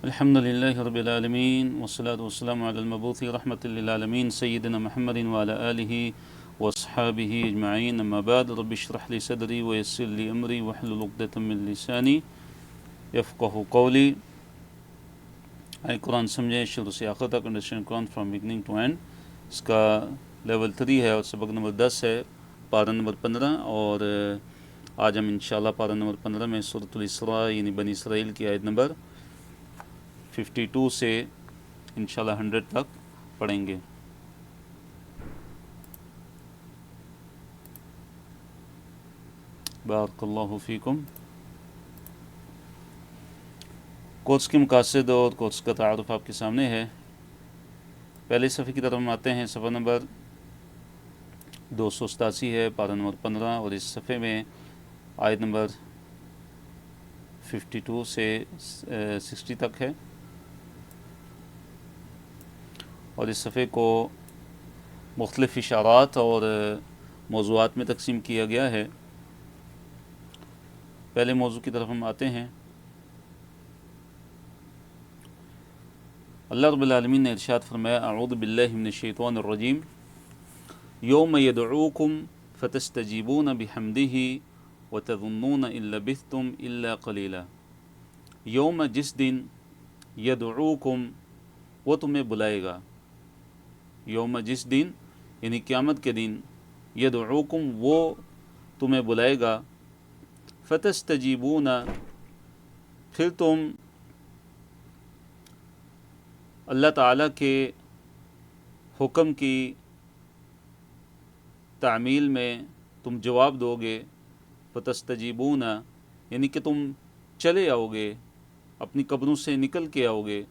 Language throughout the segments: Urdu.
الحمد لله رب العالمين والصلاة والسلام على المبعوث رحمة للعالمين سيدنا محمد وعلى آله وأصحابه أجمعين أما بعد رب اشرح لي صدري ويسر لي أمري واحلل عقدة من لساني يفقهوا قولي. آئے قرآن سمجھیں شروع سے آخر تک، understand Quran from beginning to end. اس کا لیول 3 ہے اور سبق نمبر 10 ہے، پارہ نمبر 15. اور آج ہم انشاءاللہ پارہ نمبر 15 میں سورۃ الاسراء یعنی بنی اسرائیل کی آیت نمبر 52 سے انشاءاللہ 100 تک پڑھیں گے. بارک اللہ فیکم. کورس کے مقاصد اور کورس کا تعارف آپ کے سامنے ہے. پہلے صفحے کی طرف ہم آتے ہیں. صفحہ نمبر 287 ہے، پارہ نمبر 15، اور اس صفحے میں آیت نمبر 52 سے 60 تک ہے. اور اس صفحے کو مختلف اشارات اور موضوعات میں تقسیم کیا گیا ہے. پہلے موضوع کی طرف ہم آتے ہیں. اللہ رب العالمین نے ارشاد فرمایا: اعوذ باللہ من الشیطان الرجیم یوم یدعوکم فتستجیبون بحمدہ وتظنون ان لبثتم الا قلیلا. یوم، جس دن، یدعوکم، وہ تمہیں بلائے گا. یوم، جس دن یعنی قیامت کے دن، یدعوکم، وہ تمہیں بلائے گا. فتستجیبون، پھر تم اللہ تعالیٰ کے حکم کی تعمیل میں تم جواب دو گے. فتستجیبون یعنی کہ تم چلے آؤ گے، اپنی قبروں سے نکل کے آؤ گے.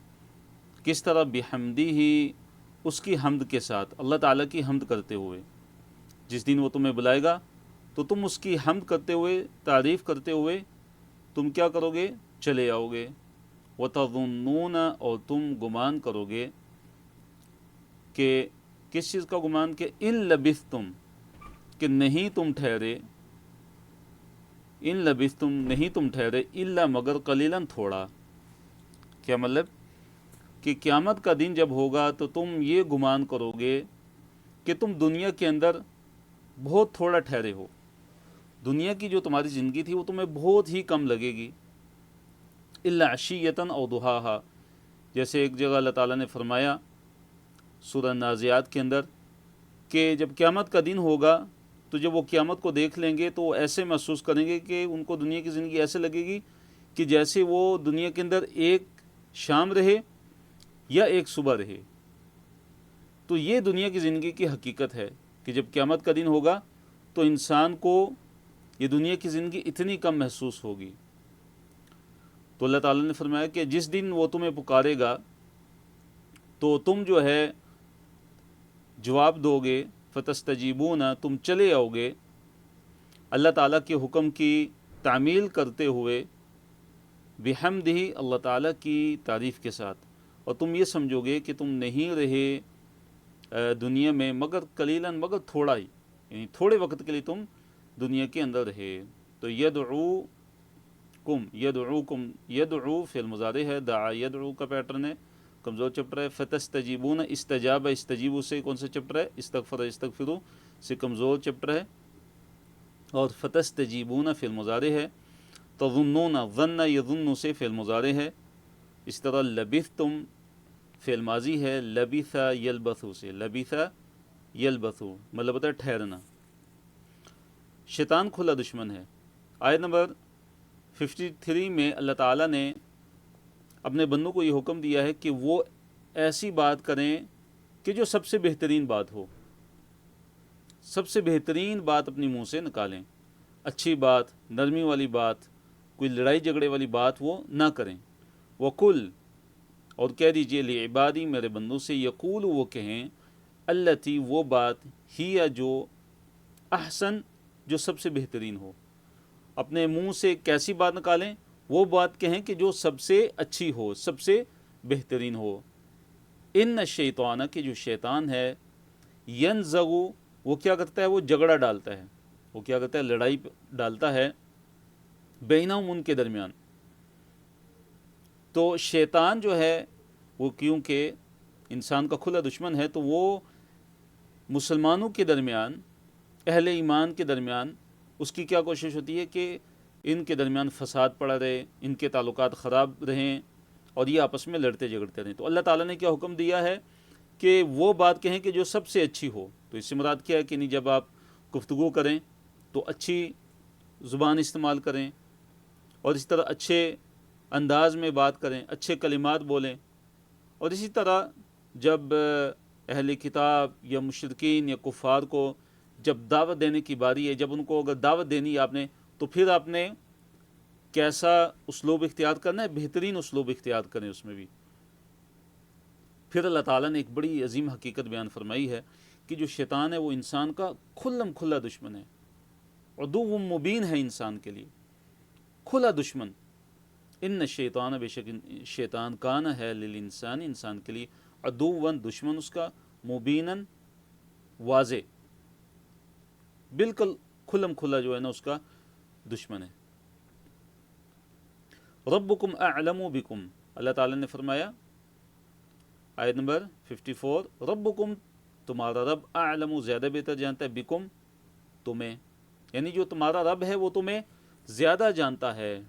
کس طرح؟ بحمدہ، اس کی حمد کے ساتھ، اللہ تعالیٰ کی حمد کرتے ہوئے. جس دن وہ تمہیں بلائے گا تو تم اس کی حمد کرتے ہوئے، تعریف کرتے ہوئے تم کیا کرو گے؟ چلے آؤ گے. وَتَظُنُّونَ، اور تم گمان کرو گے کہ کس چیز کا گمان؟ کہ ان لبثتم، کہ نہیں تم ٹھہرے. ان لبثتم، نہیں تم ٹھہرے، الا، مگر، قلیلاً، تھوڑا. کیا مطلب؟ کہ قیامت کا دن جب ہوگا تو تم یہ گمان کرو گے کہ تم دنیا کے اندر بہت تھوڑا ٹھہرے ہو. دنیا کی جو تمہاری زندگی تھی وہ تمہیں بہت ہی کم لگے گی. الا عشیۃ او ضحاہا، جیسے ایک جگہ اللہ تعالیٰ نے فرمایا سورہ نازعات کے اندر کہ جب قیامت کا دن ہوگا تو جب وہ قیامت کو دیکھ لیں گے تو وہ ایسے محسوس کریں گے کہ ان کو دنیا کی زندگی ایسے لگے گی کہ جیسے وہ دنیا کے اندر ایک شام رہے یا ایک صبح رہے. تو یہ دنیا کی زندگی کی حقیقت ہے کہ جب قیامت کا دن ہوگا تو انسان کو یہ دنیا کی زندگی اتنی کم محسوس ہوگی. تو اللہ تعالیٰ نے فرمایا کہ جس دن وہ تمہیں پکارے گا تو تم جو ہے جواب دو گے. فتستجیبون، تم چلے آؤ گے اللہ تعالیٰ کے حکم کی تعمیل کرتے ہوئے. بحمدہ، اللہ تعالیٰ کی تعریف کے ساتھ. اور تم یہ سمجھو گے کہ تم نہیں رہے دنیا میں مگر قلیلاً، مگر تھوڑا ہی، یعنی تھوڑے وقت کے لیے تم دنیا کے اندر رہے. تو یدعوکم، یدعو فعل مضارع ہے، دعا یدعو کا پیٹرن ہے، کمزور چیپٹر ہے. فتستجیبون، استجاب استجیبو سے کون سا چیپٹر ہے؟ استغفر استغفرو سے کمزور چیپٹر ہے. اور فتستجیبون فعل مضارع ہے. تظنون، ظن یظن سے فعل مضارع ہے. اس طرح لبثتم فعل ماضی ہے، لبث یلبثو سے، لبث یلبثو مطلب ہوتا ہے ٹھہرنا. شیطان کھلا دشمن ہے. آیت نمبر 53 میں اللہ تعالیٰ نے اپنے بندوں کو یہ حکم دیا ہے کہ وہ ایسی بات کریں کہ جو سب سے بہترین بات ہو. سب سے بہترین بات اپنی منہ سے نکالیں. اچھی بات، نرمی والی بات، کوئی لڑائی جھگڑے والی بات وہ نہ کریں. وَقُلْ، اور کہہ دیجئے، لعبادی، میرے بندوں سے، یقول، وہ کہیں، التی، وہ بات، ہی، جو، احسن، جو سب سے بہترین ہو. اپنے منہ سے کیسی بات نکالیں؟ وہ بات کہیں کہ جو سب سے اچھی ہو، سب سے بہترین ہو. ان الشیطان، کہ جو شیطان ہے، ینزغ، وہ کیا کرتا ہے؟ وہ جھگڑا ڈالتا ہے. وہ کیا کرتا ہے؟ لڑائی ڈالتا ہے. بینہم، ان کے درمیان. تو شیطان جو ہے وہ کیونکہ انسان کا کھلا دشمن ہے، تو وہ مسلمانوں کے درمیان، اہل ایمان کے درمیان اس کی کیا کوشش ہوتی ہے کہ ان کے درمیان فساد پڑا رہے، ان کے تعلقات خراب رہیں اور یہ آپس میں لڑتے جھگڑتے رہیں۔ تو اللہ تعالیٰ نے کیا حکم دیا ہے کہ وہ بات کہیں کہ جو سب سے اچھی ہو۔ تو اس سے مراد کیا ہے کہ نہیں، جب آپ گفتگو کریں تو اچھی زبان استعمال کریں، اور اسی طرح اچھے انداز میں بات کریں، اچھے کلمات بولیں، اور اسی طرح جب اہل کتاب یا مشرکین یا کفار کو جب دعوت دینے کی باری ہے، جب ان کو اگر دعوت دینی ہے آپ نے، تو پھر آپ نے کیسا اسلوب اختیار کرنا ہے؟ بہترین اسلوب اختیار کریں اس میں بھی۔ پھر اللہ تعالیٰ نے ایک بڑی عظیم حقیقت بیان فرمائی ہے کہ جو شیطان ہے وہ انسان کا کھلا دشمن ہے، عدو مبین ہے انسان کے لیے، کھلا دشمن۔ ان الشیطان، بے شک شیطان، کان ہے للانسان، انسان کے لیے، عدوً دشمن اس کا، مبیناً واضح، بالکل کھلم کھلا جو ہے نا اس کا دشمن ہے۔ ربکم اعلم بکم، اللہ تعالیٰ نے فرمایا آیت نمبر 54، ربکم، تمہارا رب، اعلم، زیادہ بہتر جانتا ہے، بکم، تمہیں، یعنی جو تمہارا رب ہے وہ تمہیں زیادہ جانتا ہے،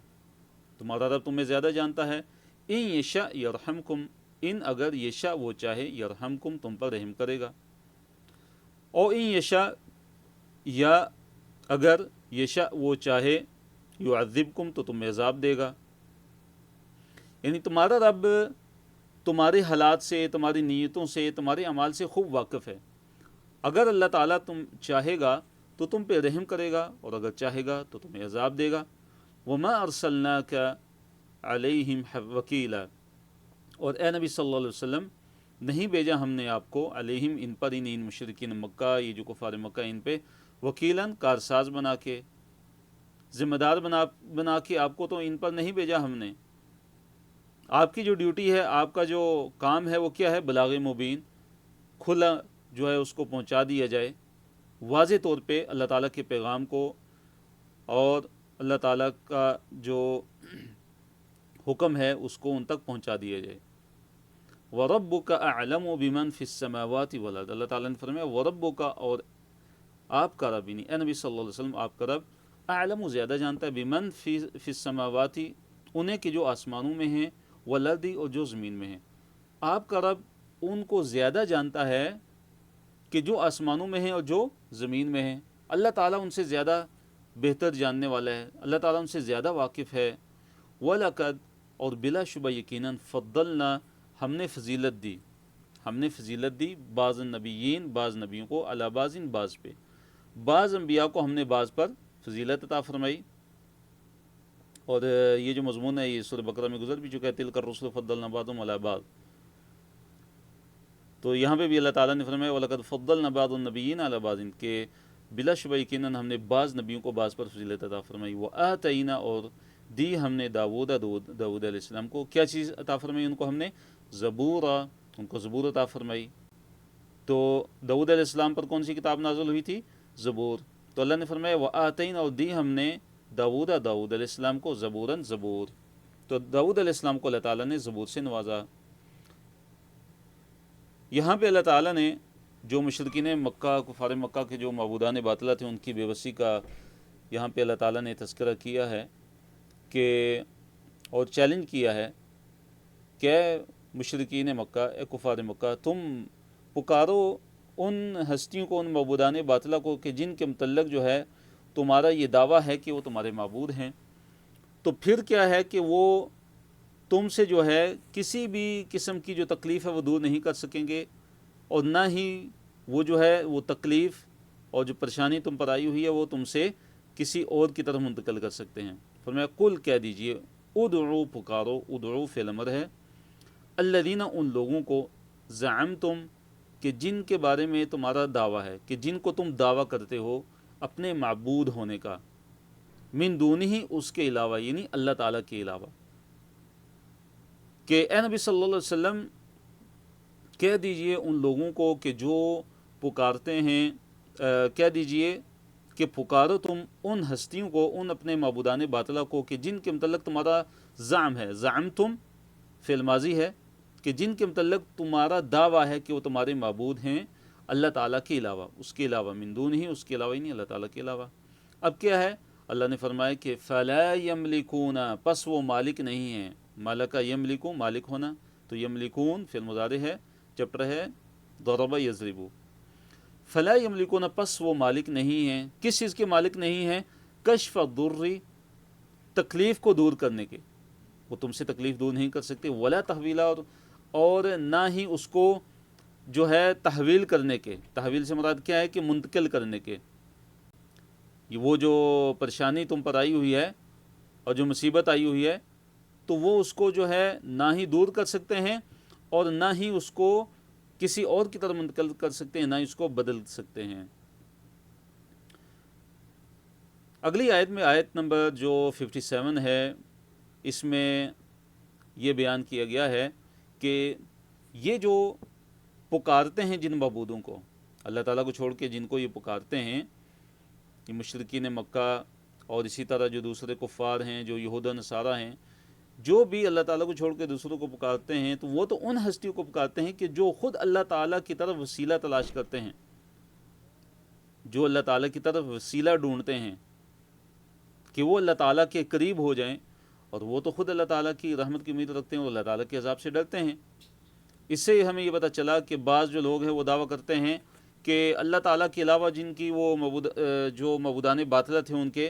تمہارا رب تمہیں زیادہ جانتا ہے۔ ان یشاء یرحمکم، ان اگر یشاء وہ چاہے، یرحمکم تم پر رحم کرے گا، اور ان یشاء یا اگر یشاء وہ چاہے، یعذبکم تو تمہیں عذاب دے گا۔ یعنی تمہارا رب تمہارے حالات سے، تمہاری نیتوں سے، تمہارے اعمال سے خوب واقف ہے۔ اگر اللہ تعالیٰ تم چاہے گا تو تم پہ رحم کرے گا، اور اگر چاہے گا تو تمہیں عذاب دے گا۔ وما ارسلناک علیہم وکیلا، اور اے نبی صلی اللہ علیہ وسلم نہیں بھیجا ہم نے آپ کو، علیہم ان پر، ان مشرکین مکہ، یہ جو کفار مکہ، ان پہ، وکیلاً کارساز بنا کے، ذمہ دار بنا کے آپ کو تو ان پر نہیں بھیجا ہم نے۔ آپ کی جو ڈیوٹی ہے، آپ کا جو کام ہے وہ کیا ہے؟ بلاغ مبین، کھلا جو ہے اس کو پہنچا دیا جائے، واضح طور پہ اللہ تعالیٰ کے پیغام کو اور اللہ تعالیٰ کا جو حکم ہے اس کو ان تک پہنچا دیا جائے۔ وَرَبُّكَ أَعْلَمُ بِمَنْ فِي السَّمَاوَاتِ وَالْأَرْضِ، اللہ تعالیٰ نے فرمایا وَرَبُّكَ، اور آپ کا رب، یعنی اے نبی صلی اللہ علیہ وسلم آپ کا رب، اعلم زیادہ جانتا ہے، بمن فی السماوات، انہیں کہ جو آسمانوں میں ہیں، والارض اور جو زمین میں ہیں۔ آپ کا رب ان کو زیادہ جانتا ہے کہ جو آسمانوں میں ہیں اور جو زمین میں ہیں۔ اللہ تعالیٰ ان سے زیادہ بہتر جاننے والا ہے، اللہ تعالیٰ ان سے زیادہ واقف ہے۔ وَلَقَدْ، اور بلا شبہ یقیناً، فضلنا، ہم نے فضیلت دی، ہم نے فضیلت دی، بعض النبیین، بعض نبیوں کو، علی بعض، بعض پہ، بعض انبیاء کو ہم نے بعض پر فضیلت عطا فرمائی۔ اور یہ جو مضمون ہے یہ سورہ بقرہ میں گزر بھی چکا ہے، تلک الرسل فضلنا بعضهم علی بعض۔ تو یہاں پہ بھی اللہ تعالیٰ نے فرمایا وَلَقَدْ فَضَّلْنَا بَعْضَ النَّبِيِّينَ عَلَى بَعْضٍ، کہ بلا شبہ یقیناً ہم نے بعض نبیوں کو بعض پر فضیلت عطا فرمائی۔ وَآتَيْنَا، اور دی ہم نے داؤد علیہ السلام کو، کیا چیز عطا فرمائی ان کو ہم نے؟ زبورا، ان کو زبور عطا فرمائی۔ تو داؤد علیہ السلام پر کون سی کتاب نازل ہوئی تھی؟ زبور۔ تو اللہ نے فرمایا وَآتَيْنَا، اور دی ہم نے داؤد علیہ السلام کو، زبوراً زبور۔ تو داؤد علیہ السلام کو اللہ تعالیٰ نے زبور سے نوازا۔ یہاں پہ اللہ تعالیٰ نے جو مشرکین مکہ، کفار مکہ کے جو معبودان باطلہ تھے، ان کی بے بسی کا یہاں پہ اللہ تعالیٰ نے تذکرہ کیا ہے کہ، اور چیلنج کیا ہے کہ مشرکین مکہ، اے کفار مکہ، تم پکارو ان ہستیوں کو، ان معبودان باطلہ کو کہ جن کے متعلق جو ہے تمہارا یہ دعویٰ ہے کہ وہ تمہارے معبود ہیں، تو پھر کیا ہے کہ وہ تم سے جو ہے کسی بھی قسم کی جو تکلیف ہے وہ دور نہیں کر سکیں گے، اور نہ ہی وہ جو ہے وہ تکلیف اور جو پریشانی تم پر آئی ہوئی ہے وہ تم سے کسی اور کی طرف منتقل کر سکتے ہیں۔ فرمایا قل، کہہ دیجئے، ادعو، پکارو، ادعو فعل امر ہے، الذین، ان لوگوں کو، زعمتم، کہ جن کے بارے میں تمہارا دعویٰ ہے، کہ جن کو تم دعویٰ کرتے ہو اپنے معبود ہونے کا، من دونہ، اس کے علاوہ، یعنی اللہ تعالیٰ کے علاوہ، کہ اے نبی صلی اللہ علیہ وسلم کہہ دیجئے ان لوگوں کو کہ جو پکارتے ہیں، کہہ دیجئے کہ پکارو تم ان ہستیوں کو، ان اپنے معبودان باطلہ کو کہ جن کے متعلق تمہارا زعم ہے، زعمتم فعل ماضی ہے کہ جن کے متعلق تمہارا دعویٰ ہے کہ وہ تمہارے معبود ہیں اللہ تعالیٰ کے علاوہ، اس کے علاوہ، من دون ہی، اس کے علاوہ ہی نہیں، اللہ تعالیٰ کے علاوہ۔ اب کیا ہے؟ اللہ نے فرمایا کہ فَلَا يَمْلِكُونَ، پس وہ مالک نہیں ہیں۔ مالکا یملکو، مالک ہونا، تو یملکون فعل مضارع ہے، چیپٹر ہے ضرب یضرب۔ فَلَا يَمْلِكُونَ، پس وہ مالک نہیں ہیں، کس چیز کے مالک نہیں ہیں؟ کشف الضر، تکلیف کو دور کرنے کے، وہ تم سے تکلیف دور نہیں کر سکتے، ولا تحویلا، اور نہ ہی اس کو جو ہے تحویل کرنے کے۔ تحویل سے مراد کیا ہے؟ کہ منتقل کرنے کے۔ یہ وہ جو پریشانی تم پر آئی ہوئی ہے اور جو مصیبت آئی ہوئی ہے، تو وہ اس کو جو ہے نہ ہی دور کر سکتے ہیں اور نہ ہی اس کو کسی اور کی طرف منتقل کر سکتے ہیں، نہ ہی اس کو بدل سکتے ہیں۔ اگلی آیت میں، آیت نمبر جو 57 ہے، اس میں یہ بیان کیا گیا ہے کہ یہ جو پکارتے ہیں جن معبودوں کو، اللہ تعالیٰ کو چھوڑ کے جن کو یہ پکارتے ہیں، یہ مشرکین مکہ اور اسی طرح جو دوسرے کفار ہیں، جو یہود و نصارہ ہیں، جو بھی اللہ تعالیٰ کو چھوڑ کے دوسروں کو پکارتے ہیں، تو وہ تو ان ہستیوں کو پکارتے ہیں کہ جو خود اللہ تعالیٰ کی طرف وسیلہ تلاش کرتے ہیں، جو اللہ تعالیٰ کی طرف وسیلہ ڈھونڈتے ہیں کہ وہ اللہ تعالیٰ کے قریب ہو جائیں، اور وہ تو خود اللہ تعالیٰ کی رحمت کی امید رکھتے ہیں اور اللہ تعالیٰ کے عذاب سے ڈرتے ہیں۔ اس سے ہمیں یہ پتہ چلا کہ بعض جو لوگ ہیں وہ دعویٰ کرتے ہیں کہ اللہ تعالیٰ کے علاوہ جن کی وہ جو معبودان باطلہ تھے، ان کے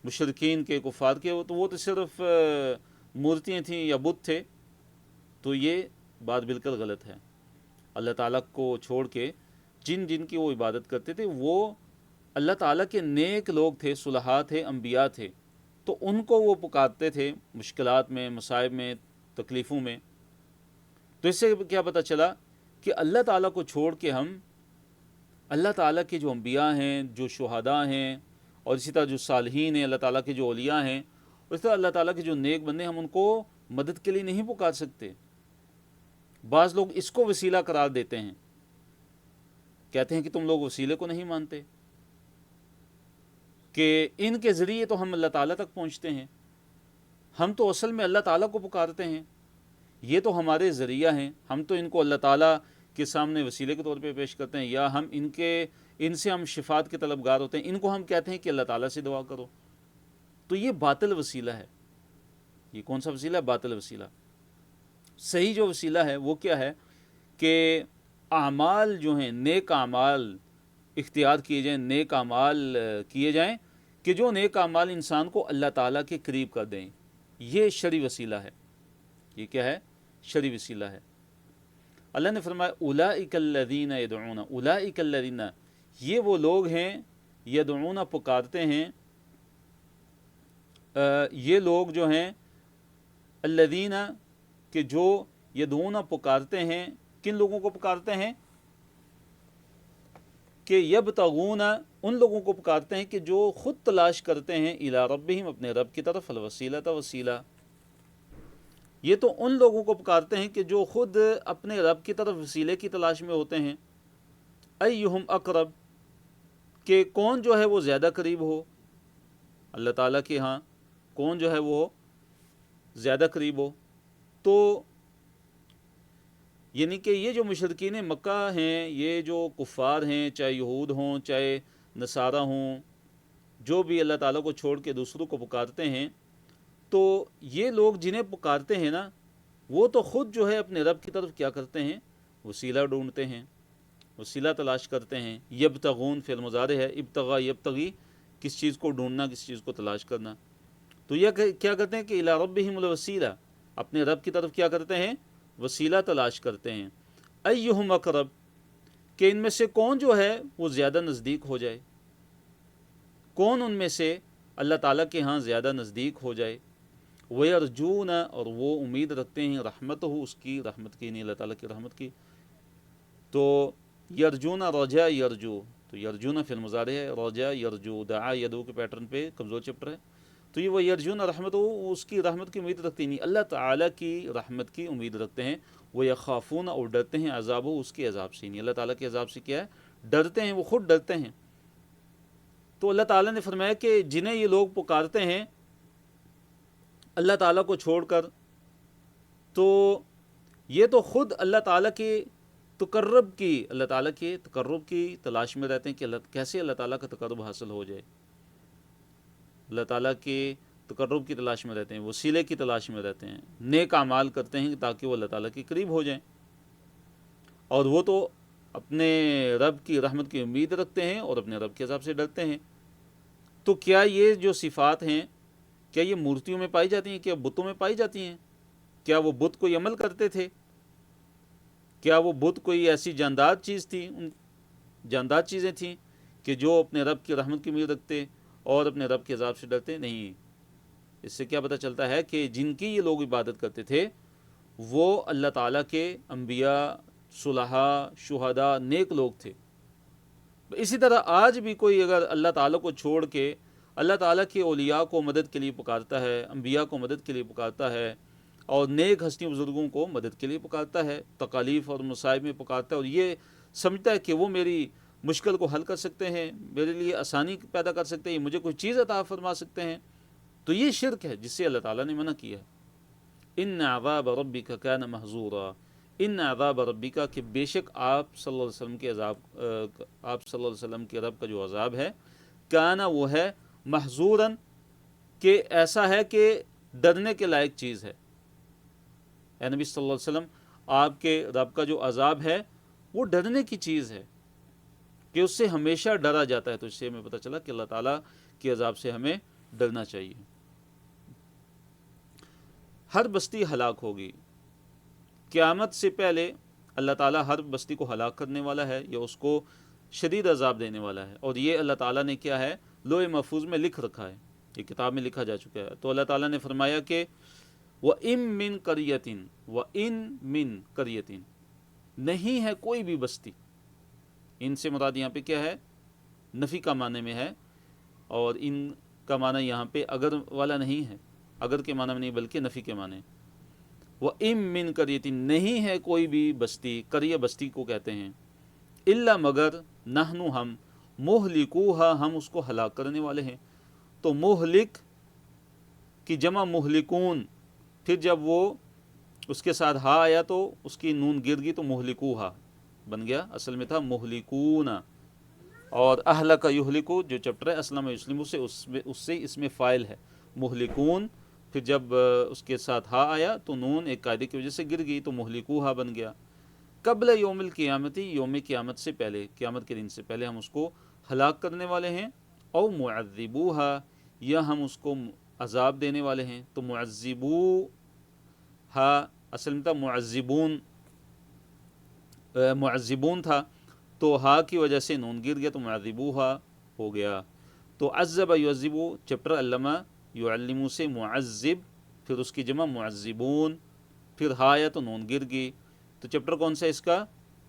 مشرکین کے، کفار کے، تو وہ تو صرف مورتیاں تھیں یا بت تھے۔ تو یہ بات بالکل غلط ہے۔ اللہ تعالیٰ کو چھوڑ کے جن کی وہ عبادت کرتے تھے، وہ اللہ تعالیٰ کے نیک لوگ تھے، صلحاء تھے، انبیاء تھے، تو ان کو وہ پکارتے تھے مشکلات میں، مصائب میں، تکلیفوں میں۔ تو اس سے کیا پتہ چلا کہ اللہ تعالیٰ کو چھوڑ کے ہم اللہ تعالیٰ کے جو انبیاء ہیں، جو شہداء ہیں، اور اسی طرح جو صالحین ہیں، اللہ تعالیٰ کے جو اولیاء ہیں، اور اس طرح اللہ تعالیٰ کے جو نیک بندے ہیں، ہم ان کو مدد کے لیے نہیں پکار سکتے۔ بعض لوگ اس کو وسیلہ قرار دیتے ہیں، کہتے ہیں کہ تم لوگ وسیلے کو نہیں مانتے، کہ ان کے ذریعے تو ہم اللہ تعالیٰ تک پہنچتے ہیں، ہم تو اصل میں اللہ تعالیٰ کو پکارتے ہیں، یہ تو ہمارے ذریعہ ہیں، ہم تو ان کو اللہ تعالیٰ کے سامنے وسیلے کے طور پہ پیش کرتے ہیں، یا ہم ان سے ہم شفاعت کے طلبگار ہوتے ہیں، ان کو ہم کہتے ہیں کہ اللہ تعالیٰ سے دعا کرو۔ تو یہ باطل وسیلہ ہے۔ یہ کون سا وسیلہ ہے؟ باطل وسیلہ۔ صحیح جو وسیلہ ہے وہ کیا ہے؟ کہ اعمال جو ہیں، نیک اعمال اختیار کیے جائیں، نیک اعمال کیے جائیں کہ جو نیک اعمال انسان کو اللہ تعالیٰ کے قریب کر دیں۔ یہ شرعی وسیلہ ہے۔ یہ کیا ہے؟ شرعی وسیلہ ہے۔ اللہ نے فرمایا اولئک الذین یدعون، اولئک الذین، یہ وہ لوگ ہیں، یدعون پکارتے ہیں، یہ لوگ جو ہیں، الذین کہ جو یدعون پکارتے ہیں، کن لوگوں کو پکارتے ہیں؟ کہ یبتغون، ان لوگوں کو پکارتے ہیں کہ جو خود تلاش کرتے ہیں، الی ربہم، اپنے رب کی طرف، الوسیلۃ، وسیلہ۔ یہ تو ان لوگوں کو پکارتے ہیں کہ جو خود اپنے رب کی طرف وسیلے کی تلاش میں ہوتے ہیں۔ ایہم اقرب، کہ کون جو ہے وہ زیادہ قریب ہو اللہ تعالیٰ کے ہاں، کون جو ہے وہ زیادہ قریب ہو۔ تو یعنی کہ یہ جو مشرکین مکہ ہیں، یہ جو کفار ہیں، چاہے یہود ہوں، چاہے نصارہ ہوں، جو بھی اللہ تعالیٰ کو چھوڑ کے دوسروں کو پکارتے ہیں، تو یہ لوگ جنہیں پکارتے ہیں نا، وہ تو خود جو ہے اپنے رب کی طرف کیا کرتے ہیں؟ وسیلہ ڈھونڈتے ہیں، وسیلہ تلاش کرتے ہیں۔ یبتغون فعل مضارع ہے، ابتغا یبتغی، کس چیز کو ڈھونڈنا، کس چیز کو تلاش کرنا۔ تو یہ کیا کرتے ہیں کہ الی ربہم الوسیلہ، اپنے رب کی طرف کیا کرتے ہیں؟ وسیلہ تلاش کرتے ہیں۔ ایہم اقرب، کہ ان میں سے کون جو ہے وہ زیادہ نزدیک ہو جائے، کون ان میں سے اللہ تعالیٰ کے ہاں زیادہ نزدیک ہو جائے۔ وَيَرْجُونَ، اور وہ امید رکھتے ہیں، رحمتہ، اس کی رحمت کی، نہیں اللہ تعالیٰ کی رحمت کی۔ تو یرجون، رجا یرجو، تو یرجون فعل مضارع ہے، رجا یرجو، دعا یدعو کے پیٹرن پہ کمزور چیپٹر ہے۔ تو یہ وہ یرجون رحمتہ، اس کی رحمت کی امید رکھتے نہیں، اللہ تعالیٰ کی رحمت کی امید رکھتے ہیں۔ وہ یخافون، اور ڈرتے ہیں، عذابہ، اس کے عذاب سے، نہیں اللہ تعالیٰ کے عذاب سے کیا ہے؟ ڈرتے ہیں، وہ خود ڈرتے ہیں۔ تو اللہ تعالیٰ نے فرمایا کہ جنہیں یہ لوگ پکارتے ہیں اللہ تعالیٰ کو چھوڑ کر، تو یہ تو خود اللہ تعالیٰ کے تقرب کی تلاش میں رہتے ہیں کہ کیسے اللہ تعالیٰ کا تقرب حاصل ہو جائے، اللہ تعالیٰ کے تقرب کی تلاش میں رہتے ہیں، وسیلے کی تلاش میں رہتے ہیں، نیک اعمال کرتے ہیں تاکہ وہ اللہ تعالیٰ کے قریب ہو جائیں، اور وہ تو اپنے رب کی رحمت کی امید رکھتے ہیں اور اپنے رب کے عذاب سے ڈرتے ہیں۔ تو کیا یہ جو صفات ہیں کیا یہ مورتیوں میں پائی جاتی ہیں، کیا بتوں میں پائی جاتی ہیں؟ کیا وہ بت کوئی عمل کرتے تھے؟ کیا وہ بت کوئی ایسی جاندار چیز تھی، جاندار چیزیں تھیں کہ جو اپنے رب کی رحمت کی امید رکھتے اور اپنے رب کے عذاب سے ڈرتے؟ نہیں۔ اس سے کیا پتہ چلتا ہے کہ جن کی یہ لوگ عبادت کرتے تھے وہ اللہ تعالیٰ کے انبیاء، صلحاء، شہداء، نیک لوگ تھے۔ اسی طرح آج بھی کوئی اگر اللہ تعالیٰ کو چھوڑ کے اللہ تعالیٰ کے اولیاء کو مدد کے لیے پکارتا ہے، انبیاء کو مدد کے لیے پکارتا ہے، اور نیک ہستیوں بزرگوں کو مدد کے لیے پکارتا ہے، تکالیف اور مصائب میں پکارتا ہے، اور یہ سمجھتا ہے کہ وہ میری مشکل کو حل کر سکتے ہیں، میرے لیے آسانی پیدا کر سکتے ہیں، مجھے کوئی چیز عطا فرما سکتے ہیں، تو یہ شرک ہے جس سے اللہ تعالیٰ نے منع کیا ہے۔ ان عذاب ربک کان محذورا، ان عذاب ربک، کہ بے شک آپ صلی اللہ علیہ وسلم کے عذاب، آپ صلی اللہ علیہ وسلم کے رب کا جو عذاب ہے، کانا وہ ہے محذوراً، کہ ایسا ہے کہ ڈرنے کے لائق چیز ہے۔ اے نبی صلی اللہ علیہ وسلم، آپ کے رب کا جو عذاب ہے وہ ڈرنے کی چیز ہے کہ اس سے ہمیشہ ڈرا جاتا ہے۔ تو اس سے ہمیں پتہ چلا کہ اللہ تعالیٰ کے عذاب سے ہمیں ڈرنا چاہیے۔ ہر بستی ہلاک ہوگی، قیامت سے پہلے اللہ تعالیٰ ہر بستی کو ہلاک کرنے والا ہے یا اس کو شدید عذاب دینے والا ہے، اور یہ اللہ تعالیٰ نے کیا ہے، لوح محفوظ میں لکھ رکھا ہے، یہ کتاب میں لکھا جا چکا ہے۔ تو اللہ تعالیٰ نے فرمایا کہ وَإِن مِّن قَرْيَةٍ، نہیں ہے کوئی بھی بستی۔ ان سے مراد یہاں پہ کیا ہے، نفی کا معنی میں ہے، اور ان کا معنی یہاں پہ اگر والا نہیں ہے، اگر کے معنی میں نہیں بلکہ نفی کے معنی۔ وَإِن مِّن قَرْيَةٍ، نہیں ہے کوئی بھی بستی، قریہ بستی کو کہتے ہیں، الا مگر نحن ہم، مہلکوہا، ہم اس کو ہلاک کرنے والے ہیں۔ تو مہلک کی جمع مہلکون، پھر جب وہ اس کے ساتھ ہا آیا تو اس کی نون گر گئی تو مہلکوہا بن گیا، اصل میں تھا مہلکون۔ اور اہلک یہلکو جو چپٹر ہے اسلم یسلمو سے، اس سے اس میں فائل ہے مہلکون، پھر جب اس کے ساتھ ہا آیا تو نون ایک قاعدے کی وجہ سے گر گئی تو مہلکوہا بن گیا۔ قبل یوم القیامتی، یوم قیامت سے پہلے، قیامت کے دن سے پہلے ہم اس کو ہلاک کرنے والے ہیں، او معذبوہا، یا ہم اس کو عذاب دینے والے ہیں۔ تو معذبوہا اصل میں تھا معذبون تھا، تو ہا کی وجہ سے نون گر گیا تو معذبوہا ہو گیا۔ تو عذب یعذبو چپٹر علمہ یعلمو سے معذب، پھر اس کی جمع معذبون، پھر ہا آیا تو نون گر گئی، تو چپٹر کون سا اس کا،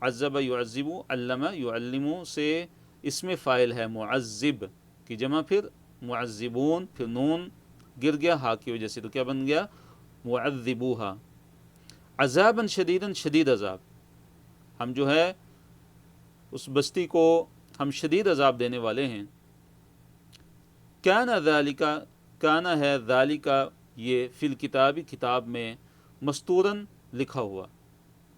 عذب یعذبو، علمہ یعلمو سے اس میں فائل ہے معذب کی جمع، پھر معذبون، پھر نون گر گیا ہا کی وجہ سے، تو کیا بن گیا، معذبوہا۔ عذاباً شدیداً، شدید عذاب، ہم جو ہے اس بستی کو ہم شدید عذاب دینے والے ہیں۔ کان ذالک، کانا ہے ذالک یہ، فی الکتاب کتاب میں، مستوراً لکھا ہوا،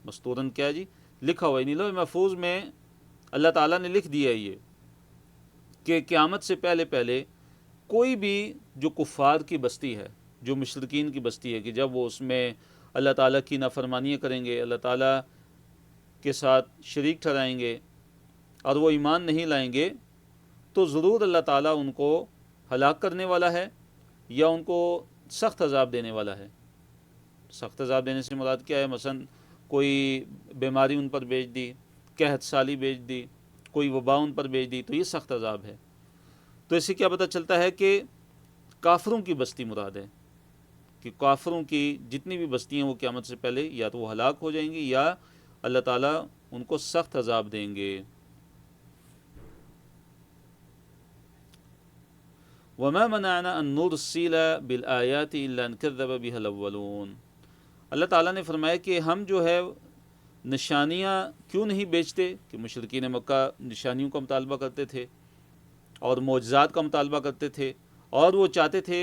مستوراً کیا جی، لکھا ہوا، یعنی لوح محفوظ میں اللہ تعالیٰ نے لکھ دیا یہ کہ قیامت سے پہلے پہلے کوئی بھی جو کفار کی بستی ہے، جو مشرکین کی بستی ہے، کہ جب وہ اس میں اللہ تعالیٰ کی نافرمانیاں کریں گے، اللہ تعالیٰ کے ساتھ شریک ٹھہرائیں گے اور وہ ایمان نہیں لائیں گے، تو ضرور اللہ تعالیٰ ان کو ہلاک کرنے والا ہے یا ان کو سخت عذاب دینے والا ہے۔ سخت عذاب دینے سے مراد کیا ہے، مثلا کوئی بیماری ان پر بھیج دی، قحط سالی بھیج دی، کوئی وبا ان پر بھیج دی، تو یہ سخت عذاب ہے۔ تو اس سے کیا پتہ چلتا ہے کہ کافروں کی بستی مراد ہے، کہ کافروں کی جتنی بھی بستیاں وہ قیامت سے پہلے یا تو وہ ہلاک ہو جائیں گی یا اللہ تعالیٰ ان کو سخت عذاب دیں گے۔ وَمَا مَنَعْنَا أَن نُرْسِلَ بِالْآيَاتِ إِلَّا أَن كَذَّبَ بِهَا الْأَوَّلُونَ۔ اللہ تعالیٰ نے فرمایا کہ ہم جو ہے نشانیاں کیوں نہیں بیچتے، کہ مشرکین مکہ نشانیوں کا مطالبہ کرتے تھے اور معجزات کا مطالبہ کرتے تھے، اور وہ چاہتے تھے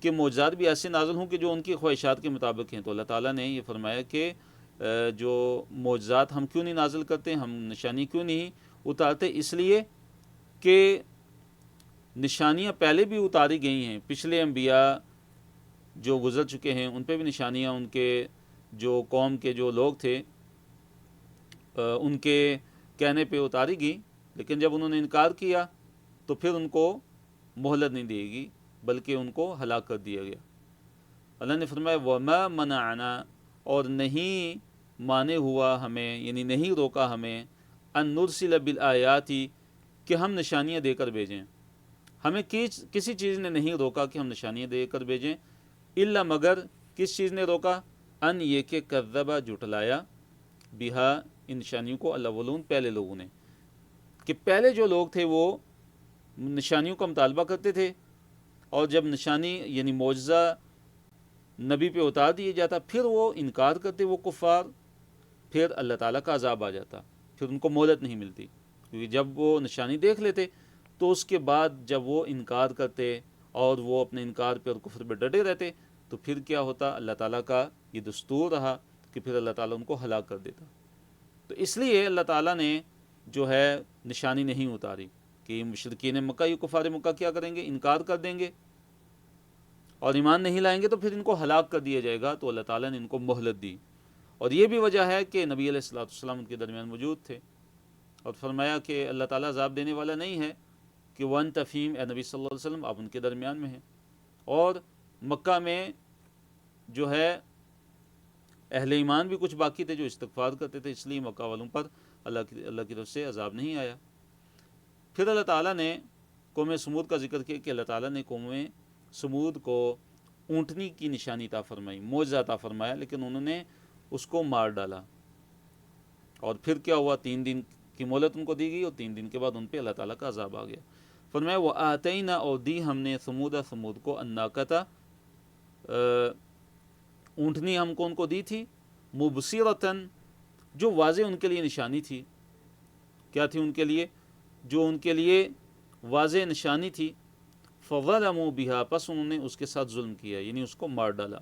کہ معجزات بھی ایسے نازل ہوں کہ جو ان کی خواہشات کے مطابق ہیں. تو اللہ تعالیٰ نے یہ فرمایا کہ جو معجزات ہم کیوں نہیں نازل کرتے، ہم نشانی کیوں نہیں اتارتے، اس لیے کہ نشانیاں پہلے بھی اتاری گئی ہیں. پچھلے انبیاء جو گزر چکے ہیں ان پہ بھی نشانیاں ان کے جو قوم کے جو لوگ تھے ان کے کہنے پہ اتاری گئی، لیکن جب انہوں نے انکار کیا تو پھر ان کو مہلت نہیں دی گئی بلکہ ان کو ہلاک کر دیا گیا. اللہ نے فرمایا وَمَا مَنَعَنَا، اور نہیں مانے ہوا ہمیں، یعنی نہیں روکا ہمیں، ان نرسل بالآیات، کہ ہم نشانیاں دے کر بھیجیں. ہمیں کسی چیز نے نہیں روکا کہ ہم نشانیاں دے کر بھیجیں، الا مگر کس چیز نے روکا، ان یہ کہ کذبا جھٹلایا، بہا ان نشانیوں کو الاولون پہلے لوگوں نے، کہ پہلے جو لوگ تھے وہ نشانیوں کا مطالبہ کرتے تھے، اور جب نشانی یعنی معجزہ نبی پہ اتار دیا جاتا پھر وہ انکار کرتے وہ کفار، پھر اللہ تعالیٰ کا عذاب آ جاتا، پھر ان کو مہلت نہیں ملتی. کیونکہ جب وہ نشانی دیکھ لیتے تو اس کے بعد جب وہ انکار کرتے اور وہ اپنے انکار پہ اور کفر پہ ڈٹے رہتے تو پھر کیا ہوتا، اللہ تعالیٰ کا یہ دستور رہا کہ پھر اللہ تعالیٰ ان کو ہلاک کر دیتا. تو اس لیے اللہ تعالیٰ نے جو ہے نشانی نہیں اتاری کہ مشرکین مکہ، یہ کفار مکہ کیا کریں گے، انکار کر دیں گے اور ایمان نہیں لائیں گے تو پھر ان کو ہلاک کر دیا جائے گا. تو اللہ تعالیٰ نے ان کو مہلت دی. اور یہ بھی وجہ ہے کہ نبی علیہ الصلوۃ والسلام ان کے درمیان موجود تھے اور فرمایا کہ اللہ تعالیٰ عذاب دینے والا نہیں ہے کہ ون تفہیم اے نبی صلی اللہ علیہ وسلم آپ ان کے درمیان میں ہیں. اور مکہ میں جو ہے اہل ایمان بھی کچھ باقی تھے جو استغفار کرتے تھے، اس لیے مکہ والوں پر اللہ کی طرف سے عذاب نہیں آیا. پھر اللہ تعالیٰ نے قوم سمود کا ذکر کیا کہ اللہ تعالیٰ نے قوم سمود کو اونٹنی کی نشانی عطا فرمائی، معجزہ عطا فرمایا، لیکن انہوں نے اس کو مار ڈالا. اور پھر کیا ہوا، 3 دن کی مہلت ان کو دی گئی اور 3 دن کے بعد ان پہ اللہ تعالیٰ کا عذاب آ گیا. فرمایا وَآتَيْنَا، اور دی ہم نے سمود کو الناقۃ، اونٹنی ہم کو ان کو دی تھی، مبصرۃً، جو واضح ان کے لیے نشانی تھی. کیا تھی ان کے لیے؟ جو ان کے لیے واضح نشانی تھی. فظلموا بها، پس انہوں نے اس کے ساتھ ظلم کیا، یعنی اس کو مار ڈالا.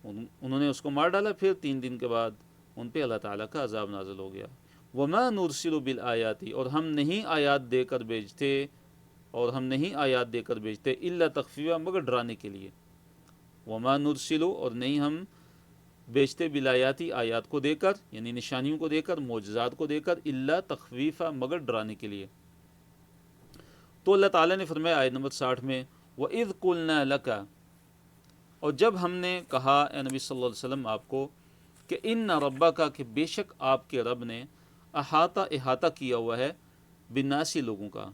انہوں نے اس کو مار ڈالا، پھر 3 دن کے بعد ان پہ اللہ تعالیٰ کا عذاب نازل ہو گیا. وما نرسل بالآیات، اور ہم نہیں آیات دے کر بھیجتے، الا تخفیفا، مگر ڈرانے کے لیے. وما نرسل، اور نہیں ہم بیچتے بالآیاتی، آیات کو دے کر، یعنی نشانیوں کو دے کر، معجزات کو دے کر، الا تخفیفا، مگر ڈرانے کے لیے. تو اللہ تعالیٰ نے فرمایا آیت نمبر 60 میں وَإِذْ قُلْنَا لَكَ، اور جب ہم نے کہا اے نبی صلی اللہ علیہ وسلم آپ کو کہ ان ربک، کہ بے شک آپ کے رب نے احاطہ کیا ہوا ہے بالناس، لوگوں کا.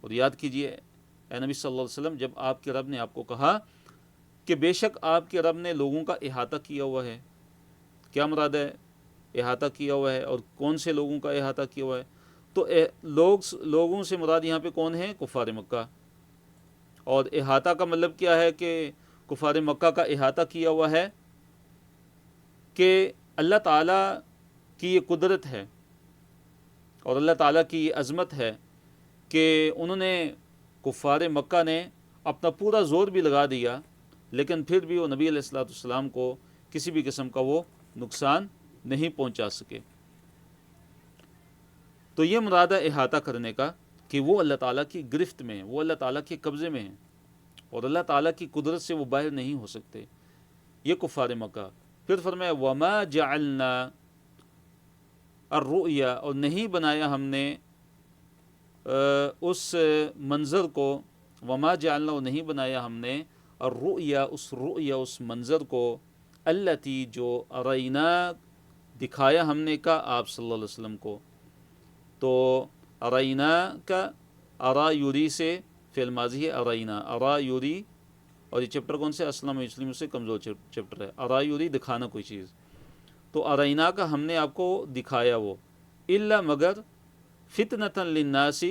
اور یاد کیجئے اے نبی صلی اللہ علیہ وسلم، جب آپ کے رب نے آپ کو کہا کہ بے شک آپ کے رب نے لوگوں کا احاطہ کیا ہوا ہے، کیا مراد ہے احاطہ کیا ہوا ہے اور کون سے لوگوں کا احاطہ کیا ہوا ہے؟ تو لوگوں سے مراد یہاں پہ کون ہیں؟ کفار مکہ. اور احاطہ کا مطلب کیا ہے کہ کفار مکہ کا احاطہ کیا ہوا ہے کہ اللہ تعالیٰ کی یہ قدرت ہے اور اللہ تعالیٰ کی یہ عظمت ہے کہ انہوں نے کفار مکہ نے اپنا پورا زور بھی لگا دیا، لیکن پھر بھی وہ نبی علیہ الصلوۃ والسلام کو کسی بھی قسم کا وہ نقصان نہیں پہنچا سکے. تو یہ مراد ہے احاطہ کرنے کا کہ وہ اللہ تعالیٰ کی گرفت میں ہیں، وہ اللہ تعالیٰ کے قبضے میں ہیں اور اللہ تعالیٰ کی قدرت سے وہ باہر نہیں ہو سکتے. یہ کفار مکہ. پھر فرمایا وما جعلنا الرؤیا، اور نہیں بنایا ہم نے اس منظر کو، وما جعلنا، اور نہیں بنایا ہم نے الرؤیا، اس منظر کو، التی، جو ارینا، دکھایا ہم نے کا آپ صلی اللہ علیہ وسلم کو. تو ارینا کا ارا یوری سے فعل ماضی ہے، ارینا، ارا یوری. اور یہ چیپٹر کون سے؟ اسلم مسلم سے کمزور چیپٹر ہے. ارا یوری، دکھانا کوئی چیز. تو ارینا کا ہم نے آپ کو دکھایا وہ، الا، مگر، فتنۃ للناس،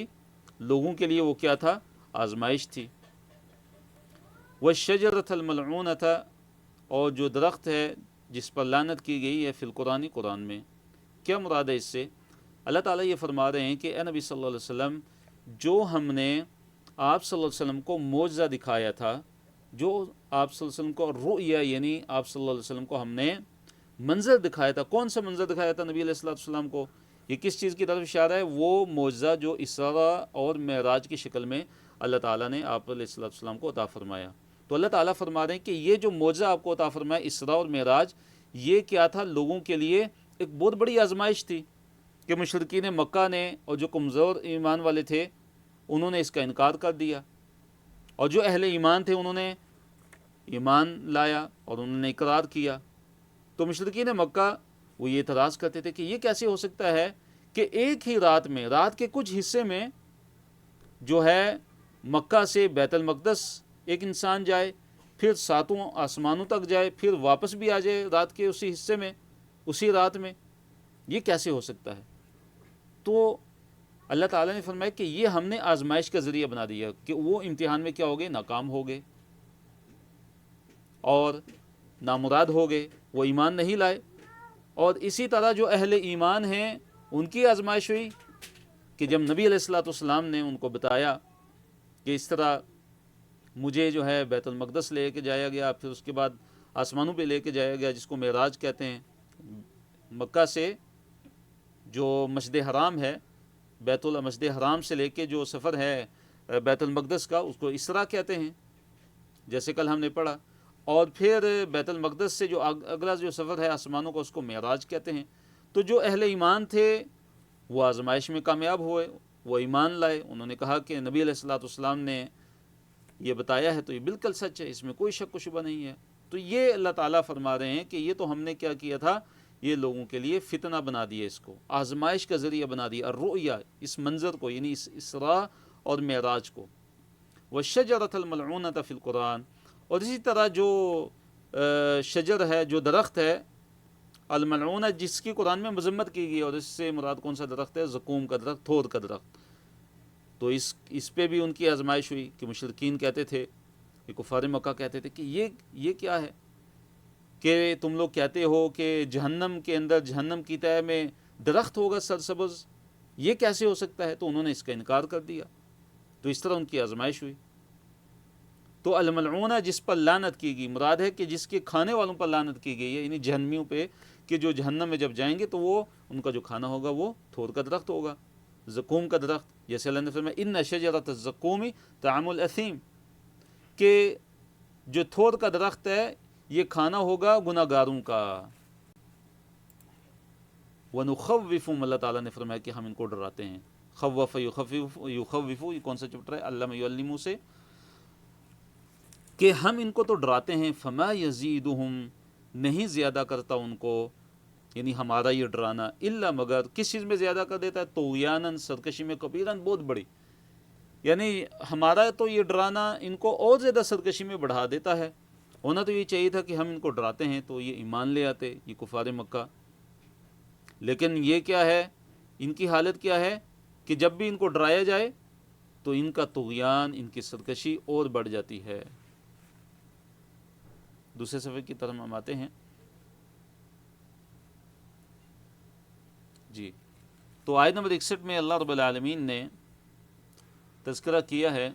لوگوں کے لیے وہ کیا تھا؟ آزمائش تھی. والشجرۃ الملعونۃ، اور جو درخت ہے جس پر لعنت کی گئی ہے، فی القرآن، قرآن میں. کیا مراد ہے اس سے؟ اللہ تعالیٰ یہ فرما رہے ہیں کہ اے نبی صلی اللہ علیہ وسلم، جو ہم نے آپ صلی اللہ علیہ وسلم کو معجزہ دکھایا تھا، جو آپ صلی اللہ علیہ وسلم کو رؤیا یعنی آپ صلی اللہ علیہ وسلم کو ہم نے منظر دکھایا تھا. کون سا منظر دکھایا تھا نبی علیہ الصلوۃ والسلام کو؟ یہ کس چیز کی طرف اشارہ ہے؟ وہ معجزہ جو اسراء اور معراج کی شکل میں اللہ تعالیٰ نے آپ علیہ الصلوۃ والسلام کو عطا فرمایا. تو اللہ تعالیٰ فرما رہے ہیں کہ یہ جو معجزہ آپ کو عطا فرمایا اسراء اور معراج، یہ کیا تھا؟ لوگوں کے لیے ایک بہت بڑی آزمائش تھی کہ مشرکین مکہ نے اور جو کمزور ایمان والے تھے انہوں نے اس کا انکار کر دیا، اور جو اہل ایمان تھے انہوں نے ایمان لایا اور انہوں نے اقرار کیا. تو مشرکین مکہ وہ یہ اعتراض کرتے تھے کہ یہ کیسے ہو سکتا ہے کہ ایک ہی رات میں، رات کے کچھ حصے میں جو ہے مکہ سے بیت المقدس ایک انسان جائے، پھر ساتوں آسمانوں تک جائے، پھر واپس بھی آ جائے رات کے اسی حصے میں، اسی رات میں. یہ کیسے ہو سکتا ہے؟ تو اللہ تعالیٰ نے فرمایا کہ یہ ہم نے آزمائش کا ذریعہ بنا دیا کہ وہ امتحان میں کیا ہو گئے؟ ناکام ہو گئے اور نامراد ہو گئے، وہ ایمان نہیں لائے. اور اسی طرح جو اہل ایمان ہیں ان کی آزمائش ہوئی کہ جب نبی علیہ الصلوۃ والسلام نے ان کو بتایا کہ اس طرح مجھے جو ہے بیت المقدس لے کے جایا گیا، پھر اس کے بعد آسمانوں پہ لے کے جایا گیا جس کو معراج کہتے ہیں، مکہ سے جو مسجد حرام ہے، مسجد حرام سے لے کے جو سفر ہے بیت المقدس کا، اس کو اسراء کہتے ہیں جیسے کل ہم نے پڑھا. اور پھر بیت المقدس سے جو اگلا جو سفر ہے آسمانوں کا، اس کو معراج کہتے ہیں. تو جو اہل ایمان تھے وہ آزمائش میں کامیاب ہوئے، وہ ایمان لائے، انہوں نے کہا کہ نبی علیہ الصلوۃ والسلام نے یہ بتایا ہے تو یہ بالکل سچ ہے، اس میں کوئی شک و شبہ نہیں ہے. تو یہ اللہ تعالیٰ فرما رہے ہیں کہ یہ تو ہم نے کیا کیا تھا، یہ لوگوں کے لیے فتنہ بنا دیا، اس کو آزمائش کا ذریعہ بنا دیا. الرؤیا، اس منظر کو، یعنی اس اسراء اور معراج کو. والشجرۃ الملعونۃ فی القرآن، اور اسی طرح جو شجر ہے، جو درخت ہے الملعونہ، جس کی قرآن میں مذمت کی گئی، اور اس سے مراد کون سا درخت ہے؟ زقوم کا درخت، تھور کا درخت. تو اس پہ بھی ان کی آزمائش ہوئی کہ مشرکین کہتے تھے، کہ کفار مکہ کہتے تھے کہ یہ کیا ہے کہ تم لوگ کہتے ہو کہ جہنم کے اندر، جہنم کی تہہ میں درخت ہوگا سرسبز، یہ کیسے ہو سکتا ہے؟ تو انہوں نے اس کا انکار کر دیا. تو اس طرح ان کی آزمائش ہوئی. تو الملعونہ جس پر لعنت کی گئی، مراد ہے کہ جس کے کھانے والوں پر لعنت کی گئی ہے، یعنی جہنمیوں پہ، کہ جو جہنم میں جب جائیں گے تو وہ ان کا جو کھانا ہوگا وہ تھور کا درخت ہوگا، زقوم کا درخت. جیسے اللہ نے فرمایا ان شجرۃ الزقوم طعام الاثیم، کہ جو تھور کا درخت ہے یہ کھانا ہوگا گناہ گاروں کا. وَنُخَوِّفُهُمْ، اللہ تعالیٰ نے فرمایا کہ ہم ان کو ڈراتے ہیں. خوف یخوف، یہ کون سا چپٹر ہے؟ علامہ یعلمو سے، کہ ہم ان کو تو ڈراتے ہیں. فما یزیدہم، نہیں زیادہ کرتا ان کو، یعنی ہمارا یہ ڈرانا، الا مگر کس چیز میں زیادہ کر دیتا ہے؟ طغیاناً، سرکشی میں، کبیراً، بہت بڑی. یعنی ہمارا تو یہ ڈرانا ان کو اور زیادہ سرکشی میں بڑھا دیتا ہے. ہونا تو یہ چاہیے تھا کہ ہم ان کو ڈراتے ہیں تو یہ ایمان لے آتے، یہ کفار مکہ. لیکن یہ کیا ہے، ان کی حالت کیا ہے کہ جب بھی ان کو ڈرایا جائے تو ان کا طغیان، ان کی سرکشی اور بڑھ جاتی ہے. دوسرے صفحے کی طرف ہم آتے ہیں. جی، تو آیت نمبر 61 میں اللہ رب العالمین نے تذکرہ کیا ہے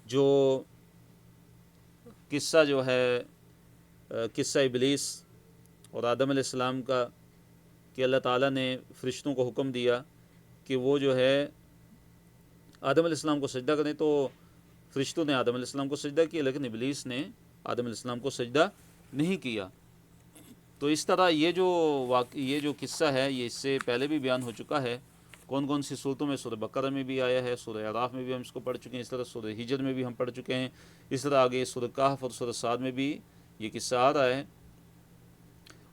جو قصہ جو ہے، قصہ ابلیس اور آدم علیہ السلام کا، کہ اللہ تعالیٰ نے فرشتوں کو حکم دیا کہ وہ جو ہے آدم علیہ السلام کو سجدہ کریں، تو فرشتوں نے آدم علیہ السلام کو سجدہ کیا، لیکن ابلیس نے آدم علیہ السلام کو سجدہ نہیں کیا. تو اس طرح یہ جو قصہ ہے یہ اس سے پہلے بھی بیان ہو چکا ہے. کون کون سی صورتوں میں؟ سورہ بقرہ میں بھی آیا ہے، سورہ اعراف میں بھی ہم اس کو پڑھ چکے ہیں، اس طرح سورہ ہجر میں بھی ہم پڑھ چکے ہیں، اس طرح آگے سورہ کہف اور سورہ صاد میں بھی یہ قصہ آ رہا ہے.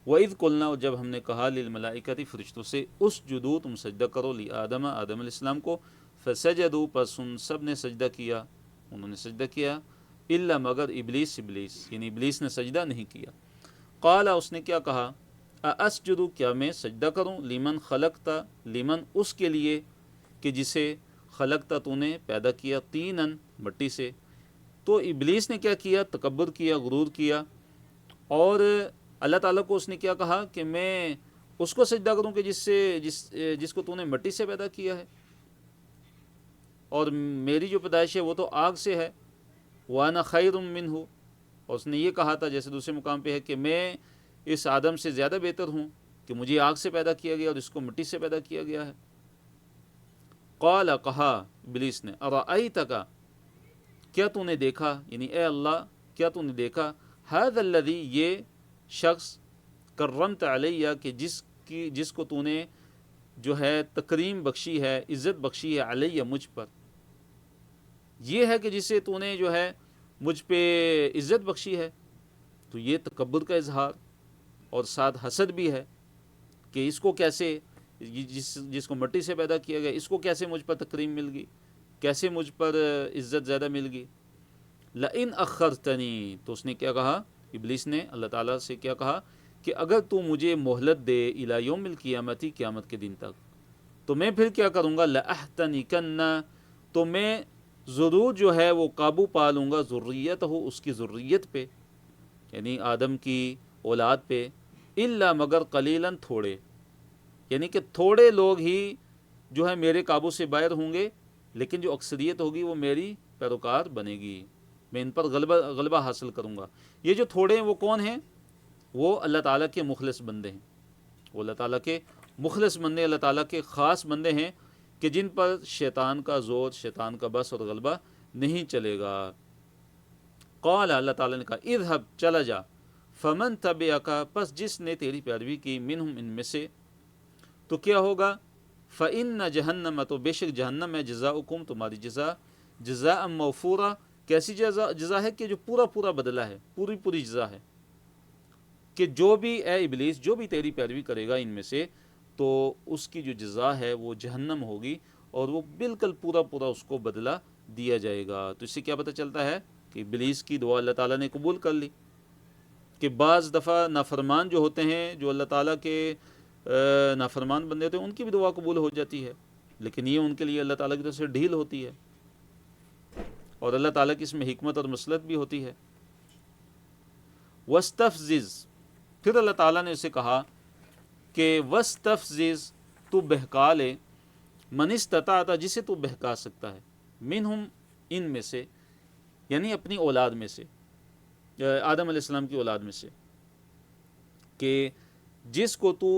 وَإِذْ قُلْنَا، اور جب ہم نے کہا للملائکۃ، فرشتوں سے، اسجدوا، تم سجدہ کرو، لآدم، آدم علیہ السلام کو، فسجدوا، پس ان سب نے سجدہ کیا، انہوں نے سجدہ کیا، الا مگر ابلیس، یعنی ابلیس نے سجدہ نہیں کیا. قال، اس نے کیا کہا، اسجد، کیا میں سجدہ کروں، لمن خلقت، لمن، اس کے لیے کہ جسے خلقت، تو نے پیدا کیا، طیناً، مٹی سے. تو ابلیس نے کیا کیا؟ تکبر کیا، غرور کیا، اور اللہ تعالیٰ کو اس نے کیا کہا کہ میں اس کو سجدہ کروں کہ جس کو تو نے مٹی سے پیدا کیا ہے، اور میری جو پیدائش ہے وہ تو آگ سے ہے، وَأَنَا خَيْرٌ مِّنْهُ، اور اس نے یہ کہا تھا جیسے دوسرے مقام پہ ہے کہ میں اس آدم سے زیادہ بہتر ہوں کہ مجھے آگ سے پیدا کیا گیا اور اس کو مٹی سے پیدا کیا گیا ہے۔ قال، کہا ابلیس نے، ارأیتک، کیا تو نے دیکھا، یعنی اے اللہ کیا تو نے دیکھا، ھذا الذی، یہ شخص، کرمت علیہ، کہ جس کو تو نے جو ہے تکریم بخشی ہے، عزت بخشی ہے، علیہ، مجھ پر، یہ ہے کہ جسے تو نے جو ہے مجھ پہ عزت بخشی ہے، تو یہ تکبر کا اظہار اور ساتھ حسد بھی ہے کہ اس کو کیسے، جس کو مٹی سے پیدا کیا گیا، اس کو کیسے مجھ پر تکریم مل گئی، کیسے مجھ پر عزت زیادہ مل گئی۔ لئن اخرتنی، تو اس نے کیا کہا، ابلیس نے اللہ تعالیٰ سے کیا کہا کہ اگر تو مجھے مہلت دے الی یوم القیامت، قیامت کے دن تک، تو میں پھر کیا کروں گا، لأحتنکن، تو میں ضرور جو ہے وہ قابو پا لوں گا، ذریتہ، اس کی ذریت پہ، یعنی آدم کی اولاد پہ، الا، مگر قلیلاً، تھوڑے، یعنی کہ تھوڑے لوگ ہی جو ہے میرے قابو سے باہر ہوں گے، لیکن جو اکثریت ہوگی وہ میری پیروکار بنے گی، میں ان پر غلبہ حاصل کروں گا۔ یہ جو تھوڑے ہیں وہ کون ہیں؟ وہ اللہ تعالیٰ کے مخلص بندے ہیں، وہ اللہ تعالیٰ کے مخلص بندے، اللہ تعالیٰ کے خاص بندے ہیں کہ جن پر شیطان کا زور، شیطان کا بس اور غلبہ نہیں چلے گا۔ قال، اللہ تعالیٰ نے کہا، اذهب، چلا جا، فمن تبعک، پس جس نے تیری پیروی کی، منہم، ان میں سے، تو کیا ہوگا، فإن جہنم، تو بے شک جہنم ہے، جزاؤکم، تمہاری جزا، جزاء موفورا، کیسی جزا ہے کہ جو پورا بدلہ ہے، پوری جزا ہے، کہ جو بھی، اے ابلیس، جو بھی تیری پیروی کرے گا ان میں سے، تو اس کی جو جزا ہے وہ جہنم ہوگی، اور وہ بالکل پورا اس کو بدلہ دیا جائے گا۔ تو اس سے کیا پتہ چلتا ہے کہ ابلیس کی دعا اللہ تعالیٰ نے قبول کر لی، کہ بعض دفعہ نافرمان جو ہوتے ہیں، جو اللہ تعالیٰ کے نافرمان بندے ہوتے ہیں، ان کی بھی دعا قبول ہو جاتی ہے، لیکن یہ ان کے لیے اللہ تعالیٰ کی طرف سے ڈھیل ہوتی ہے، اور اللہ تعالیٰ کی اس میں حکمت اور مصلحت بھی ہوتی ہے۔ وَاسْتَفْزِزْ، پھر اللہ تعالیٰ نے اسے کہا کہ وَاسْتَفْزِزْ، تو بہکا لے، من استطاعت، جسے تو بہکا سکتا ہے، منہم، ان میں سے، یعنی اپنی اولاد میں سے، آدم علیہ السلام کی اولاد میں سے، کہ جس کو تو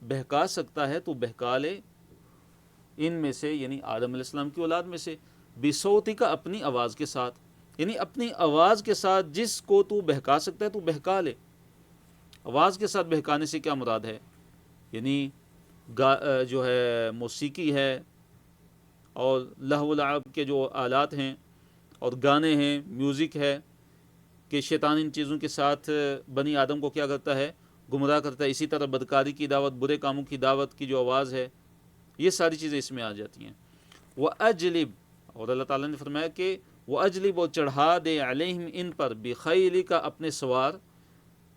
بہکا سکتا ہے تو بہکا لے ان میں سے، یعنی آدم علیہ السلام کی اولاد میں سے، بصوتک، اپنی آواز کے ساتھ، یعنی اپنی آواز کے ساتھ جس کو تو بہکا سکتا ہے تو بہکا لے۔ آواز کے ساتھ بہکانے سے کیا مراد ہے؟ یعنی جو ہے موسیقی ہے، اور لہو و لعب کے جو آلات ہیں، اور گانے ہیں، میوزک ہے، کہ شیطان ان چیزوں کے ساتھ بنی آدم کو کیا کرتا ہے، گمراہ کرتا ہے۔ اسی طرح بدکاری کی دعوت، برے کاموں کی دعوت کی جو آواز ہے، یہ ساری چیزیں اس میں آ جاتی ہیں۔ وَأَجْلِبْ، اور اللہ تعالیٰ نے فرمایا کہ وَأَجْلِبْ، اور چڑھا دے، علیہم، ان پر، بِخَیلِکَ، اپنے سوار،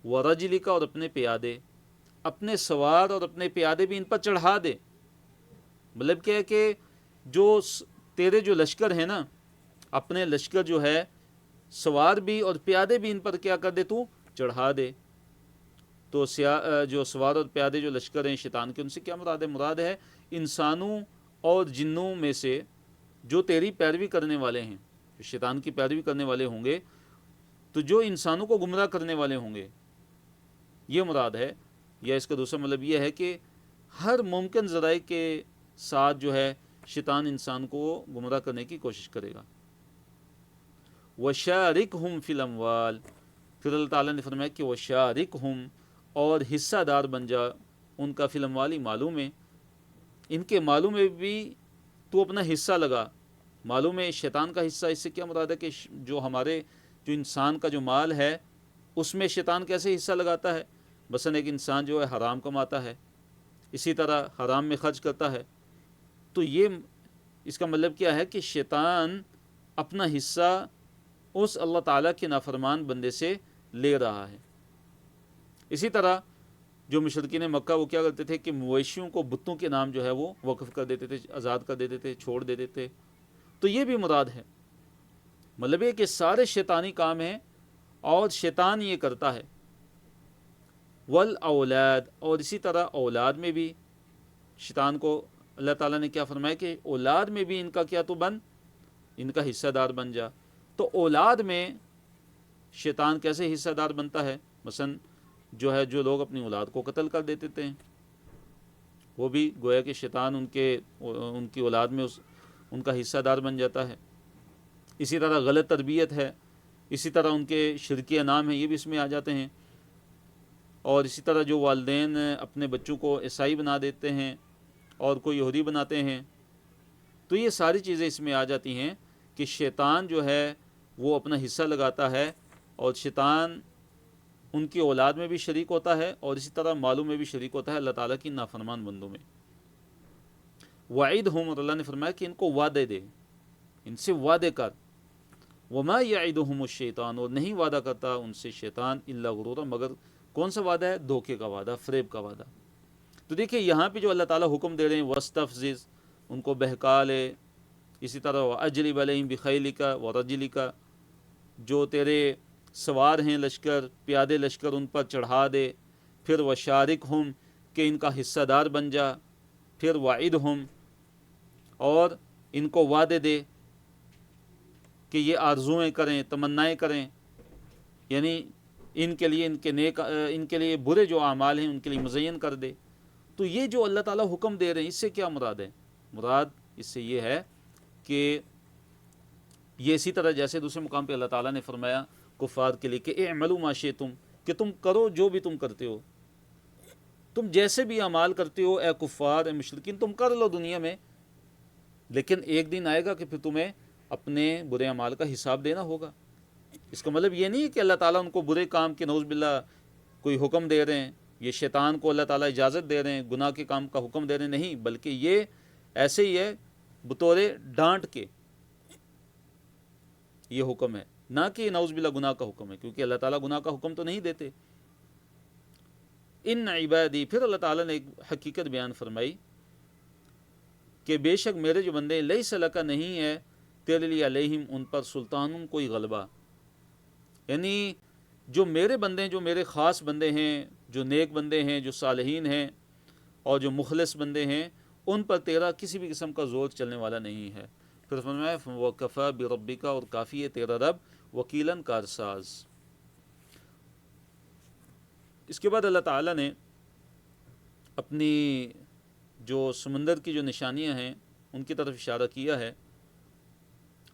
وَرَجْلِکَ، اور اپنے پیادے، اپنے سوار اور اپنے پیادے بھی ان پر چڑھا دے۔ مطلب کیا ہے کہ جو تیرے جو لشکر ہیں نا، اپنے لشکر جو ہے، سوار بھی اور پیادے بھی ان پر کیا کر دے، تو چڑھا دے۔ تو جو سوار اور پیادے جو لشکر ہیں شیطان کے، ان سے کیا مراد ہے؟ مراد ہے انسانوں اور جنوں میں سے جو تیری پیروی کرنے والے ہیں، جو شیطان کی پیروی کرنے والے ہوں گے، تو جو انسانوں کو گمراہ کرنے والے ہوں گے، یہ مراد ہے۔ یا اس کا دوسرا مطلب یہ ہے کہ ہر ممکن ذرائع کے ساتھ جو ہے شیطان انسان کو گمراہ کرنے کی کوشش کرے گا۔ وَشَارِكْهُمْ فِي الْأَمْوَالِ، پھر اللہ تعالیٰ نے فرمایا کہ وَشَارِكْهُمْ، اور حصہ دار بن جا ان کا، فی الاموال، مالوں میں، ان کے مالوں میں بھی تو اپنا حصہ لگا۔ مالوں میں شیطان کا حصہ، اس سے کیا مراد ہے کہ جو انسان کا جو مال ہے، اس میں شیطان کیسے حصہ لگاتا ہے؟ مثلا ایک انسان جو ہے حرام کماتا ہے، اسی طرح حرام میں خرچ کرتا ہے، تو یہ اس کا مطلب کیا ہے کہ شیطان اپنا حصہ اس اللہ تعالیٰ کے نافرمان بندے سے لے رہا ہے۔ اسی طرح جو مشرکین مکہ، وہ کیا کرتے تھے کہ مویشیوں کو بتوں کے نام جو ہے وہ وقف کر دیتے تھے، آزاد کر دیتے تھے، چھوڑ دیتے تھے، تو یہ بھی مراد ہے۔ مطلب یہ کہ سارے شیطانی کام ہیں اور شیطان یہ کرتا ہے۔ والاولاد، اور اسی طرح اولاد میں بھی شیطان کو اللہ تعالیٰ نے کیا فرمایا کہ اولاد میں بھی ان کا کیا تو بن، ان کا حصہ دار بن جا۔ تو اولاد میں شیطان کیسے حصہ دار بنتا ہے؟ مثلا جو لوگ اپنی اولاد کو قتل کر دیتے تھے، وہ بھی گویا کہ شیطان ان کی اولاد میں ان کا حصہ دار بن جاتا ہے۔ اسی طرح غلط تربیت ہے، اسی طرح ان کے شرکی انعام ہیں، یہ بھی اس میں آ جاتے ہیں۔ اور اسی طرح جو والدین اپنے بچوں کو عیسائی بنا دیتے ہیں اور کوئی یہودی بناتے ہیں، تو یہ ساری چیزیں اس میں آ جاتی ہیں کہ شیطان جو ہے وہ اپنا حصہ لگاتا ہے، اور شیطان ان کی اولاد میں بھی شریک ہوتا ہے اور اسی طرح مالوں میں بھی شریک ہوتا ہے اللہ تعالیٰ کی نافرمان بندوں میں۔ وعیدہم، اور اللہ نے فرمایا کہ ان کو وعدے دے، ان سے وعدے کر۔ وما یعدہم الشیطان، اور نہیں وعدہ کرتا ان سے شیطان الا غرورا، مگر کون سا وعدہ ہے؟ دھوکے کا وعدہ، فریب کا وعدہ۔ تو دیکھیں یہاں پہ جو اللہ تعالیٰ حکم دے رہے ہیں وَاسْتَفْزِزْ، ان کو بہکا لے، اسی طرح وَأَجْلِبْ عَلَيْهِمْ بِخَيْلِكَ وَرَجِلِكَ، جو تیرے سوار ہیں لشکر، پیادے لشکر، ان پر چڑھا دے۔ پھر وَشَارِكْهُمْ، کہ ان کا حصہ دار بن جا۔ پھر وَعِدْهُمْ، اور ان کو وعدے دے کہ یہ آرزویں کریں، تمنائیں کریں، یعنی ان کے لیے برے جو اعمال ہیں ان کے لیے مزین کر دے۔ تو یہ جو اللہ تعالیٰ حکم دے رہے ہیں، اس سے کیا مراد ہے؟ مراد اس سے یہ ہے کہ یہ اسی طرح جیسے دوسرے مقام پہ اللہ تعالیٰ نے فرمایا کفار کے لیے کہ اعملوا ما شئتم، کہ تم کرو جو بھی تم کرتے ہو، تم جیسے بھی اعمال کرتے ہو اے کفار اے مشرکین، تم کر لو دنیا میں، لیکن ایک دن آئے گا کہ پھر تمہیں اپنے برے اعمال کا حساب دینا ہوگا۔ اس کا مطلب یہ نہیں ہے کہ اللہ تعالیٰ ان کو برے کام کے نعوذ باللہ کوئی حکم دے رہے ہیں، یہ شیطان کو اللہ تعالیٰ اجازت دے رہے ہیں، گناہ کے کام کا حکم دے رہے ہیں، نہیں، بلکہ یہ ایسے ہی ہے بطور ڈانٹ کے یہ حکم ہے، نہ کہ نعوذ باللہ گناہ کا حکم ہے، کیونکہ اللہ تعالیٰ گناہ کا حکم تو نہیں دیتے۔ ان عبادی، پھر اللہ تعالیٰ نے ایک حقیقت بیان فرمائی کہ بے شک میرے جو بندے لیس لک، نہیں ہے تیرے لیے علیہم ان پر سلطان کوئی غلبہ، یعنی جو میرے بندے ہیں، جو میرے خاص بندے ہیں، جو نیک بندے ہیں، جو صالحین ہیں اور جو مخلص بندے ہیں، ان پر تیرا کسی بھی قسم کا زور چلنے والا نہیں ہے۔ پھر فرمایا وَكَفَى بِرَبِّكَ، اور کافی ہے تیرا رب وکیلاً کارساز۔ اس کے بعد اللہ تعالیٰ نے اپنی جو سمندر کی جو نشانیاں ہیں ان کی طرف اشارہ کیا ہے،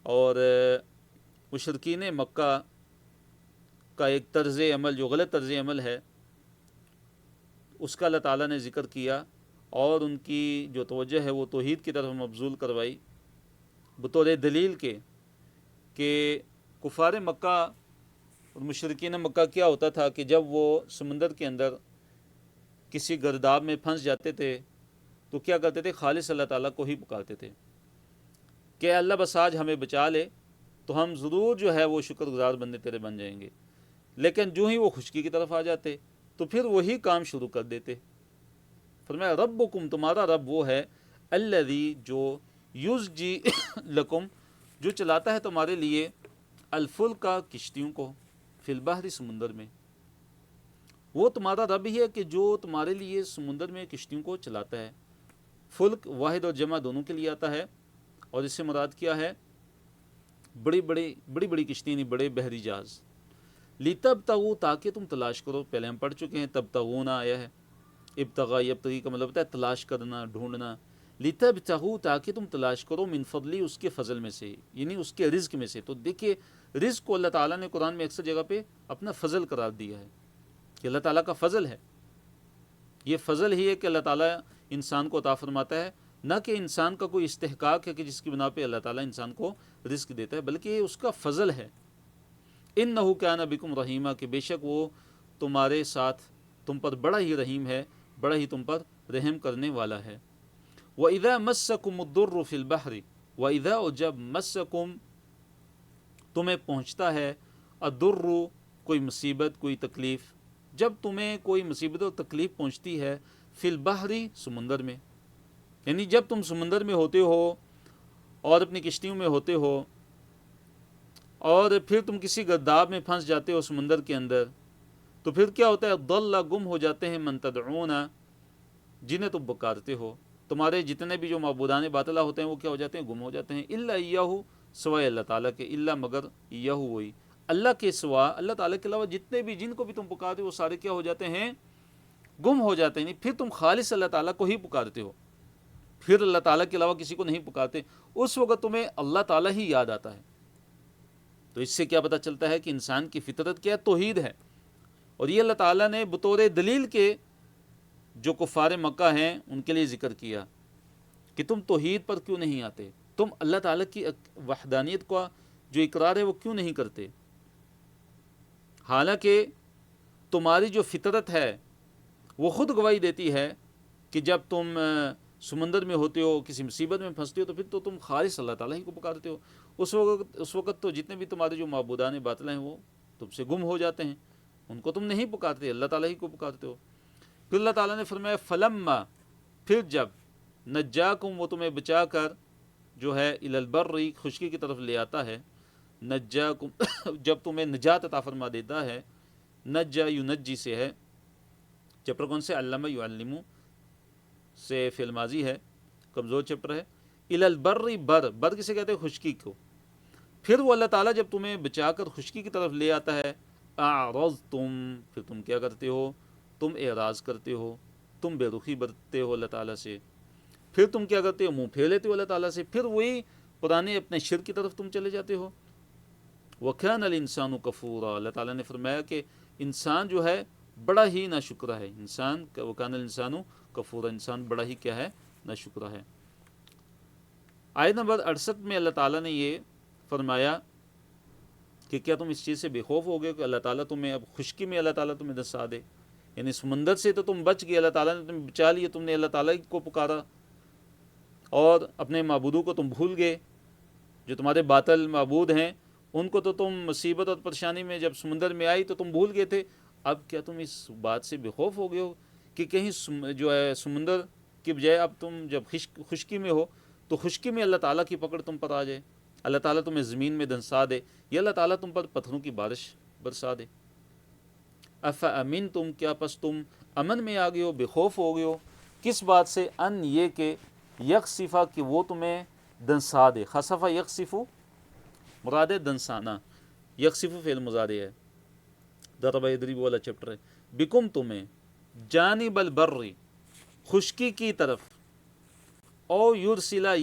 اور مشرکین مکہ کا ایک طرز عمل جو غلط طرز عمل ہے اس کا اللہ تعالیٰ نے ذکر کیا، اور ان کی جو توجہ ہے وہ توحید کی طرف مبذول کروائی بطور دلیل کے کہ کفار مکہ اور مشرکین مکہ کیا ہوتا تھا کہ جب وہ سمندر کے اندر کسی گرداب میں پھنس جاتے تھے تو کیا کرتے تھے؟ خالص اللہ تعالیٰ کو ہی پکارتے تھے کہ اللہ بس آج ہمیں بچا لے تو ہم ضرور جو ہے وہ شکر گزار بندے تیرے بن جائیں گے۔ لیکن جو ہی وہ خشکی کی طرف آ جاتے تو پھر وہی کام شروع کر دیتے۔ فرمایا ربکم، تمہارا رب وہ ہے الذی، جو یزجی لکم، جو چلاتا ہے تمہارے لیے الفلک، کشتیوں کو، فی البحر، سمندر میں۔ وہ تمہارا رب ہی ہے کہ جو تمہارے لیے سمندر میں کشتیوں کو چلاتا ہے۔ فلک واحد اور جمع دونوں کے لیے آتا ہے، اور اس سے مراد کیا ہے؟ بڑی کشتی، نہیں بڑے بحری جہاز۔ لِتَبْتَغُوا، تاکہ تم تلاش کرو، پہلے ہم پڑھ چکے ہیں تبتغون آیا ہے، ابتغاء یبتغی کا مطلب ہوتا ہے تلاش کرنا، ڈھونڈنا۔ لِتَبْتَغُوا، تاکہ تم تلاش کرو، من فضلی، اس کے فضل میں سے، یعنی اس کے رزق میں سے۔ تو دیکھیے رزق کو اللہ تعالیٰ نے قرآن میں اکثر جگہ پہ اپنا فضل قرار دیا ہے کہ اللہ تعالیٰ کا فضل ہے۔ یہ فضل ہی ہے کہ اللہ تعالیٰ انسان کو عطا فرماتا ہے، نہ کہ انسان کا کوئی استحقاق ہے کہ جس کی بنا پہ اللہ تعالیٰ انسان کو رزق دیتا ہے، بلکہ یہ اس کا فضل ہے۔ انہ کان بکم رحیمہ، کہ بے شک وہ تمہارے ساتھ، تم پر بڑا ہی رحیم ہے، بڑا ہی تم پر رحم کرنے والا ہے۔ وَإِذَا مَسَّكُمُ الضُّرُّ فِي الْبَحْرِ، وَإِذَا، اور جب مَسَّكُم، تمہیں پہنچتا ہے، الضُّرُّ، کوئی مصیبت، کوئی تکلیف، جب تمہیں کوئی مصیبت اور تکلیف پہنچتی ہے، فی البحر، سمندر میں، یعنی جب تم سمندر میں ہوتے ہو اور اپنی کشتیوں میں ہوتے ہو، اور پھر تم کسی گرداب میں پھنس جاتے ہو سمندر کے اندر، تو پھر کیا ہوتا ہے؟ ضل، گم ہو جاتے ہیں، من تدعون، جنہیں تم پکارتے ہو، تمہارے جتنے بھی جو معبودان باطلہ ہوتے ہیں وہ کیا ہو جاتے ہیں؟ گم ہو جاتے ہیں، الا ایاہ، سوائے اللہ تعالیٰ کے، الا مگر، ایاہ وہی، اللہ کے سوا، اللہ تعالیٰ کے علاوہ جتنے بھی جن کو بھی تم پکارتے ہو وہ سارے کیا ہو جاتے ہیں؟ گم ہو جاتے ہیں۔ پھر تم خالص اللہ تعالیٰ کو ہی پکارتے ہو، پھر اللہ تعالیٰ کے علاوہ کسی کو نہیں پکارتے، اس وقت تمہیں اللہ تعالیٰ ہی یاد آتا ہے۔ تو اس سے کیا پتہ چلتا ہے کہ انسان کی فطرت کیا ہے؟ توحید ہے۔ اور یہ اللہ تعالیٰ نے بطور دلیل کے جو کفار مکہ ہیں ان کے لیے ذکر کیا کہ تم توحید پر کیوں نہیں آتے، تم اللہ تعالیٰ کی وحدانیت کا جو اقرار ہے وہ کیوں نہیں کرتے، حالانکہ تمہاری جو فطرت ہے وہ خود گواہی دیتی ہے کہ جب تم سمندر میں ہوتے ہو، کسی مصیبت میں پھنستے ہو، تو پھر تو تم خالص اللہ تعالیٰ ہی کو پکارتے ہو۔ اس وقت تو جتنے بھی تمہارے جو معبودان باطل ہیں وہ تم سے گم ہو جاتے ہیں، ان کو تم نہیں پکارتے، اللہ تعالیٰ ہی کو پکارتے ہو۔ پھر اللہ تعالیٰ نے فرمایا فلما، پھر جب، نجاکم، وہ تمہیں بچا کر جو ہے الی البر، خشکی کی طرف لے آتا ہے، نجاکم جب تمہیں نجات عطا فرما دیتا ہے، نجا ینجی سے ہے، چیپٹر کون سے؟ علمہ یعلمو سے فعل ماضی ہے، کمزور چیپٹر ہے۔ الی البر، بر کسے کہتے ہیں؟ خشکی کو۔ پھر وہ اللہ تعالیٰ جب تمہیں بچا کر خشکی کی طرف لے آتا ہے، اعرضتم، پھر تم کیا کرتے ہو؟ تم اعراض کرتے ہو، تم بے رخی برتتے ہو اللہ تعالیٰ سے، پھر تم کیا کرتے ہو؟ منہ پھیر لیتے ہو اللہ تعالیٰ سے، پھر وہی پرانے اپنے شرک کی طرف تم چلے جاتے ہو۔ وَكَانَ الْإِنسَانُ كَفُورًا، اللہ تعالیٰ نے فرمایا کہ انسان جو ہے بڑا ہی ناشکرہ ہے، انسان وَكَانَ الْإِنسَانُ كَفُورًا، انسان بڑا ہی کیا ہے؟ ناشکرہ ہے۔ آیت نمبر 68 میں اللہ تعالیٰ نے یہ فرمایا کہ کیا تم اس چیز سے بے خوف ہو گئے کہ اللہ تعالیٰ تمہیں اب خشکی میں اللہ تعالیٰ تمہیں دھنسا دے، یعنی سمندر سے تو تم بچ گئے، اللہ تعالیٰ نے تمہیں بچا لیا، تم نے اللہ تعالیٰ کو پکارا اور اپنے معبودوں کو تم بھول گئے، جو تمہارے باطل معبود ہیں ان کو تو تم مصیبت اور پریشانی میں جب سمندر میں آئی تو تم بھول گئے تھے، اب کیا تم اس بات سے بے خوف ہو گئے ہو کہ کہیں جو ہے سمندر کی بجائے اب تم جب خشکی میں ہو تو خشکی میں اللہ تعالیٰ کی پکڑ تم پر آ جائے، اللہ تعالیٰ تمہیں زمین میں دھنسا دے، یا اللہ تعالیٰ تم پر پتھروں کی بارش برسا دے۔ افامنتم، کیا پس تم امن میں آ گئے ہو، بے خوف ہو گئے ہو، کس بات سے؟ ان، یہ کہ یکسفا، کہ وہ تمہیں دنسا دے، خسفہ یکسفو مراد ہے دنسانا، یکسفو فعل مضارع ہے، ضرب یضرب والا چیپٹر ہے، بکم، تمہیں، جانب البری، خشکی کی طرف، او یرسلا،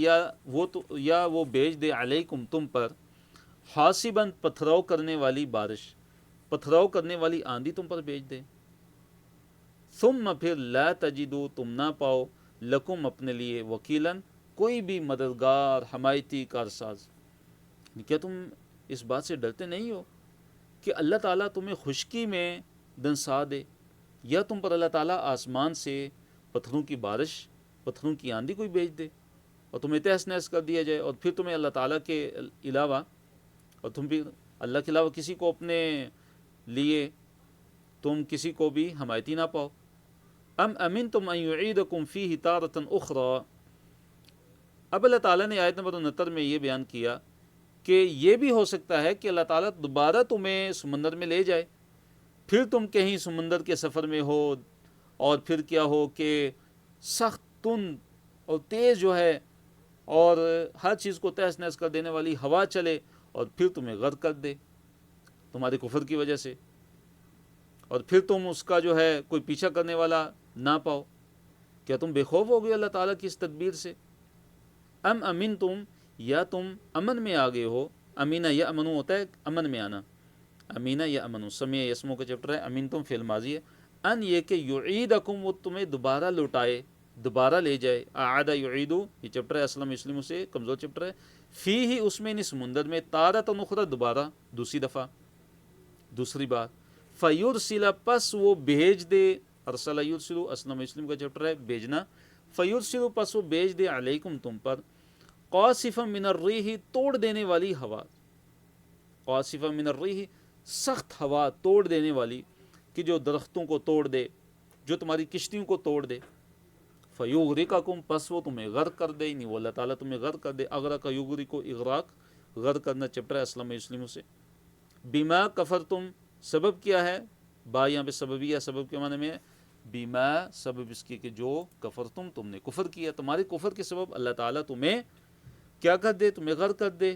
یا وہ بھیج دے، علیکم، تم پر، حاسباً، پتھراؤ کرنے والی بارش، پتھراؤ کرنے والی آندھی تم پر بھیج دے، ثم، پھر، لا تجدو، تم نہ پاؤ، لکم، اپنے لیے، وکیلاً، کوئی بھی مددگار، حمایتی، کارساز۔ کیا تم اس بات سے ڈرتے نہیں ہو کہ اللہ تعالیٰ تمہیں خشکی میں دنسا دے، یا تم پر اللہ تعالیٰ آسمان سے پتھروں کی بارش، پتھروں کی آندھی کوئی بھیج دے اور تمہیں تہس نہس کر دیا جائے، اور پھر تمہیں اللہ تعالیٰ کے علاوہ، اور تم بھی اللہ کے علاوہ کسی کو اپنے لیے تم کسی کو بھی حمایتی نہ پاؤ۔ ام امنتم ان یعیدکم فیہ تارۃ اخری، اب اللہ تعالیٰ نے آیت نمبر 69 میں یہ بیان کیا کہ یہ بھی ہو سکتا ہے کہ اللہ تعالیٰ دوبارہ تمہیں سمندر میں لے جائے، پھر تم کہیں سمندر کے سفر میں ہو اور پھر کیا ہو کہ سخت تند اور تیز جو ہے اور ہر چیز کو تہس نہس کر دینے والی ہوا چلے اور پھر تمہیں غرق کر دے تمہارے کفر کی وجہ سے، اور پھر تم اس کا جو ہے کوئی پیچھا کرنے والا نہ پاؤ۔ کیا تم بے خوف ہو گئے اللہ تعالیٰ کی اس تدبیر سے؟ ام امن تم، یا تم امن میں آ گئے ہو، امینہ یا امنو ہوتا ہے امن میں آنا، امینہ یا امنو، سمیع یسمو کا چیپٹر ہے، امین تم فعل ماضی ہے، ان، یہ کہ یعیدکم، وہ تمہیں دوبارہ لوٹائے، دوبارہ لے جائے، اعاد یعیدو، یہ چیپٹر ہے اسلم مسلم سے کمزور چیپٹر ہے، فی ہی، اس میں، سمندر میں، تارۃ اخری، دوبارہ، دوسری دفعہ، دوسری بار، فیرسل، پس وہ بھیج دے، ارسل یرسل اسلم مسلم کا چیپٹر ہے بھیجنا، فیرسل، پس وہ بھیج دے، علیکم، تم پر، قاصفا من الریح، توڑ دینے والی ہوا، قاصفا من الریح، سخت ہوا توڑ دینے والی، کہ جو درختوں کو توڑ دے، جو تمہاری کشتیوں کو توڑ دے، فیغرقکم، پس وہ تمہیں غرق کر دے، نہیں وہ اللہ تعالیٰ تمہیں غرق کر دے، اغرق یغرق، اغراق، غرق کرنا، چیپٹر ہے اسلم مسلم سے، بما کفرتم، سبب کیا ہے با یہاں پہ سببیہ، سبب کے معنی میں ہے بیما، سبب اس کی کہ جو کفر تم نے کفر کیا، تمہارے کفر کے سبب اللہ تعالیٰ تمہیں کیا کر دے، تمہیں غرق کر دے.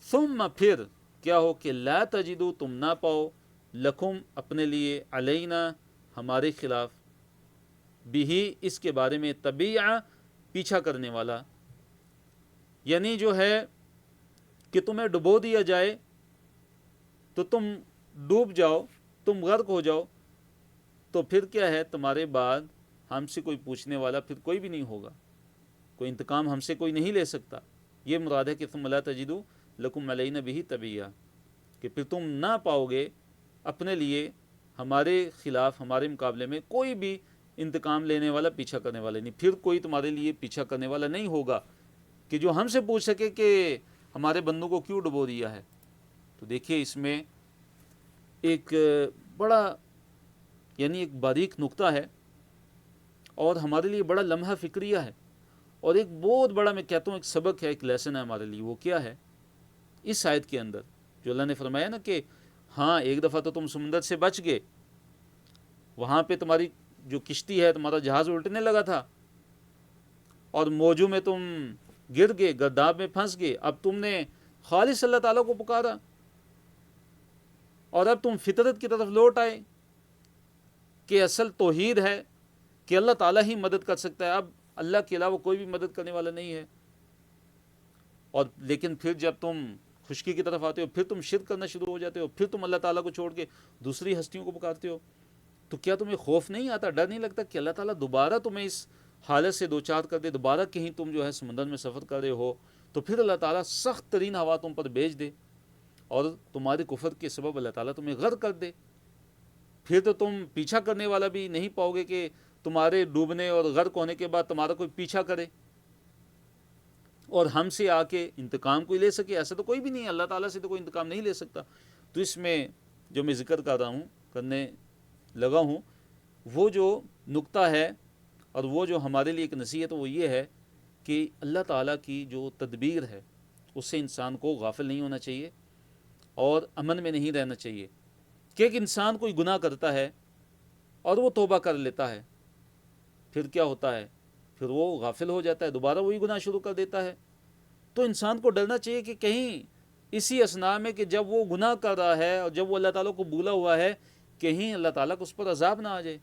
ثم پھر کیا ہو کہ لا تجدو تم نہ پاؤ لکم اپنے لیے علینا ہمارے خلاف بھی اس کے بارے میں طبیعہ پیچھا کرنے والا، یعنی جو ہے کہ تمہیں ڈبو دیا جائے تو تم ڈوب جاؤ، تم غرق ہو جاؤ، تو پھر کیا ہے تمہارے بعد ہم سے کوئی پوچھنے والا پھر کوئی بھی نہیں ہوگا، کوئی انتقام ہم سے کوئی نہیں لے سکتا. یہ مراد ہے کہ ثم لا تجدو لکم علینا بھی طبیعہ، کہ پھر تم نہ پاؤ گے اپنے لیے ہمارے خلاف، ہمارے مقابلے میں کوئی بھی انتقام لینے والا، پیچھا کرنے والا نہیں. پھر کوئی تمہارے لیے پیچھا کرنے والا نہیں ہوگا کہ جو ہم سے پوچھ سکے کہ ہمارے بندوں کو کیوں ڈبو دیا ہے. تو دیکھیے اس میں ایک بڑا یعنی ایک باریک نقطہ ہے اور ہمارے لیے بڑا لمحہ فکریہ ہے، اور ایک بہت بڑا میں کہتا ہوں ایک سبق ہے، ایک لیسن ہے ہمارے لیے. وہ کیا ہے؟ اس آیت کے اندر جو اللہ نے فرمایا نا کہ ہاں ایک دفعہ تو تم سمندر سے بچ گئے، وہاں پہ تمہاری جو کشتی ہے، تمہارا جہاز الٹنے لگا تھا اور موجوں میں تم گر گئے، گرداب میں پھنس گئے. اب تم نے خالص اللہ تعالیٰ کو پکارا اور اب تم فطرت کی طرف لوٹ آئے کہ اصل توحید ہے کہ اللہ تعالیٰ ہی مدد کر سکتا ہے، اب اللہ کے علاوہ کوئی بھی مدد کرنے والا نہیں ہے. اور لیکن پھر جب تم خشکی کی طرف آتے ہو، پھر تم شرک کرنا شروع ہو جاتے ہو، پھر تم اللہ تعالیٰ کو چھوڑ کے دوسری ہستیوں کو پکارتے ہو. تو کیا تمہیں خوف نہیں آتا، ڈر نہیں لگتا کہ اللہ تعالیٰ دوبارہ تمہیں اس حالت سے دوچار کر دے، دوبارہ کہیں تم جو ہے سمندر میں سفر کر رہے ہو تو پھر اللہ تعالیٰ سخت ترین ہوا تم پر بھیج دے اور تمہارے کفر کے سبب اللہ تعالیٰ تمہیں غرق کر دے؟ پھر تو تم پیچھا کرنے والا بھی نہیں پاؤ گے کہ تمہارے ڈوبنے اور غرق ہونے کے بعد تمہارا کوئی پیچھا کرے اور ہم سے آ کے انتقام کوئی لے سکے. ایسا تو کوئی بھی نہیں ہے، اللہ تعالیٰ سے تو کوئی انتقام نہیں لے سکتا. تو اس میں جو میں ذکر کر رہا ہوں، کرنے لگا ہوں، وہ جو نقطہ ہے اور وہ جو ہمارے لیے ایک نصیحت وہ یہ ہے کہ اللہ تعالیٰ کی جو تدبیر ہے اس سے انسان کو غافل نہیں ہونا چاہیے اور امن میں نہیں رہنا چاہیے. کہ ایک انسان کوئی گناہ کرتا ہے اور وہ توبہ کر لیتا ہے، پھر کیا ہوتا ہے؟ پھر وہ غافل ہو جاتا ہے، دوبارہ وہی گناہ شروع کر دیتا ہے. تو انسان کو ڈرنا چاہیے کہ کہیں اسی اثناء میں کہ جب وہ گناہ کر رہا ہے اور جب وہ اللہ تعالیٰ کو بھولا ہوا ہے، کہیں اللہ تعالیٰ کو اس پر عذاب نہ آ جائے،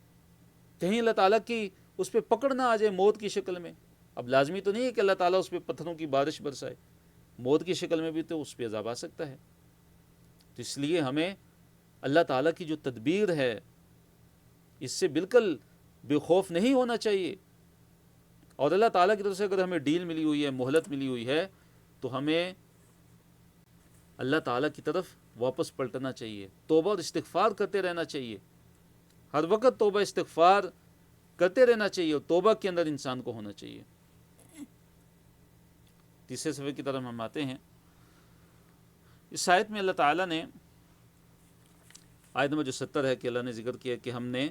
کہیں اللہ تعالیٰ کی اس پہ پکڑ نہ آ جائے موت کی شکل میں. اب لازمی تو نہیں ہے کہ اللہ تعالیٰ اس پہ پتھروں کی بارش برسائے، موت کی شکل میں بھی تو اس پہ عذاب آ سکتا ہے. تو اس لیے ہمیں اللہ تعالیٰ کی جو تدبیر ہے اس سے بالکل بے خوف نہیں ہونا چاہیے. اور اللہ تعالیٰ کی طرف سے اگر ہمیں ڈیل ملی ہوئی ہے، مہلت ملی ہوئی ہے، تو ہمیں اللہ تعالیٰ کی طرف واپس پلٹنا چاہیے، توبہ اور استغفار کرتے رہنا چاہیے. ہر وقت توبہ استغفار کرتے رہنا چاہیے اور توبہ کے اندر انسان کو ہونا چاہیے. تیسرے صفحے کی طرف ہم آتے ہیں. اس آیت میں اللہ تعالیٰ نے آیت نمبر جو 70 ہے کہ اللہ نے ذکر کیا کہ ہم نے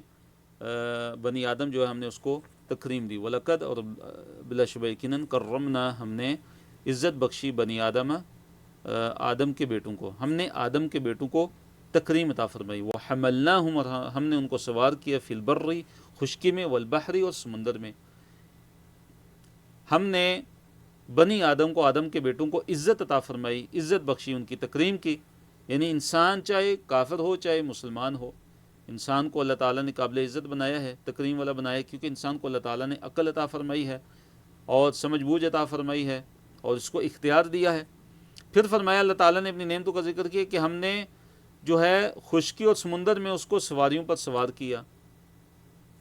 بنی آدم جو ہے ہم نے اس کو تکریم دی. وَلَقَدْ اور بلا شبہ یقیناً کرمنا ہم نے عزت بخشی بنی آدم آدم کے بیٹوں کو، ہم نے آدم کے بیٹوں کو تکریم عطا فرمائی. وَحَمَلْنَاهُمْ اور ہم نے ان کو سوار کیا فی البر خشکی میں، والبحر اور سمندر میں. ہم نے بنی آدم کو، آدم کے بیٹوں کو عزت عطا فرمائی، عزت بخشی، ان کی تکریم کی. یعنی انسان چاہے کافر ہو چاہے مسلمان ہو، انسان کو اللہ تعالیٰ نے قابل عزت بنایا ہے، تکریم والا بنایا ہے، کیونکہ انسان کو اللہ تعالیٰ نے عقل عطا فرمائی ہے اور سمجھ بوجھ عطا فرمائی ہے اور اس کو اختیار دیا ہے. پھر فرمایا اللہ تعالیٰ نے اپنی نعمتوں کا ذکر کیا کہ ہم نے جو ہے خشکی اور سمندر میں اس کو سواریوں پر سوار کیا.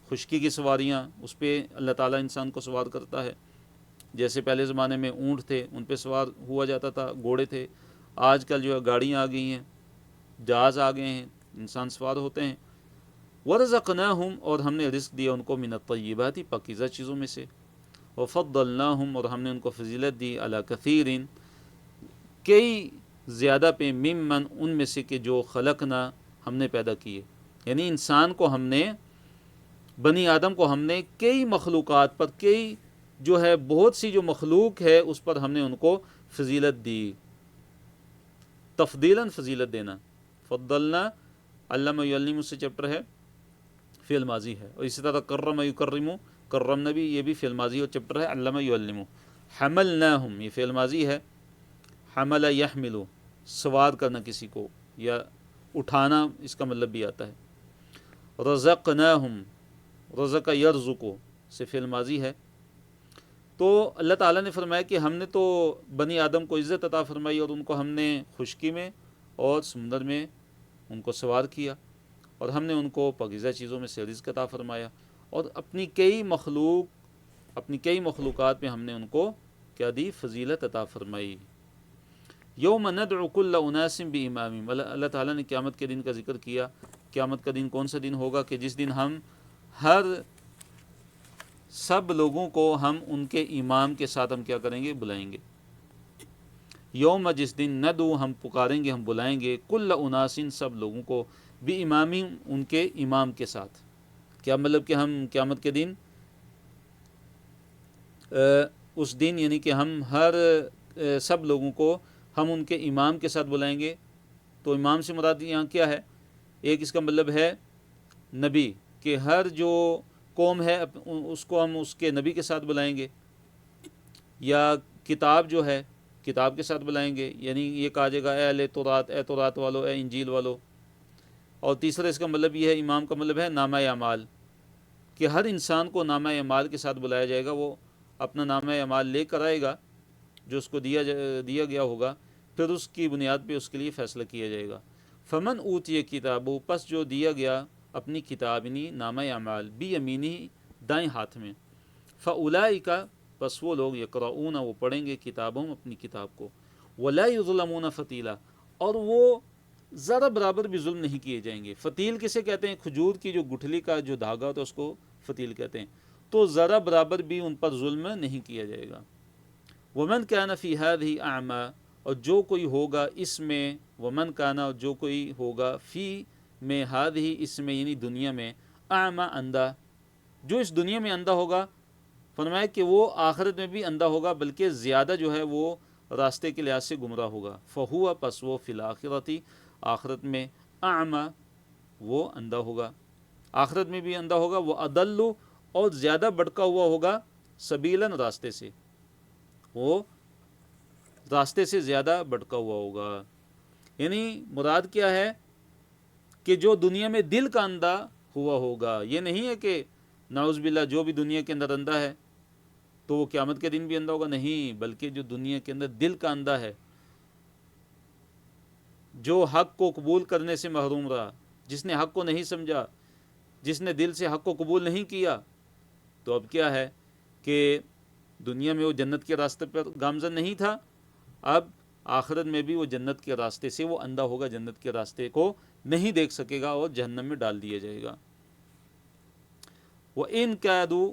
خشکی کی سواریاں، اس پہ اللہ تعالیٰ انسان کو سوار کرتا ہے. جیسے پہلے زمانے میں اونٹ تھے، ان پہ سوار ہوا جاتا تھا، گھوڑے تھے. آج کل جو ہے گاڑیاں آ گئی ہیں، جہاز آ گئے ہیں، انسان سوار ہوتے ہیں. وَرَزَقْنَاهُمْ اور ہم نے رزق دیا ان کو من الطیبات پاکیزہ چیزوں میں سے. وَفَضَّلْنَاهُمْ اور ہم نے ان کو فضیلت دی علی کثیر کئی زیادہ پہ، ممن ان میں سے کہ جو خلقنا ہم نے پیدا کیے. یعنی انسان کو ہم نے، بنی آدم کو ہم نے کئی مخلوقات پر، کئی جو ہے بہت سی جو مخلوق ہے اس پر ہم نے ان کو فضیلت دی. تفضیلاً فضیلت دینا، فضلنا علم یعلم سے چیپٹر ہے، فعل ماضی ہے، اور اسی طرح کرم یکرم، کرمنا بھی یہ بھی فعل ماضی اور چیپٹر ہے علم یعلم۔ حملناہم یہ فعل ماضی ہے، حمل یحمل سوار کرنا کسی کو یا اٹھانا اس کا مطلب بھی آتا ہے۔ رزقناہم رزق یرزق سے فعل ماضی ہے۔ تو اللہ تعالیٰ نے فرمایا کہ ہم نے تو بنی آدم کو عزت عطا فرمائی اور ان کو ہم نے خشکی میں اور سمندر میں ان کو سوار کیا، اور ہم نے ان کو پاکیزہ چیزوں میں سے رزق عطا فرمایا، اور اپنی کئی مخلوقات میں ہم نے ان کو کیا دی، فضیلت عطا فرمائی۔ یوم ندعو کل اناس بامامہم، اللہ تعالیٰ نے قیامت کے دن کا ذکر کیا۔ قیامت کا دن کون سا دن ہوگا کہ جس دن ہم سب لوگوں کو ہم ان کے امام کے ساتھ ہم کیا کریں گے، بلائیں گے۔ یوم جس دن ندعو ہم پکاریں گے، ہم بلائیں گے، کل اناس سب لوگوں کو، بامامہم ان کے امام کے ساتھ۔ کیا مطلب کہ ہم قیامت کے دن اس دن یعنی کہ ہم سب لوگوں کو ہم ان کے امام کے ساتھ بلائیں گے۔ تو امام سے مراد یہاں کیا ہے؟ ایک اس کا مطلب ہے نبی، کہ ہر جو قوم ہے اس کو ہم اس کے نبی کے ساتھ بلائیں گے، یا کتاب جو ہے کتاب کے ساتھ بلائیں گے، یعنی یہ کہا جائے گا اے اہل تورات، اے تورات والو، اے انجیل والو۔ اور تیسرا اس کا مطلب یہ ہے، امام کا مطلب ہے نامہ اعمال، کہ ہر انسان کو نامہ اعمال کے ساتھ بلایا جائے گا، وہ اپنا نامہ اعمال لے کر آئے گا جو اس کو دیا گیا ہوگا، پھر اس کی بنیاد پہ اس کے لیے فیصلہ کیا جائے گا۔ فمن اوتی کتابو، پس جو دیا گیا اپنی کتابنی نامہ اعمال، بیمینہ دائیں ہاتھ میں، فاولئک پس وہ لوگ یقرؤون وہ پڑھیں گے کتابہم اپنی کتاب کو، ولا یظلمون فتیلا اور وہ ذرا برابر بھی ظلم نہیں کیے جائیں گے۔ فتیل کسے کہتے ہیں؟ کھجور کی جو گٹھلی کا جو دھاگا ہوتا ہے اس کو فتیل کہتے ہیں۔ تو ذرا برابر بھی ان پر ظلم نہیں کیا جائے گا۔ ومن کان فی ہذہ اعمی، اور جو کوئی ہوگا اس میں، ومن کان جو کوئی ہوگا فی میں، ہذہ اس میں یعنی دنیا میں، اعمی اندھا، جو اس دنیا میں اندھا ہوگا، فرمایا کہ وہ آخرت میں بھی اندھا ہوگا، بلکہ زیادہ جو ہے وہ راستے کے لحاظ سے گمراہ ہوگا۔ فہو پس وہ فی الآخرۃ آخرت میں، اعمی وہ اندھا ہوگا، آخرت میں بھی اندھا ہوگا، وہ اضل اور زیادہ بھٹکا ہوا ہوگا، سبیلاً راستے سے، وہ راستے سے زیادہ بھٹکا ہوا ہوگا۔ یعنی مراد کیا ہے کہ جو دنیا میں دل کا اندھا ہوا ہوگا، یہ نہیں ہے کہ نعوذ باللہ جو بھی دنیا کے اندر اندھا ہے تو وہ قیامت کے دن بھی اندھا ہوگا، نہیں، بلکہ جو دنیا کے اندر دل کا اندھا ہے، جو حق کو قبول کرنے سے محروم رہا، جس نے حق کو نہیں سمجھا، جس نے دل سے حق کو قبول نہیں کیا، تو اب کیا ہے کہ دنیا میں وہ جنت کے راستے پر گامزن نہیں تھا، اب آخرت میں بھی وہ جنت کے راستے سے وہ اندھا ہوگا، جنت کے راستے کو نہیں دیکھ سکے گا اور جہنم میں ڈال دیا جائے گا۔ وَإِن كَادُوا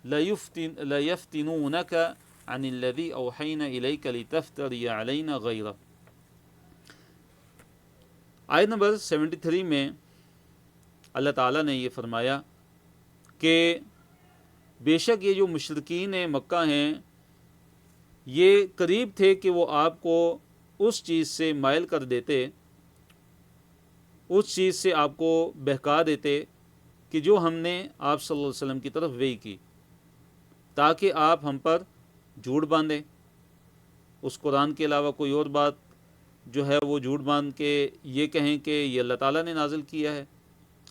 لَيَفْتِنُونَكَ عَنِ الَّذِي أَوْحَيْنَا إِلَيْكَ لِتَفْتَرِيَ عَلَيْنَا غَيْرَهُ۔ آیت نمبر 73 میں اللہ تعالیٰ نے یہ فرمایا کہ بے شک یہ جو مشرکین مکہ ہیں، یہ قریب تھے کہ وہ آپ کو اس چیز سے مائل کر دیتے، اس چیز سے آپ کو بہکا دیتے کہ جو ہم نے آپ صلی اللہ علیہ وسلم کی طرف وحی کی، تاکہ آپ ہم پر جھوٹ باندھیں، اس قرآن کے علاوہ کوئی اور بات جو ہے وہ جھوٹ باندھ کے یہ کہیں کہ یہ اللہ تعالیٰ نے نازل کیا ہے،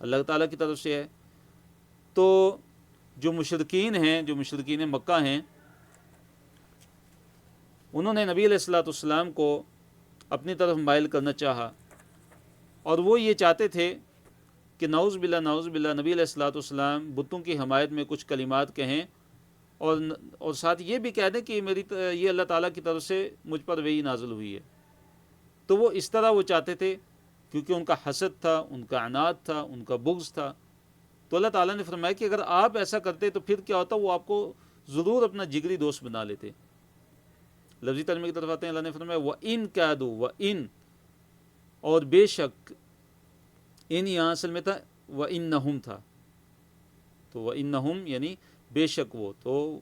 اللہ تعالیٰ کی طرف سے ہے۔ تو جو مشرکین ہیں، جو مشرکین مکہ ہیں، انہوں نے نبی علیہ السلام کو اپنی طرف مائل کرنا چاہا، اور وہ یہ چاہتے تھے کہ نعوذ باللہ نبی علیہ السلام بتوں کی حمایت میں کچھ کلمات کہیں، اور ساتھ یہ بھی کہہ دیں کہ یہ اللہ تعالیٰ کی طرف سے مجھ پر وحی نازل ہوئی ہے۔ تو وہ اس طرح وہ چاہتے تھے، کیونکہ ان کا حسد تھا، ان کا عناد تھا، ان کا بغض تھا۔ تو اللہ تعالیٰ نے فرمایا کہ اگر آپ ایسا کرتے تو پھر کیا ہوتا، وہ آپ کو ضرور اپنا جگری دوست بنا لیتے۔ لفظی ترجمے کی طرف آتے ہیں، اللہ نے فرمایا وَإِن كَادُوا، وَإِن اور بے شک، ان یہاں اصل میں تھا وَإِنَّهُمْ تھا، تو وَإِنَّهُمْ یعنی بے شک وہ، تو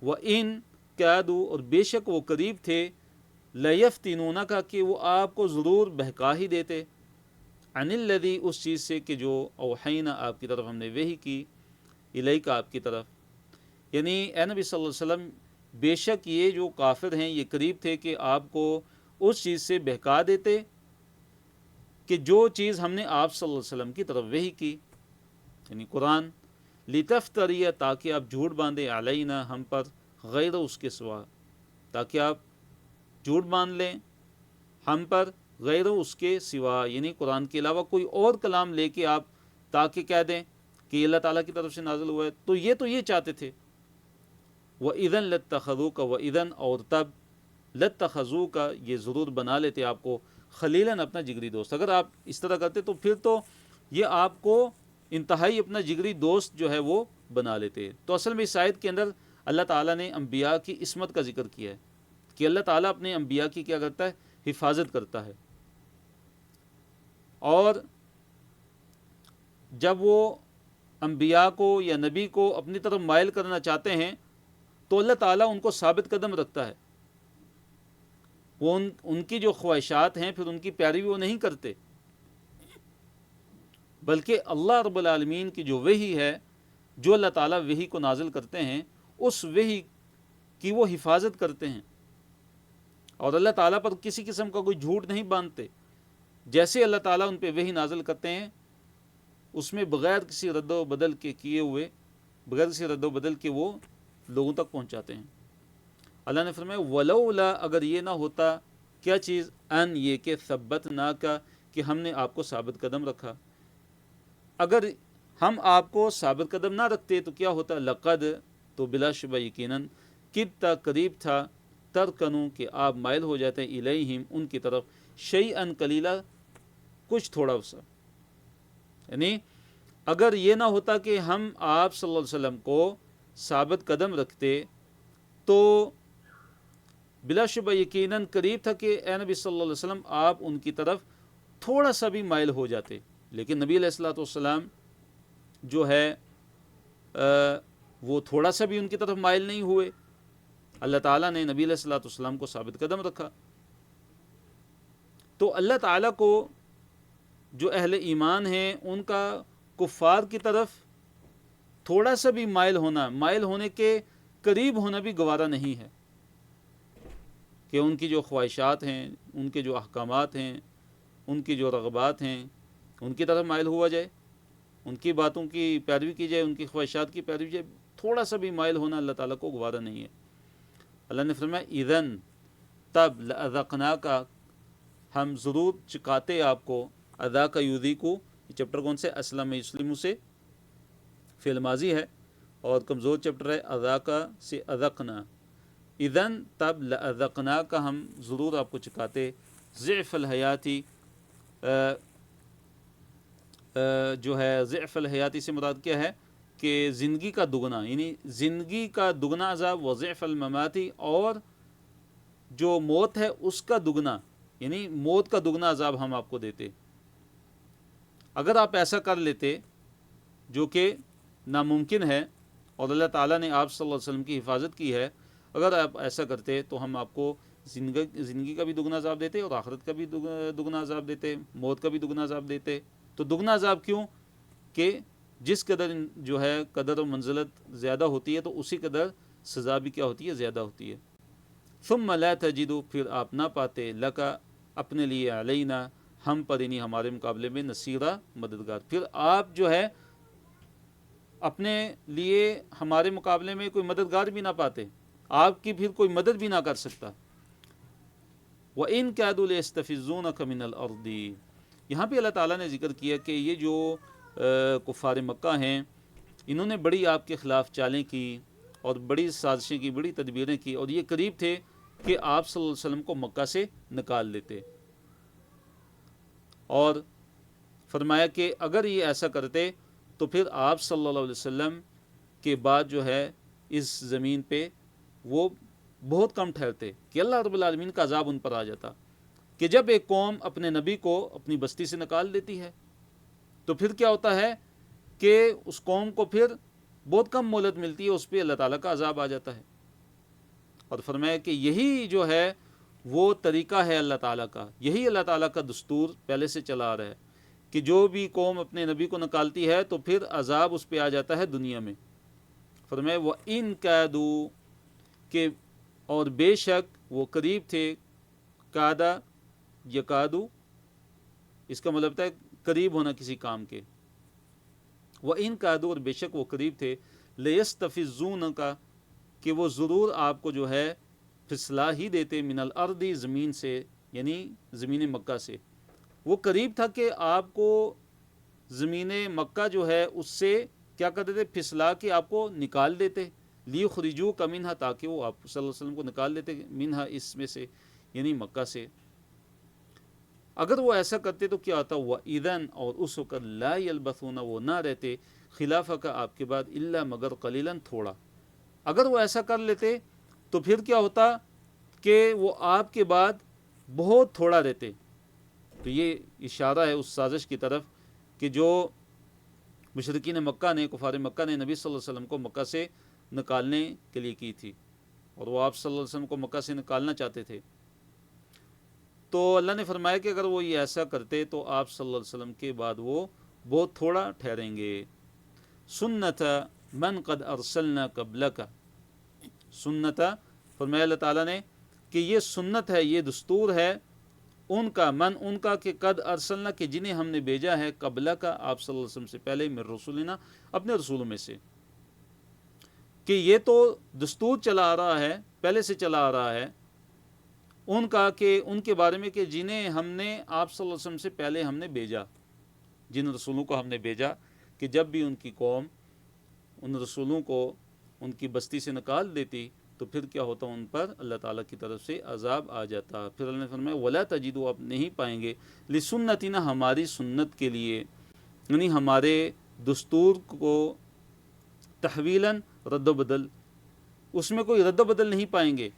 وَإِن كَادُوا اور بے شک وہ قریب تھے، لَيَفْتِنُونَكَ کہ وہ آپ کو ضرور بہکا ہی دیتے، عن الذی اس چیز سے کہ جو اوحینا آپ کی طرف ہم نے وحی کی، الیکا آپ کی طرف، یعنی اے نبی صلی اللہ علیہ وسلم بے شک یہ جو کافر ہیں یہ قریب تھے کہ آپ کو اس چیز سے بہکا دیتے کہ جو چیز ہم نے آپ صلی اللہ علیہ وسلم کی طرف وحی کی، یعنی قرآن، لتفتری تاکہ آپ جھوٹ باندھیں علینا ہم پر، غیر اس کے سوا، تاکہ آپ جھوٹ باندھ لیں ہم پر غیر اس کے سوا، یعنی قرآن کے علاوہ کوئی اور کلام لے کے آپ تاکہ کہہ دیں کہ یہ اللہ تعالیٰ کی طرف سے نازل ہوا ہے، تو یہ چاہتے تھے۔ وَإِذًا لَاتَّخَذُوكَ وَإِذًا اور تب لَاتَّخَذُوكَ یہ ضرور بنا لیتے آپ کو خلیلاً اپنا جگری دوست۔ اگر آپ اس طرح کرتے تو پھر تو یہ آپ کو انتہائی اپنا جگری دوست جو ہے وہ بنا لیتے۔ تو اصل میں اس آیت کے اندر اللہ تعالیٰ نے انبیاء کی عصمت کا ذکر کیا ہے کہ اللہ تعالیٰ اپنے انبیاء کی کیا کرتا ہے، حفاظت کرتا ہے، اور جب وہ انبیاء کو یا نبی کو اپنی طرف مائل کرنا چاہتے ہیں تو اللہ تعالیٰ ان کو ثابت قدم رکھتا ہے، وہ ان کی جو خواہشات ہیں پھر ان کی پیروی وہ نہیں کرتے، بلکہ اللہ رب العالمین کی جو وحی ہے، جو اللہ تعالیٰ وحی کو نازل کرتے ہیں اس وحی کی وہ حفاظت کرتے ہیں، اور اللہ تعالیٰ پر کسی قسم کا کوئی جھوٹ نہیں باندھتے۔ جیسے اللہ تعالیٰ ان پہ وحی نازل کرتے ہیں اس میں بغیر کسی رد و بدل کے کیے ہوئے، بغیر کسی رد و بدل کے وہ لوگوں تک پہنچاتے ہیں۔ اللہ نے فرمایا ولولا اگر یہ نہ ہوتا، کیا چیز، ان یہ کہ ثبتناک کہ ہم نے آپ کو ثابت قدم رکھا، اگر ہم آپ کو ثابت قدم نہ رکھتے تو کیا ہوتا، لقد تو بلا شبہ یقیناً، کدتا قریب تھا، ترکنو کہ آپ مائل ہو جاتے ہیں، الیہم ان کی طرف، شیئن قلیلا کچھ تھوڑا سا، یعنی اگر یہ نہ ہوتا کہ ہم آپ صلی اللہ علیہ وسلم کو ثابت قدم رکھتے تو بلا شبہ یقیناً قریب تھا کہ اے نبی صلی اللہ علیہ وسلم آپ ان کی طرف تھوڑا سا بھی مائل ہو جاتے، لیکن نبی علیہ الصلوۃ والسلام جو ہے وہ تھوڑا سا بھی ان کی طرف مائل نہیں ہوئے، اللہ تعالیٰ نے نبی علیہ الصلوۃ والسلام کو ثابت قدم رکھا۔ تو اللہ تعالیٰ کو جو اہل ایمان ہیں ان کا کفار کی طرف تھوڑا سا بھی مائل ہونے کے قریب ہونا بھی گوارا نہیں ہے، کہ ان کی جو خواہشات ہیں، ان کے جو احکامات ہیں، ان کی جو رغبات ہیں ان کی طرف مائل ہوا جائے، ان کی باتوں کی پیروی کی جائے، ان کی خواہشات کی پیروی کی جائے، تھوڑا سا بھی مائل ہونا اللہ تعالیٰ کو گوارا نہیں ہے۔ اللہ نے فرمایا اذن تب لأذقناک ہم ضرور چکاتے آپ کو، اذا کا یوذی کو، یہ چیپٹر کون سے، اسلم یسلم سے فعل ماضی ہے اور کمزور چیپٹر ہے، اذا کا سے اذقنا، اذن تب لأذقناک ہم ضرور آپ کو چکاتے، ضعف الحیاتی جو ہے ضعف الحیاتی سے مراد کیا ہے کہ زندگی کا دگنا، یعنی زندگی کا دگنا عذاب، و ضعف المماتی اور جو موت ہے اس کا دگنا، یعنی موت کا دگنا عذاب ہم آپ کو دیتے۔ اگر آپ ایسا کر لیتے جو کہ ناممکن ہے، اور اللہ تعالیٰ نے آپ صلی اللہ علیہ وسلم کی حفاظت کی ہے، اگر آپ ایسا کرتے تو ہم آپ کو زندگی کا بھی دگنا عذاب دیتے اور آخرت کا بھی دگنا عذاب دیتے، موت کا بھی دگنا عذاب دیتے۔ تو دگنا عذاب کیوں؟ کہ جس قدر جو ہے قدر و منزلت زیادہ ہوتی ہے تو اسی قدر سزا بھی کیا ہوتی ہے، زیادہ ہوتی ہے۔ ثم لا تجدو پھر آپ نہ پاتے، لکا اپنے لیے، علینا ہم پر، یعنی ہمارے مقابلے میں، نصیرہ مددگار، پھر آپ جو ہے اپنے لیے ہمارے مقابلے میں کوئی مددگار بھی نہ پاتے، آپ کی پھر کوئی مدد بھی نہ کر سکتا۔ وَإِن كَادُوا لِيَسْتَفِزُّونَكَ مِنَ الْأَرْضِ یہاں پہ اللہ تعالیٰ نے ذکر کیا کہ یہ جو کفار مکہ ہیں انہوں نے بڑی آپ کے خلاف چالیں کی اور بڑی سازشیں کی، بڑی تدبیریں کی، اور یہ قریب تھے کہ آپ صلی اللہ علیہ وسلم کو مکہ سے نکال لیتے، اور فرمایا کہ اگر یہ ایسا کرتے تو پھر آپ صلی اللہ علیہ وسلم کے بعد جو ہے اس زمین پہ وہ بہت کم ٹھہرتے، کہ اللہ رب العالمین کا عذاب ان پر آ جاتا، کہ جب ایک قوم اپنے نبی کو اپنی بستی سے نکال دیتی ہے تو پھر کیا ہوتا ہے کہ اس قوم کو پھر بہت کم مہلت ملتی ہے، اس پہ اللہ تعالیٰ کا عذاب آ جاتا ہے۔ اور فرمایا کہ یہی جو ہے وہ طریقہ ہے اللہ تعالیٰ کا، یہی اللہ تعالیٰ کا دستور پہلے سے چلا آ رہا ہے کہ جو بھی قوم اپنے نبی کو نکالتی ہے تو پھر عذاب اس پہ آ جاتا ہے دنیا میں۔ فرمائے وَإِن كَادُوا کہ اور بے شک وہ قریب تھے، کادا یکادو اس کا مطلب ہے قریب ہونا کسی کام کے، وَإِن كَادُوا اور بے شک وہ قریب تھے، لَيَسْتَفِزُّونَكَ کہ وہ ضرور آپ کو جو ہے پھسلا ہی دیتے، من الارض زمین سے، یعنی زمین مکہ سے۔ وہ قریب تھا کہ آپ کو زمین مکہ جو ہے اس سے کیا کر دیتے، پھسلا کے آپ کو نکال دیتے، لیخرجوک منہا تاکہ وہ آپ صلی اللہ علیہ وسلم کو نکال دیتے منہا اس میں سے، یعنی مکہ سے۔ اگر وہ ایسا کرتے تو کیا ہوتا، وَإِذًا اور اس وقت لا یلبثون وہ نہ رہتے خلافک آپ کے بعد الا مگر قلیلاً تھوڑا۔ اگر وہ ایسا کر لیتے تو پھر کیا ہوتا کہ وہ آپ کے بعد بہت تھوڑا رہتے۔ تو یہ اشارہ ہے اس سازش کی طرف کہ جو مشرکین مکہ نے، کفار مکہ نے نبی صلی اللہ علیہ وسلم کو مکہ سے نکالنے کے لیے کی تھی، اور وہ آپ صلی اللہ علیہ وسلم کو مکہ سے نکالنا چاہتے تھے۔ تو اللہ نے فرمایا کہ اگر وہ یہ ایسا کرتے تو آپ صلی اللہ علیہ وسلم کے بعد وہ بہت تھوڑا ٹھہریں گے۔ سنت من قد ارسلنا قبلک، سنت فرمایا اللہ تعالیٰ نے کہ یہ سنت ہے، یہ دستور ہے ان کا، من ان کا کہ قد ارسلنا کہ جنہیں ہم نے بھیجا ہے، قبلہ کا آپ صلی اللہ علیہ وسلم سے پہلے، من رسولنا اپنے رسولوں میں سے، کہ یہ تو دستور چلا آ رہا ہے، پہلے سے چلا آ رہا ہے ان کا، کہ ان کے بارے میں کہ جنہیں ہم نے آپ صلی اللہ علیہ وسلم سے پہلے ہم نے بھیجا، جن رسولوں کو ہم نے بھیجا، کہ جب بھی ان کی قوم ان رسولوں کو ان کی بستی سے نکال دیتی تو پھر کیا ہوتا، ان پر اللہ تعالیٰ کی طرف سے عذاب آ جاتا۔ پھر اللہ نے فرمایا وَلَا تَجِدُوا آپ نہیں پائیں گے، لِسُنَّتِنَا ہماری سنت کے لیے، یعنی ہمارے دستور کو، تحویلاً رد و بدل، اس میں کوئی رد و بدل نہیں پائیں گے۔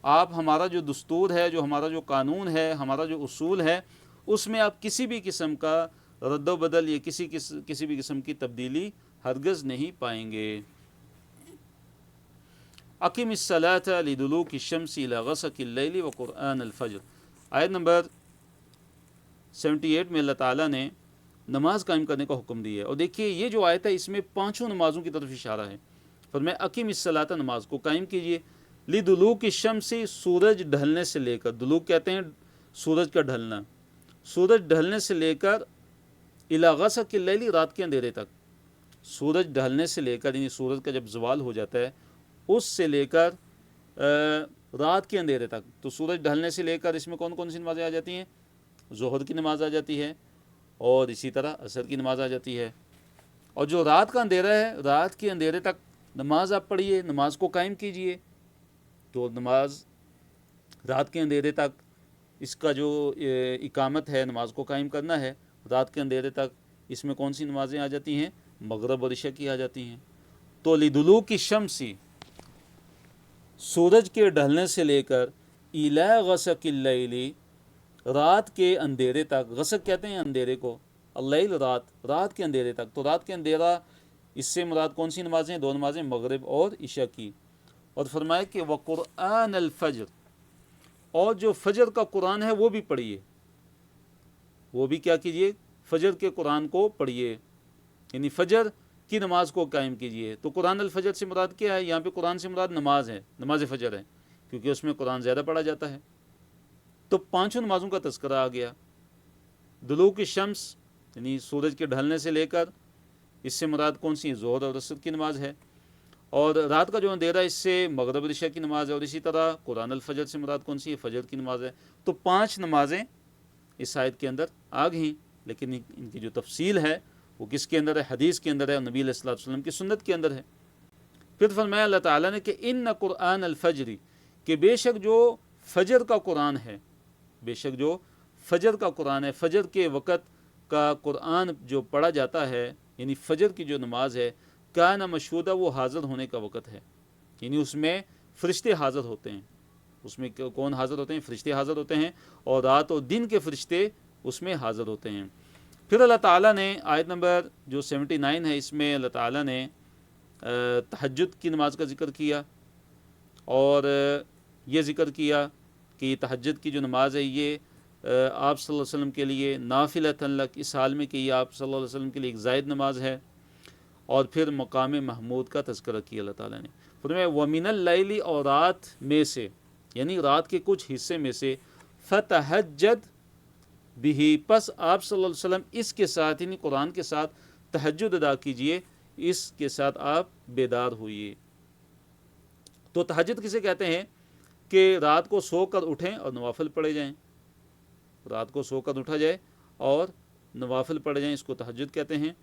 آپ ہمارا جو دستور ہے، جو ہمارا جو قانون ہے، ہمارا جو اصول ہے، اس میں آپ کسی بھی قسم کا رد و بدل یا کسی بھی قسم کی تبدیلی ہرگز نہیں پائیں گے۔ اقم الصلاۃ لدلوک الشمس الی غسق اللیل وقرآن الفجر، آیت نمبر 78 میں اللہ تعالیٰ نے نماز قائم کرنے کا حکم دیا ہے۔ اور دیکھیے یہ جو آیت ہے اس میں 5 نمازوں کی طرف اشارہ ہے۔ فرمایا اقم الصلاۃ نماز کو قائم کیجیے، لدلوک الشمس سورج ڈھلنے سے لے کر، دلوک کہتے ہیں سورج کا ڈھلنا، سورج ڈھلنے سے لے کر الی غسق اللیل رات کے اندھیرے تک، سورج ڈھلنے سے لے کر یعنی سورج کا جب زوال ہو جاتا ہے اس سے لے کر رات کے اندھیرے تک، تو سورج ڈھلنے سے لے کر اس میں کون کون سی نمازیں آ جاتی ہیں، ظہر کی نماز آ جاتی ہے، اور اسی طرح عصر کی نماز آ جاتی ہے۔ اور جو رات کا اندھیرا ہے، رات کے اندھیرے تک نماز آپ پڑھیے، نماز کو قائم کیجیے۔ تو نماز رات کے اندھیرے تک اس کا جو اقامت ہے، نماز کو قائم کرنا ہے رات کے اندھیرے تک، اس میں کون سی نمازیں آ جاتی ہیں، مغرب اور عشاء کی آ جاتی ہیں۔ تو لدلوک الشمس سورج کے ڈھلنے سے لے کر الی غسق اللیل رات کے اندھیرے تک، غسق کہتے ہیں اندھیرے کو، اللیل رات کے اندھیرے تک، تو رات کے اندھیرا اس سے مراد کون سی نمازیں، 2 نمازیں مغرب اور عشاء کی۔ اور فرمایا کہ وقرآن الفجر اور جو فجر کا قرآن ہے وہ بھی پڑھیے، وہ بھی کیا کیجیے، فجر کے قرآن کو پڑھیے، یعنی فجر کی نماز کو قائم کیجیے۔ تو قرآن الفجر سے مراد کیا ہے، یہاں پہ قرآن سے مراد نماز ہے، نماز فجر ہے، کیونکہ اس میں قرآن زیادہ پڑھا جاتا ہے۔ تو 5 نمازوں کا تذکرہ آ گیا، دلوک الشمس یعنی سورج کے ڈھلنے سے لے کر، اس سے مراد کون سی، ظہر اور عصر کی نماز ہے، اور رات کا جو اندھیرا اس سے مغرب اور عشاء کی نماز ہے، اور اسی طرح قرآن الفجر سے مراد کون سی ہے، فجر کی نماز ہے۔ تو 5 نمازیں اس آیت کے اندر آ گئیں، لیکن ان کی جو تفصیل ہے وہ کس کے اندر ہے، حدیث کے اندر ہے، اور نبی علیہ الصلوۃ والسلام کی سنت کے اندر ہے۔ پھر فرمایا اللہ تعالیٰ نے کہ ان قرآن الفجر کہ بے شک جو فجر کا قرآن ہے، بے شک جو فجر کا قرآن ہے، فجر کے وقت کا قرآن جو پڑھا جاتا ہے، یعنی فجر کی جو نماز ہے، کان مشہودہ وہ حاضر ہونے کا وقت ہے، یعنی اس میں فرشتے حاضر ہوتے ہیں۔ اس میں کون حاضر ہوتے ہیں، فرشتے حاضر ہوتے ہیں، اور رات و دن کے فرشتے اس میں حاضر ہوتے ہیں۔ پھر اللہ تعالیٰ نے آیت نمبر جو 79 ہے اس میں اللہ تعالیٰ نے تہجد کی نماز کا ذکر کیا، اور یہ ذکر کیا کہ تہجد کی جو نماز ہے یہ آپ صلی اللہ علیہ وسلم کے لیے نافلۃ لک، اس حال میں کہ یہ آپ صلی اللہ علیہ وسلم کے لیے ایک زائد نماز ہے. اور پھر مقام محمود کا تذکرہ کیا اللہ تعالیٰ نے. فرمایا وَمِنَ اللَّيْلِ، اور رات میں سے، یعنی رات کے کچھ حصے میں سے، فَتَحَجَّدْ بِهِ، پس آپ صلی اللہ علیہ وسلم اس کے ساتھ، یعنی قرآن کے ساتھ تہجد ادا کیجئے، اس کے ساتھ آپ بیدار ہوئیے. تو تہجد کسے کہتے ہیں؟ کہ رات کو سو کر اٹھیں اور نوافل پڑھے جائیں. رات کو سو کر اٹھا جائے اور نوافل پڑھے جائیں، اس کو تہجد کہتے ہیں.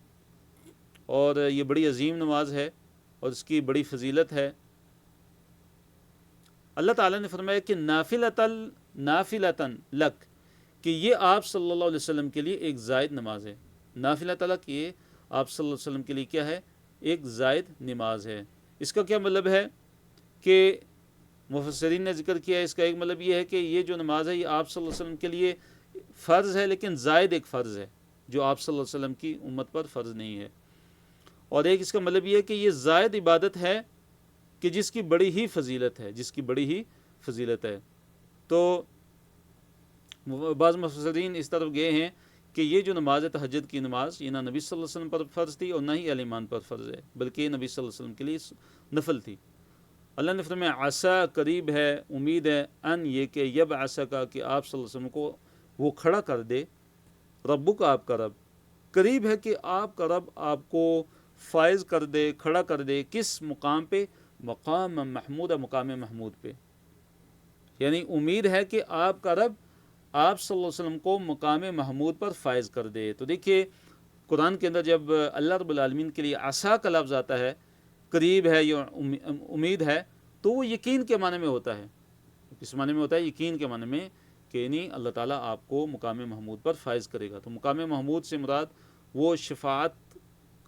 اور یہ بڑی عظیم نماز ہے اور اس کی بڑی فضیلت ہے. اللہ تعالیٰ نے فرمایا کہ نافلتاً لک، کہ یہ آپ صلی اللہ علیہ وسلم کے لیے ایک زائد نماز ہے. نافلۃ لک، یہ آپ صلی اللہ علیہ وسلم کے لیے کیا ہے؟ ایک زائد نماز ہے. اس کا کیا مطلب ہے کہ مفسرین نے ذکر کیا ہے، اس کا ایک مطلب یہ ہے کہ یہ جو نماز ہے یہ آپ صلی اللہ علیہ وسلم کے لیے فرض ہے، لیکن زائد ایک فرض ہے جو آپ صلی اللہ علیہ وسلم کی امت پر فرض نہیں ہے. اور ایک اس کا مطلب یہ ہے کہ یہ زائد عبادت ہے کہ جس کی بڑی ہی فضیلت ہے، جس کی بڑی ہی فضیلت ہے. تو بعض مفسرین اس طرف گئے ہیں کہ یہ جو نماز ہے تہجد کی نماز، یہ نہ نبی صلی اللہ علیہ وسلم پر فرض تھی اور نہ ہی اہل ایمان پر فرض ہے، بلکہ یہ نبی صلی اللہ علیہ وسلم کے لیے نفل تھی. اللہ نے فرمایا عسیٰ، قریب ہے، امید ہے، ان یہ کہ یبعثک، کہ آپ صلی اللہ علیہ وسلم کو وہ کھڑا کر دے، ربک، آپ کا رب، قریب ہے کہ آپ کا رب آپ کو فائز کر دے، کھڑا کر دے. کس مقام پہ؟ مقام محمود، مقام محمود پہ. یعنی امید ہے کہ آپ کا رب آپ صلی اللہ علیہ وسلم کو مقام محمود پر فائز کر دے. تو دیکھیے قرآن کے اندر جب اللہ رب العالمین کے لیے عسیٰ کا لفظ آتا ہے، قریب ہے یا امید ہے، تو وہ یقین کے معنی میں ہوتا ہے. کس معنی میں ہوتا ہے؟ یقین کے معنی میں، کہ نہیں اللہ تعالیٰ آپ کو مقام محمود پر فائز کرے گا. تو مقام محمود سے مراد وہ شفاعت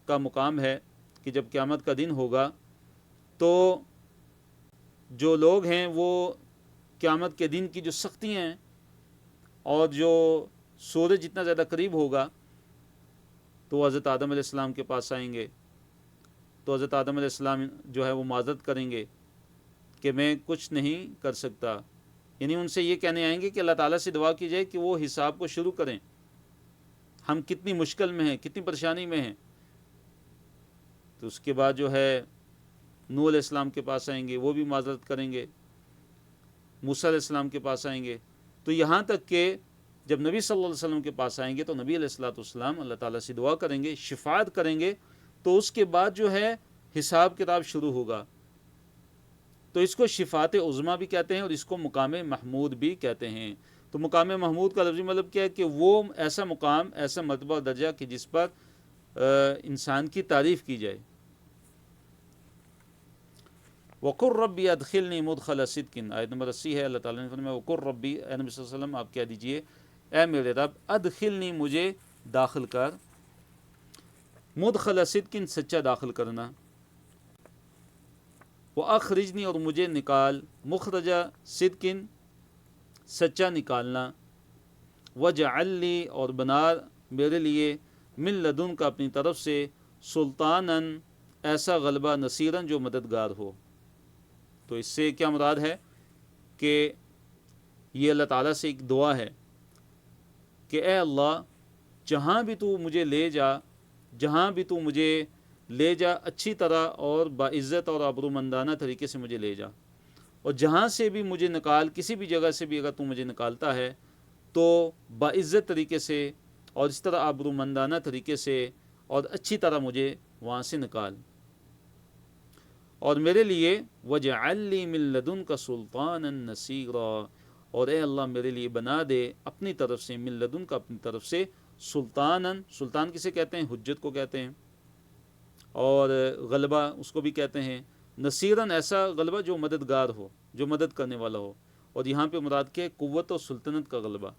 کا مقام ہے کہ جب قیامت کا دن ہوگا تو جو لوگ ہیں وہ قیامت کے دن کی جو سختیاں ہیں، اور جو سورج جتنا زیادہ قریب ہوگا تو حضرت آدم علیہ السلام کے پاس آئیں گے. تو حضرت آدم علیہ السلام جو ہے وہ معذرت کریں گے کہ میں کچھ نہیں کر سکتا. یعنی ان سے یہ کہنے آئیں گے کہ اللہ تعالیٰ سے دعا کی جائے کہ وہ حساب کو شروع کریں، ہم کتنی مشکل میں ہیں، کتنی پریشانی میں ہیں. تو اس کے بعد جو ہے نوح علیہ السلام کے پاس آئیں گے، وہ بھی معذرت کریں گے. موسیٰ علیہ السلام کے پاس آئیں گے. تو یہاں تک کہ جب نبی صلی اللہ علیہ وسلم کے پاس آئیں گے تو نبی علیہ السلام اللہ تعالیٰ سے دعا کریں گے، شفاعت کریں گے. تو اس کے بعد جو ہے حساب کتاب شروع ہوگا. تو اس کو شفاعت عظمیٰ بھی کہتے ہیں اور اس کو مقام محمود بھی کہتے ہیں. تو مقام محمود کا لفظی مطلب کیا ہے؟ کہ وہ ایسا مقام، ایسا مرتبہ اور درجہ کہ جس پر انسان کی تعریف کی جائے. وَقُلْ رَبِّ أَدْخِلْنِي مُدْخَلَ صِدْقٍ، آیت نمبر 80 ہے. اللہ تعالیٰ نے فرمایا وَقُلْ رَبِّ، اے نبی صلی اللہ علیہ وسلم آپ کہہ دیجئے اے میرے رب، ادخلنی، مجھے داخل کر، مدخل صدق، سچا داخل کرنا، وَأَخْرِجْنِي، اور مجھے نکال، مخرج صدق، سچا نکالنا، وَجَعَلْ لِي، اور بنا میرے لیے، من لدن کا اپنی طرف سے، سلطاناً، ایسا غلبہ، نصیراً، جو مددگار ہو. تو اس سے کیا مراد ہے کہ یہ اللہ تعالیٰ سے ایک دعا ہے کہ اے اللہ، جہاں بھی تو مجھے لے جا، جہاں بھی تو مجھے لے جا، اچھی طرح اور باعزت اور آبرومندانہ طریقے سے مجھے لے جا. اور جہاں سے بھی مجھے نکال، کسی بھی جگہ سے بھی اگر تو مجھے نکالتا ہے تو باعزت طریقے سے اور اس طرح آبرومندانہ طریقے سے اور اچھی طرح مجھے وہاں سے نکال. اور میرے لیے وَجَعَلْ لِي مِن لَّدُنْكَ سُلْطَانًا نَصِيرًا، اور اے اللہ میرے لیے بنا دے اپنی طرف سے، من لدن کا اپنی طرف سے، سلطاناً، سلطان کسے کہتے ہیں؟ حجت کو کہتے ہیں. اور غلبہ اس کو بھی کہتے ہیں. نصیراً، ایسا غلبہ جو مددگار ہو، جو مدد کرنے والا ہو. اور یہاں پہ مراد کے قوت و سلطنت کا غلبہ.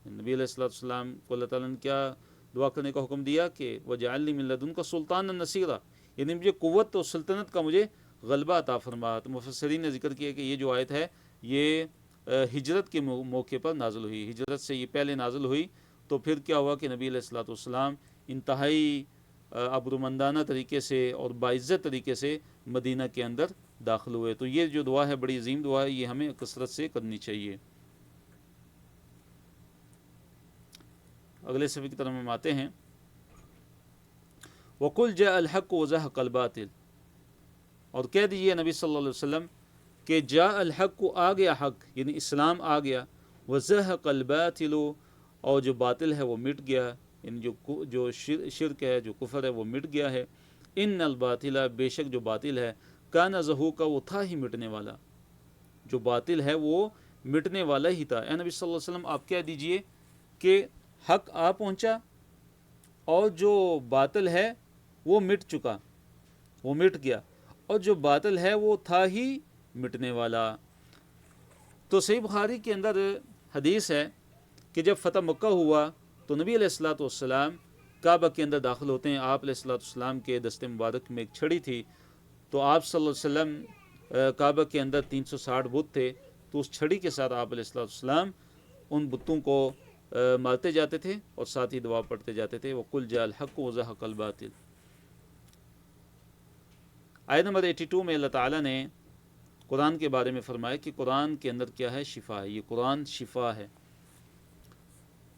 نبی علیہ السلام کو اللہ تعالیٰ نے کیا دعا کرنے کا حکم دیا کہ وَجَعَلْ لِي مِن لَّدُنْكَ سُلْطَانًا نَصِيرًا، یعنی مجھے قوت و سلطنت کا مجھے غلبہ عطا فرما. تو مفسرین نے ذکر کیا کہ یہ جو آیت ہے یہ ہجرت کے موقع پر نازل ہوئی، ہجرت سے یہ پہلے نازل ہوئی. تو پھر کیا ہوا کہ نبی علیہ السلام انتہائی ابرومندانہ طریقے سے اور باعزت طریقے سے مدینہ کے اندر داخل ہوئے. تو یہ جو دعا ہے بڑی عظیم دعا ہے، یہ ہمیں کثرت سے کرنی چاہیے. اگلے صفحے کی طرف ہم آتے ہیں. وَقُلْ جَاءَ الْحَقُّ وَزَهَقَ الْبَاطِلُ، اور کہہ دیجئے نبی صلی اللہ علیہ وسلم کہ جاء الحق، آ گیا حق یعنی اسلام آ گیا، وَزَهَقَ الْبَاطِلُ، اور جو باطل ہے وہ مٹ گیا، یعنی جو شرک ہے، جو کفر ہے وہ مٹ گیا ہے. ان الباطل، بے شک جو باطل ہے، کان زہوقا، وہ تھا ہی مٹنے والا، جو باطل ہے وہ مٹنے والا ہی تھا. اے نبی صلی اللہ علیہ وسلم آپ کہہ دیجئے کہ حق آ پہنچا اور جو باطل ہے وہ مٹ چکا، وہ مٹ گیا، اور جو باطل ہے وہ تھا ہی مٹنے والا. تو صحیح بخاری کے اندر حدیث ہے کہ جب فتح مکہ ہوا تو نبی علیہ الصلوۃ والسلام کعبہ کے اندر داخل ہوتے ہیں. آپ علیہ الصلوۃ والسلام کے دست مبارک میں ایک چھڑی تھی، تو آپ صلی اللہ علیہ وسلم کعبہ کے اندر 360 بت تھے، تو اس چھڑی کے ساتھ آپ علیہ الصلوۃ والسلام ان بتوں کو مارتے جاتے تھے اور ساتھ ہی دعا پڑھتے جاتے تھے. وَقُلْ جَاءَ الْحَقُّ وَزَهَقَ الْبَاطِلُ. آیت نمبر 82 میں اللہ تعالیٰ نے قرآن کے بارے میں فرمایا کہ قرآن کے اندر کیا ہے؟ شفا ہے. یہ قرآن شفا ہے.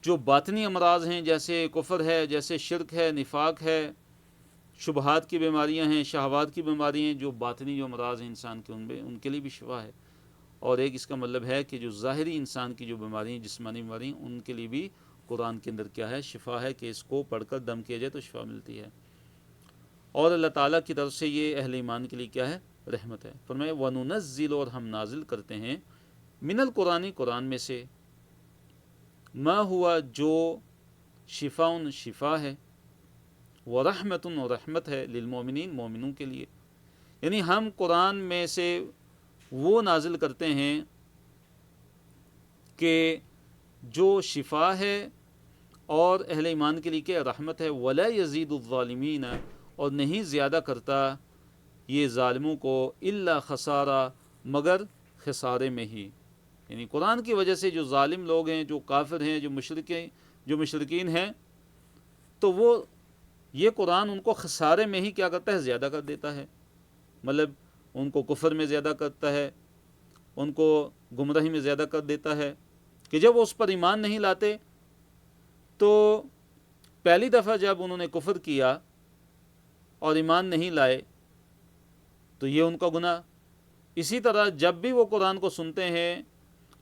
جو باطنی امراض ہیں، جیسے کفر ہے، جیسے شرک ہے، نفاق ہے، شبہات کی بیماریاں ہیں، شہوات کی بیماریاں ہیں، جو باطنی جو امراض ہیں انسان کے، ان کے لیے بھی شفا ہے. اور ایک اس کا مطلب ہے کہ جو ظاہری انسان کی جو بیماریاں، جسمانی بیماریاں، ان کے لیے بھی قرآن کے اندر کیا ہے؟ شفا ہے، کہ اس کو پڑھ کر دم کیا جائے تو شفا ملتی ہے. اور اللہ تعالیٰ کی طرف سے یہ اہل ایمان کے لیے کیا ہے؟ رحمت ہے. فرمایا وَنُنَزِّلُ، اور ہم نازل کرتے ہیں، من القرآن، قرآن میں سے، ما ہوا، جو شفاء، شفا ہے، ورحمت، اور رحمت ہے، للمؤمنین، مومنوں کے لیے. یعنی ہم قرآن میں سے وہ نازل کرتے ہیں کہ جو شفا ہے اور اہل ایمان کے لیے کیا رحمت ہے. ولا یزید الظالمین، اور نہیں زیادہ کرتا یہ ظالموں کو، الا خسارہ، مگر خسارے میں ہی. یعنی قرآن کی وجہ سے جو ظالم لوگ ہیں، جو کافر ہیں، جو مشرکین ہیں، تو وہ یہ قرآن ان کو خسارے میں ہی کیا کرتا ہے؟ زیادہ کر دیتا ہے. مطلب ان کو کفر میں زیادہ کرتا ہے، ان کو گمراہی میں زیادہ کر دیتا ہے، کہ جب وہ اس پر ایمان نہیں لاتے تو پہلی دفعہ جب انہوں نے کفر کیا اور ایمان نہیں لائے تو یہ ان کا گناہ. اسی طرح جب بھی وہ قرآن کو سنتے ہیں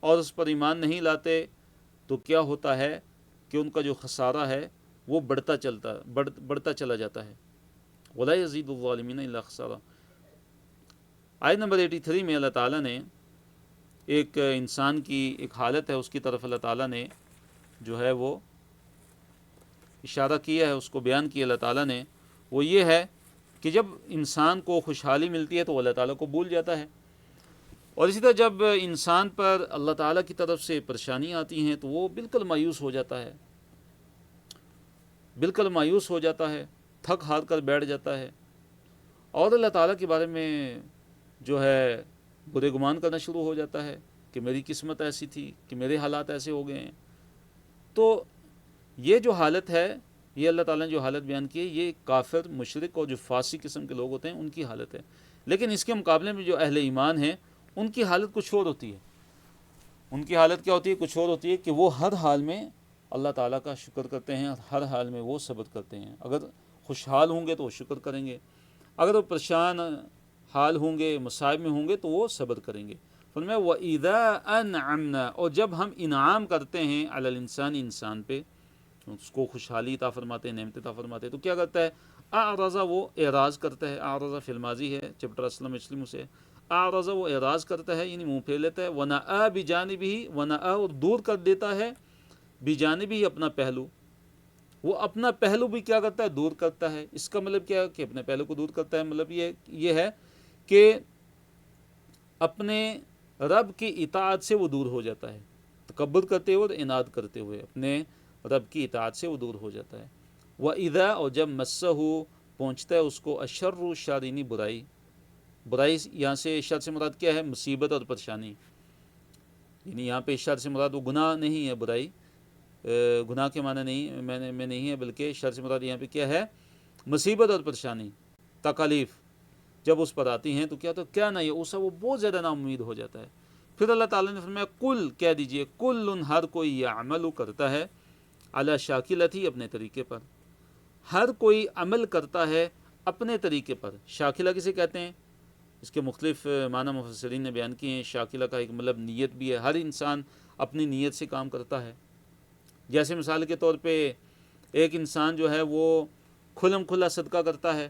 اور اس پر ایمان نہیں لاتے تو کیا ہوتا ہے کہ ان کا جو خسارہ ہے وہ بڑھتا چلا جاتا ہے. ولا یزید الظالمین الا خسارہ. آیت نمبر 83 میں اللہ تعالیٰ نے ایک انسان کی ایک حالت ہے، اس کی طرف اللہ تعالیٰ نے جو ہے وہ اشارہ کیا ہے، اس کو بیان کیا اللہ تعالیٰ نے. وہ یہ ہے کہ جب انسان کو خوشحالی ملتی ہے تو وہ اللہ تعالیٰ کو بھول جاتا ہے، اور اسی طرح جب انسان پر اللہ تعالیٰ کی طرف سے پریشانیاں آتی ہیں تو وہ بالکل مایوس ہو جاتا ہے، بالکل مایوس ہو جاتا ہے، تھک ہار کر بیٹھ جاتا ہے، اور اللہ تعالیٰ کے بارے میں جو ہے برے گمان کرنا شروع ہو جاتا ہے کہ میری قسمت ایسی تھی، کہ میرے حالات ایسے ہو گئے ہیں. تو یہ جو حالت ہے، یہ اللہ تعالیٰ نے جو حالت بیان کی ہے، یہ کافر، مشرک اور جو فاسق قسم کے لوگ ہوتے ہیں ان کی حالت ہے. لیکن اس کے مقابلے میں جو اہل ایمان ہیں ان کی حالت کچھ اور ہوتی ہے. ان کی حالت کیا ہوتی ہے؟ کچھ اور ہوتی ہے کہ وہ ہر حال میں اللہ تعالیٰ کا شکر کرتے ہیں، ہر حال میں وہ صبر کرتے ہیں. اگر خوشحال ہوں گے تو وہ شکر کریں گے، اگر وہ پریشان حال ہوں گے، مصائب میں ہوں گے تو وہ صبر کریں گے. فرمایا وَإِذَا أَنْعَمْنَا، اور جب ہم انعام کرتے ہیں علی الانسان، انسان پہ، اس کو خوشحالی عطا فرماتے ہیں، نعمت عطا فرماتے ہیں، تو کیا کرتا ہے؟ اعرض، وہ اعراض کرتا ہے. اعرض فی الماضی ہے، چیپٹر اسلم مسلم سے. اعرض، وہ اعراض کرتا ہے، یعنی منہ پھیر لیتا ہے. وَنَأَى بِجَانِبِهِ، وَنَأَى، اور دور کر دیتا ہے، بِجَانِبِهِ، اپنا پہلو. وہ اپنا پہلو بھی کیا کرتا ہے؟ دور کرتا ہے. اس کا مطلب کیا ہے کہ اپنے پہلو کو دور کرتا ہے؟ مطلب یہ ہے کہ اپنے رب کی اطاعت سے وہ دور ہو جاتا ہے، تکبر کرتے ہوئے اور عناد کرتے ہوئے اپنے رب کی اطاعت سے وہ دور ہو جاتا ہے. وَإِذَا، اور جب مَسَّهُ، پہنچتا ہے اس کو، الشر، شرینی، برائی. برائی یہاں سے شر سے مراد کیا ہے؟ مصیبت اور پریشانی. یعنی یہاں پہ شر سے مراد وہ گناہ نہیں ہے، برائی گناہ کے معنی نہیں میں نہیں ہے، بلکہ شر سے مراد یہاں پہ کیا ہے؟ مصیبت اور پریشانی، تکالیف جب اس پر آتی ہیں تو کیا نہیں ہے اسے، وہ بہت زیادہ نا امید ہو جاتا ہے. پھر اللہ تعالیٰ نے فرمایا قل، کہہ دیجئے، کل، ہر کوئی یعمل، کرتا ہے، علی شاکلتی اپنے طریقے پر، ہر کوئی عمل کرتا ہے اپنے طریقے پر۔ شاکلہ کسے کہتے ہیں؟ اس کے مختلف معنی مفسرین نے بیان کیے ہیں۔ شاکلہ کا ایک مطلب نیت بھی ہے، ہر انسان اپنی نیت سے کام کرتا ہے۔ جیسے مثال کے طور پہ ایک انسان جو ہے وہ کھلم کھلا صدقہ کرتا ہے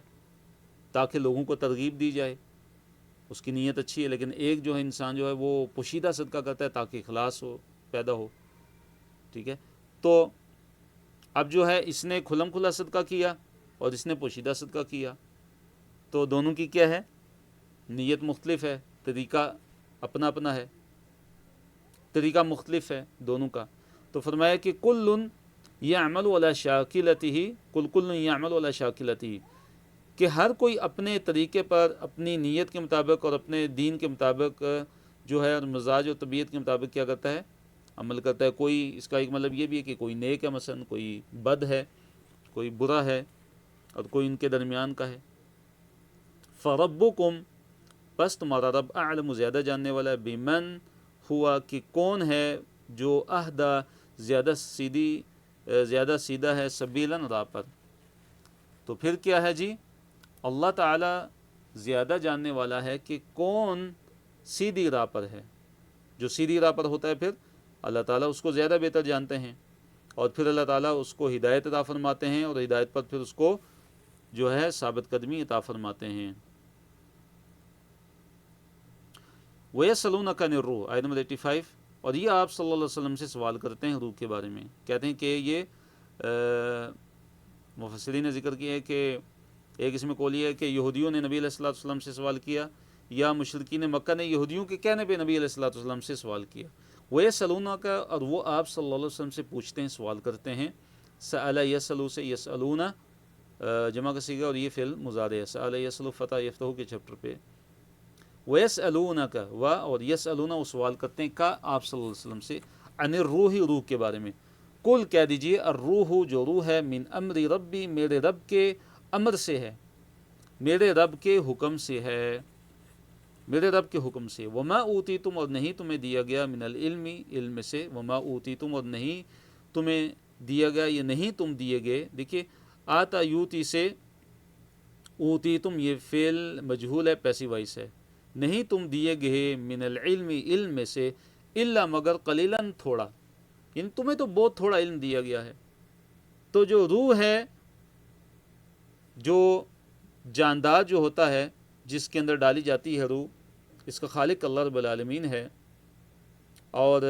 تاکہ لوگوں کو ترغیب دی جائے، اس کی نیت اچھی ہے، لیکن ایک جو ہے انسان جو ہے وہ پوشیدہ صدقہ کرتا ہے تاکہ اخلاص ہو پیدا ہو، ٹھیک ہے۔ تو اب جو ہے اس نے کھلم کھلا صدقہ کیا اور اس نے پوشیدہ صدقہ کیا، تو دونوں کی کیا ہے؟ نیت مختلف ہے، طریقہ اپنا اپنا ہے، طریقہ مختلف ہے دونوں کا۔ تو فرمایا کہ کل یعمل علی شاکلتہ، کل یعمل علی شاکلتہ، کہ ہر کوئی اپنے طریقے پر، اپنی نیت کے مطابق اور اپنے دین کے مطابق جو ہے اور مزاج و طبیعت کے مطابق کیا کرتا ہے؟ عمل کرتا ہے۔ کوئی اس کا ایک مطلب یہ بھی ہے کہ کوئی نیک ہے، مثلا کوئی بد ہے، کوئی برا ہے، اور کوئی ان کے درمیان کا ہے۔ فربکم، پس تمہارا رب اعلم، زیادہ جاننے والا ہے، بمن ہوا، کہ کون ہے جو اہدا، زیادہ سیدھا ہے، سبیلاً، راہ پر۔ تو پھر کیا ہے جی؟ اللہ تعالیٰ زیادہ جاننے والا ہے کہ کون سیدھی راہ پر ہے۔ جو سیدھی راہ پر ہوتا ہے پھر اللہ تعالیٰ اس کو زیادہ بہتر جانتے ہیں، اور پھر اللہ تعالیٰ اس کو ہدایت عطا فرماتے ہیں، اور ہدایت پر پھر اس کو جو ہے ثابت قدمی عطا فرماتے ہیں۔ وَيَسْأَلُونَكَ عَنِ الرُّوحِ، آیت نمبر 85، اور یہ آپ صلی اللہ علیہ وسلم سے سوال کرتے ہیں روح کے بارے میں، کہتے ہیں کہ یہ مفسرین نے ذکر کیا ہے کہ ایک اس میں قول یہ ہے کہ یہودیوں نے نبی علیہ الصلوۃ والسلام سے سوال کیا، یا مشرکین مکہ نے یہودیوں کے کہنے پہ نبی علیہ الصلوۃ والسلام سے سوال کیا۔ وَيَسْأَلُونَكَ، اور وہ آپ صلی اللہ علیہ وسلم سے پوچھتے ہیں، سوال کرتے ہیں۔ سأل یسألو سے یسألون جمع کا صیغہ، اور یہ فعل مضارع ہے، سأل یسألو فتح یفتح کے چیپٹر پہ۔ وَيَسْأَلُونَكَ، اور یسألون، وہ سوال کرتے ہیں کا آپ صلی اللہ علیہ وسلم سے، عن الروح، روح کے بارے میں۔ قل، کہہ دیجئے، الروح، جو روح ہے، من امر ربی، میرے رب کے امر سے ہے، میرے رب کے حکم سے ہے، میرے رب کے حکم سے۔ وما اوتیتم، اور نہیں تمہیں دیا گیا، من العلم، علم سے، وما اوتیتم، اور نہیں تمہیں دیا گیا، یہ نہیں تم دیے گئے۔ دیکھیے آتا یوتی سے اوتیتم، یہ فعل مجہول ہے، پیسیو وائس ہے، نہیں تم دیے گئے، من العلم، علم میں سے، الا، مگر، قلیلاً، تھوڑا، یعنی تمہیں تو بہت تھوڑا علم دیا گیا ہے۔ تو جو روح ہے، جو جاندار جو ہوتا ہے، جس کے اندر ڈالی جاتی ہے روح، اس کا خالق اللہ رب العالمین ہے، اور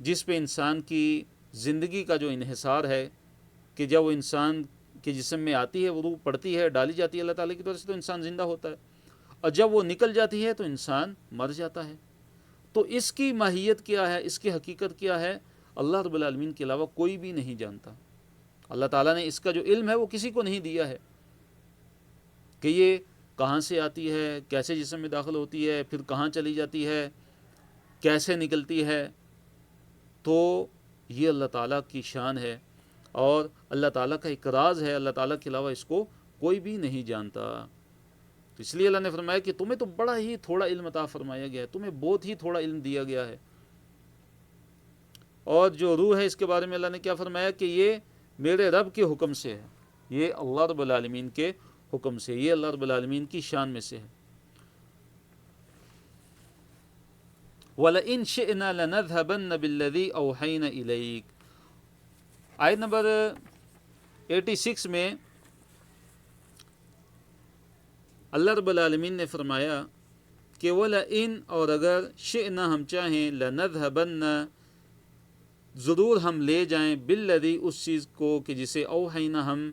جس پہ انسان کی زندگی کا جو انحصار ہے، کہ جب وہ انسان کے جسم میں آتی ہے، وہ روح پڑتی ہے، ڈالی جاتی ہے اللہ تعالیٰ کی طرف سے، تو انسان زندہ ہوتا ہے، اور جب وہ نکل جاتی ہے تو انسان مر جاتا ہے۔ تو اس کی ماہیت کیا ہے، اس کی حقیقت کیا ہے، اللہ رب العالمین کے علاوہ کوئی بھی نہیں جانتا۔ اللہ تعالیٰ نے اس کا جو علم ہے وہ کسی کو نہیں دیا ہے، کہ یہ کہاں سے آتی ہے، کیسے جسم میں داخل ہوتی ہے، پھر کہاں چلی جاتی ہے، کیسے نکلتی ہے۔ تو یہ اللہ تعالیٰ کی شان ہے، اور اللہ تعالیٰ کا ایک راز ہے، اللہ تعالیٰ کے علاوہ اس کو کوئی بھی نہیں جانتا۔ تو اس لیے اللہ نے فرمایا کہ تمہیں تو بڑا ہی تھوڑا علم عطا فرمایا گیا ہے، تمہیں بہت ہی تھوڑا علم دیا گیا ہے۔ اور جو روح ہے، اس کے بارے میں اللہ نے کیا فرمایا کہ یہ میرے رب کے حکم سے ہے، یہ اللہ رب العالمین کے حکم سے، یہ اللہ رب العالمین کی شان میں سے ہے۔ وَلَئِن شِئْنَا لَنَذْهَبَنَّ بِالَّذِي أَوْحَيْنَا إِلَيْكَ، آیت نمبر 86 میں اللہ رب العالمین نے فرمایا کہ وَلَئِن، اور اگر، شِئْنَا، ہم چاہیں، لَنَذْهَبَنَّ، ضرور ہم لے جائیں، بالذی، اس چیز کو کہ جسے، اوحینا، ہم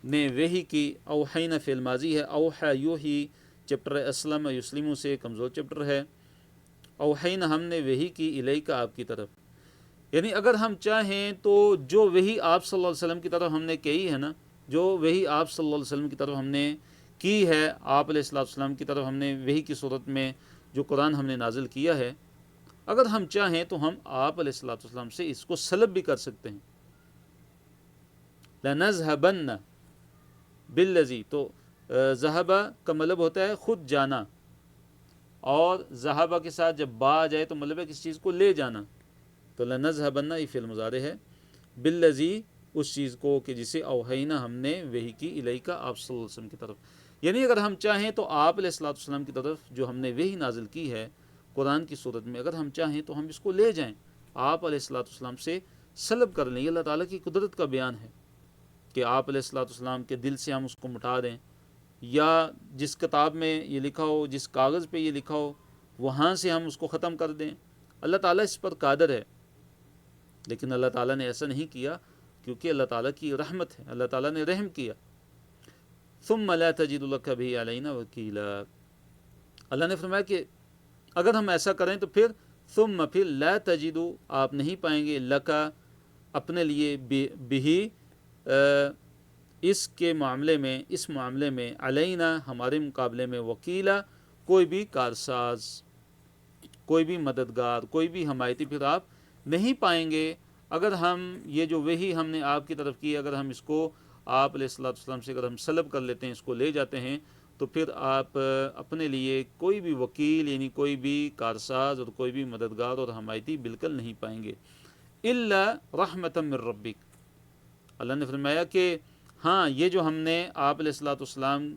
نے وحی کی، اوحینا فعل ماضی ہے، اوحا یوحی، چیپٹر اسلم یسلموں سے کمزور چیپٹر ہے، اوحینا، ہم نے وحی کی، الیک، آپ کی طرف، یعنی اگر ہم چاہیں تو جو وحی آپ صلی اللہ علیہ وسلم کی طرف ہم نے کی ہے نا، جو وحی آپ صلی اللہ علیہ وسلم کی طرف ہم نے کی ہے، آپ علیہ السلام کی طرف ہم نے وحی کی صورت میں جو قرآن ہم نے نازل کیا ہے، اگر ہم چاہیں تو ہم آپ علیہ السلام سے اس کو سلب بھی کر سکتے ہیں۔ لَنَذْهَبَنَّ بِالَّذِي، تو ذہبہ کا مطلب ہوتا ہے خود جانا، اور ذہبہ کے ساتھ جب با آ جائے تو مطلب ہے کسی چیز کو لے جانا، تو لَنَذْهَبَنَّ یہ فعل مضارع ہے، بالذی اس چیز کو کہ جسے اوحینا ہم نے وحی کی الیکا آپ صلی اللہ علیہ وسلم کی طرف. یعنی اگر ہم چاہیں تو آپ علیہ الصلوۃ والسلام کی طرف جو ہم نے وحی نازل کی ہے قرآن کی صورت میں، اگر ہم چاہیں تو ہم اس کو لے جائیں، آپ علیہ الصلوۃ والسلام سے سلب کر لیں. یہ اللہ تعالیٰ کی قدرت کا بیان ہے کہ آپ علیہ الصلوۃ والسلام کے دل سے ہم اس کو مٹا دیں، یا جس کتاب میں یہ لکھا ہو، جس کاغذ پہ یہ لکھا ہو، وہاں سے ہم اس کو ختم کر دیں. اللہ تعالیٰ اس پر قادر ہے، لیکن اللہ تعالیٰ نے ایسا نہیں کیا کیونکہ اللہ تعالیٰ کی رحمت ہے، اللہ تعالیٰ نے رحم کیا. ثم لا تجد لك به علينا وکیلا. اللہ نے فرمایا کہ اگر ہم ایسا کریں تو پھر لا تجد آپ نہیں پائیں گے لکا اپنے لیے بھی اس معاملے میں علینا ہمارے مقابلے میں وکیلا کوئی بھی کارساز، کوئی بھی مددگار، کوئی بھی حمایتی پھر آپ نہیں پائیں گے. اگر ہم یہ جو وحی ہم نے آپ کی طرف کی، اگر ہم اس کو آپ علیہ الصلوۃ والسلام سے اگر ہم سلب کر لیتے ہیں، اس کو لے جاتے ہیں، تو پھر آپ اپنے لیے کوئی بھی وکیل یعنی کوئی بھی کارساز اور کوئی بھی مددگار اور حمایتی بالکل نہیں پائیں گے. الا رحمۃ من ربک. اللہ نے فرمایا کہ ہاں یہ جو ہم نے آپ علیہ الصلوۃ والسلام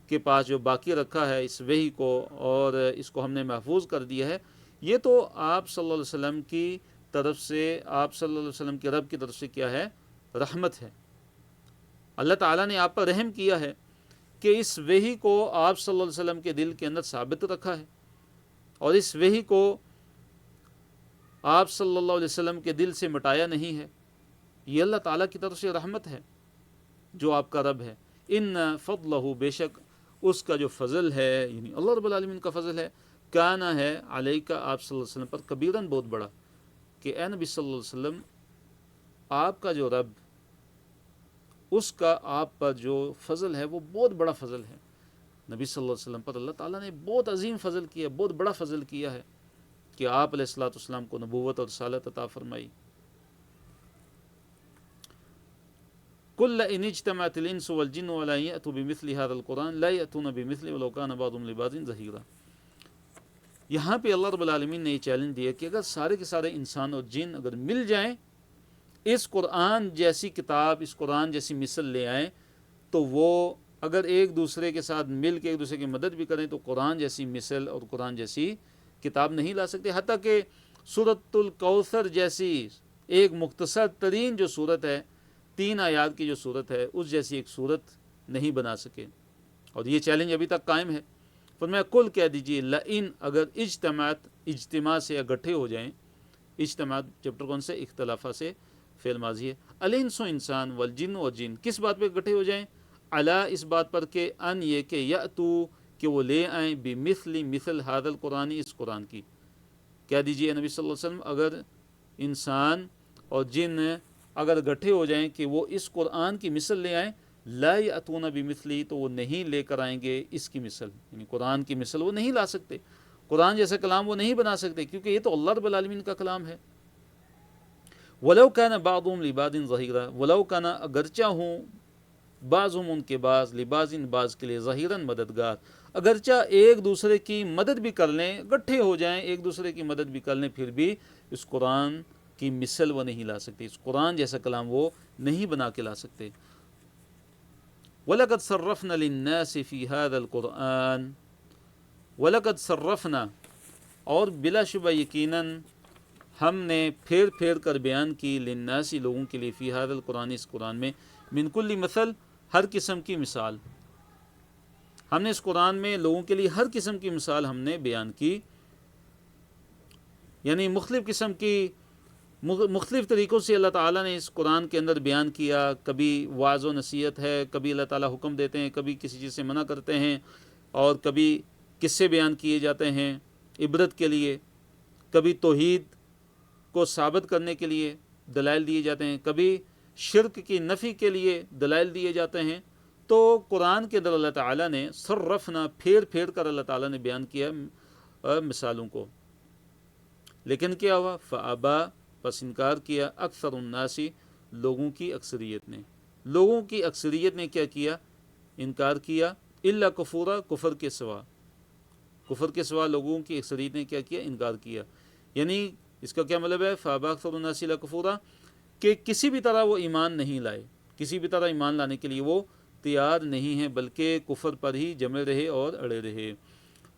کے پاس جو باقی رکھا ہے اس وحی کو، اور اس کو ہم نے محفوظ کر دیا ہے، یہ تو آپ صلی اللہ علیہ وسلم کی طرف سے، آپ صلی اللہ علیہ وسلم کے رب کی طرف سے کیا ہے؟ رحمت ہے. اللہ تعالیٰ نے آپ پر رحم کیا ہے کہ اس وحی کو آپ صلی اللہ علیہ وسلم کے دل کے اندر ثابت رکھا ہے، اور اس وحی کو آپ صلی اللہ علیہ وسلم کے دل سے مٹایا نہیں ہے. یہ اللہ تعالیٰ کی طرف سے رحمت ہے جو آپ کا رب ہے. ان فضلہ، بے شک اس کا جو فضل ہے، یعنی اللہ رب العالمین کا فضل ہے، کانا ہے علیکہ آپ صلی اللہ علیہ وسلم پر کبیراً بہت بڑا، کہ اے نبی صلی اللہ علیہ وسلم آپ کا جو رب، اس کا آپ پر جو فضل ہے وہ بہت بڑا فضل ہے. نبی صلی اللہ علیہ وسلم پر اللہ تعالیٰ نے بہت عظیم فضل کیا، بہت بڑا فضل کیا ہے کہ آپ علیہ الصلوۃ والسلام کو نبوت اور رسالت عطا فرمائی. قل ان اجتمعت الانس والجن ولا يأتوا بمثل هذا القرآن لا يأتون بمثله ولو كان بعضهم لبعض ظهيرا. یہاں پہ اللہ رب العالمین نے یہ چیلنج دیا کہ اگر سارے کے سارے انسان اور جن اگر مل جائیں، اس قرآن جیسی کتاب، اس قرآن جیسی مثل لے آئیں، تو وہ اگر ایک دوسرے کے ساتھ مل کے ایک دوسرے کی مدد بھی کریں تو قرآن جیسی مثل اور قرآن جیسی کتاب نہیں لا سکتے. حتیٰ کہ سورۃ الکوثر جیسی ایک مختصر ترین جو صورت ہے، 3 آیات کی جو صورت ہے، اس جیسی ایک صورت نہیں بنا سکے. اور یہ چیلنج ابھی تک قائم ہے. فرمایا کل کہہ دیجئے لئن، اگر اجتماع سے اکٹھے ہو جائیں، اجتماع چیپٹر کون سے؟ اختلافہ سے فعل ماضی ہے. الانس و انسان والجن و جن، کس بات پہ اکٹھے ہو جائیں؟ علی، اس بات پر کہ ان، یہ کہ یأتو، کہ وہ لے آئیں مثل هذا القرآن، اس قرآن کی. کہہ دیجئے نبی صلی اللہ علیہ وسلم اگر انسان اور جن اگر اکٹھے ہو جائیں کہ وہ اس قرآن کی مثل لے آئیں، لا یأتون بمثلی، تو وہ نہیں لے کر آئیں گے اس کی مثل، یعنی قرآن کی مثل وہ نہیں لا سکتے، قرآن جیسا کلام وہ نہیں بنا سکتے، کیونکہ یہ تو اللہ رب العالمین کا کلام ہے. ولو کان بعضهم لبعض ظہیرا، ولو کان، اگرچہ ہوں بعضهم ان کے بعض، لبعض بعض کے لیے، ظہیراً مددگار، اگرچہ ایک دوسرے کی مدد بھی کر لیں، اکٹھے ہو جائیں ایک دوسرے کی مدد بھی کر لیں، پھر بھی اس قرآن کی مثل وہ نہیں لا سکتے، اس قرآن جیسا کلام وہ نہیں بنا کے لا سکتے. وَلَقَدْ صَرَّفْنَا لِلنَّاسِ فِي هَذَا الْقُرْآنِ، وَلَقَدْ صَرَّفْنَا، اور بلا شبہ یقیناً ہم نے پھیر کر بیان کی، للناس، لوگوں کے لیے، فی هذا القرآن، اس قرآن میں، من کل مثل، ہر قسم کی مثال. ہم نے اس قرآن میں لوگوں کے لیے ہر قسم کی مثال ہم نے بیان کی، یعنی مختلف قسم کی، مختلف طریقوں سے اللہ تعالیٰ نے اس قرآن کے اندر بیان کیا. کبھی وعظ و نصیحت ہے، کبھی اللہ تعالیٰ حکم دیتے ہیں، کبھی کسی چیز سے منع کرتے ہیں، اور کبھی قصے بیان کیے جاتے ہیں عبرت کے لیے، کبھی توحید کو ثابت کرنے کے لیے دلائل دیے جاتے ہیں، کبھی شرک کی نفی کے لیے دلائل دیے جاتے ہیں. تو قرآن کے اندر اللہ تعالیٰ نے صرفنا، پھیر کر اللہ تعالیٰ نے بیان کیا مثالوں کو. لیکن کیا ہوا؟ فابا، پس انکار کیا، اکثر الناس، لوگوں کی اکثریت نے کیا کیا؟ انکار کیا. الا کفورا، کفر کے سوا لوگوں کی اکثریت نے کیا کیا؟ انکار کیا. یعنی اس کا کیا مطلب ہے؟ فابا اکثر الناس الا کفورا، کہ کسی بھی طرح وہ ایمان نہیں لائے، کسی بھی طرح ایمان لانے کے لیے وہ تیار نہیں ہیں، بلکہ کفر پر ہی جمے رہے اور اڑے رہے۔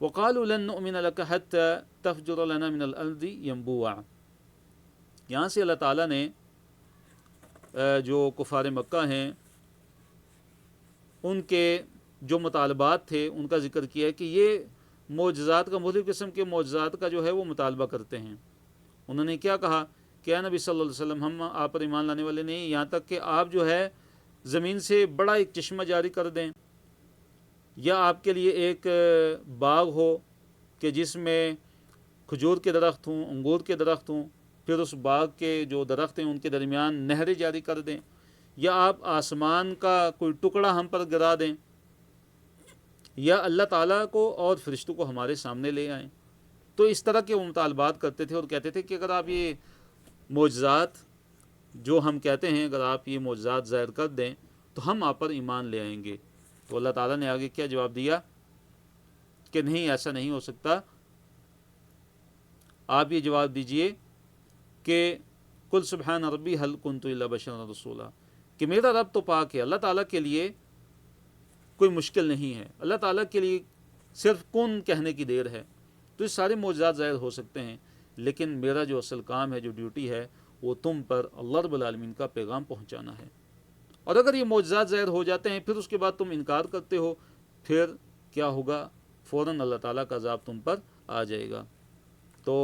وَقَالُوا لَن نُؤْمِنَ لَكَ حَتَّى تَفْجُرَ لَنَا مِنَ الْأَرْضِ يَنبُوعًا۔ یہاں سے اللہ تعالیٰ نے جو کفار مکہ ہیں ان کے جو مطالبات تھے ان کا ذکر کیا ہے کہ یہ معجزات کا، مختلف قسم کے معجزات کا جو ہے وہ مطالبہ کرتے ہیں۔ انہوں نے کیا کہا کہ اے نبی صلی اللہ علیہ وسلم، ہم آپ پر ایمان لانے والے نہیں، یہاں تک کہ آپ جو ہے زمین سے بڑا ایک چشمہ جاری کر دیں، یا آپ کے لیے ایک باغ ہو کہ جس میں کھجور کے درخت ہوں، انگور کے درخت ہوں، پھر اس باغ کے جو درخت ہیں ان کے درمیان نہریں جاری کر دیں، یا آپ آسمان کا کوئی ٹکڑا ہم پر گرا دیں، یا اللہ تعالیٰ کو اور فرشتوں کو ہمارے سامنے لے آئیں۔ تو اس طرح کے وہ مطالبات کرتے تھے اور کہتے تھے کہ اگر آپ یہ معجزات جو ہم کہتے ہیں، اگر آپ یہ معجزات ظاہر کر دیں تو ہم آپ پر ایمان لے آئیں گے۔ تو اللہ تعالیٰ نے آگے کیا جواب دیا کہ نہیں، ایسا نہیں ہو سکتا۔ آپ یہ جواب دیجئے کہ قل سبحان ربی هل كنت الا بشرا رسولا، کہ میرا رب تو پاک ہے، اللہ تعالیٰ کے لیے کوئی مشکل نہیں ہے، اللہ تعالیٰ کے لیے صرف کن کہنے کی دیر ہے۔ تو یہ سارے معجزات ظاہر ہو سکتے ہیں، لیکن میرا جو اصل کام ہے، جو ڈیوٹی ہے، وہ تم پر اللہ رب العالمین کا پیغام پہنچانا ہے۔ اور اگر یہ معجزات ظاہر ہو جاتے ہیں پھر اس کے بعد تم انکار کرتے ہو، پھر کیا ہوگا؟ فوراً اللہ تعالیٰ کا عذاب تم پر آ جائے گا۔ تو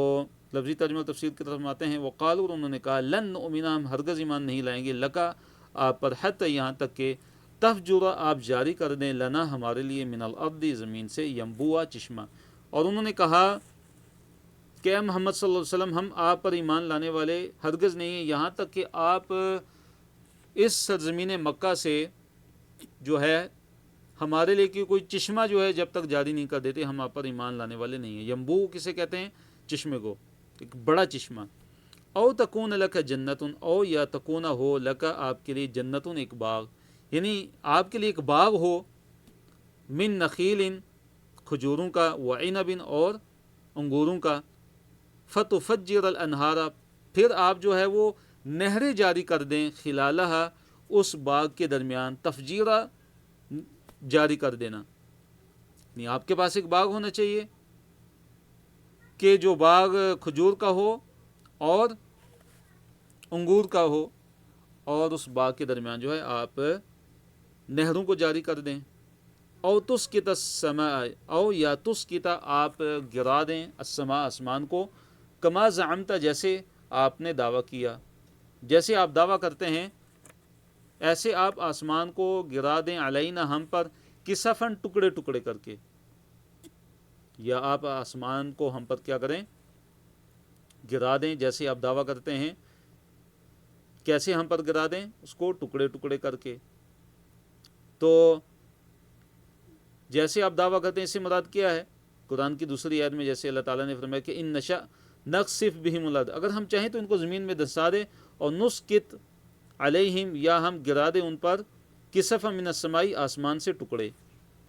لفظی ترجمہ تفسیر کی طرف آتے ہیں۔ وقالوا، انہوں نے کہا، لن نؤمن، ہم ہرگز ایمان نہیں لائیں گے، لکا، آپ پر، حتی، یہاں تک کہ تفجر، آپ جاری کر دیں، لنا، ہمارے لیے، من الارض، زمین سے، ینبوعا، چشمہ۔ اور انہوں نے کہا کہ اے محمد صلی اللہ علیہ وسلم، ہم آپ پر ایمان لانے والے ہرگز نہیں ہیں یہاں تک کہ آپ اس سرزمین مکہ سے جو ہے ہمارے لیے کہ کوئی چشمہ جو ہے جب تک جاری نہیں کر دیتے ہم آپ پر ایمان لانے والے نہیں ہیں۔ ینبوع کسے کہتے ہیں؟ چشمے کو، ایک بڑا چشمہ۔ او تکون لک جنتن، او یا تکون ہو لک، آپ کے لیے، جنتن، ایک باغ، یعنی آپ کے لیے ایک باغ ہو، من نخیل، کھجوروں کا، وعنب، اور انگوروں کا، فتفجر الانہار، پھر آپ جو ہے وہ نہریں جاری کر دیں، خلالہ، اس باغ کے درمیان، تفجیرہ، جاری کر دینا، یعنی آپ کے پاس ایک باغ ہونا چاہیے کہ جو باغ کھجور کا ہو اور انگور کا ہو، اور اس باغ کے درمیان جو ہے آپ نہروں کو جاری کر دیں۔ او تسقط السماء، او یا تسقط، آپ گرا دیں، السماء، آسمان کو، کما زعمت، جیسے آپ نے دعویٰ کیا، جیسے آپ دعویٰ کرتے ہیں ایسے آپ آسمان کو گرا دیں، علینا، ہم پر، کسفن، ٹکڑے ٹکڑے کر کے، یا آپ آسمان کو ہم پر کیا کریں؟ گرا دیں، جیسے آپ دعویٰ کرتے ہیں۔ کیسے ہم پر گرا دیں؟ اس کو ٹکڑے ٹکڑے کر کے۔ تو جیسے آپ دعویٰ کرتے ہیں، اس سے مراد کیا ہے؟ قرآن کی دوسری آیت میں جیسے اللہ تعالیٰ نے فرمایا کہ ان نشأ نخسف بہم الارض، اگر ہم چاہیں تو ان کو زمین میں دھنسا دیں، اور نسقط علیہم، یا ہم گرا دیں ان پر، کسفا من السماء، آسمان سے ٹکڑے۔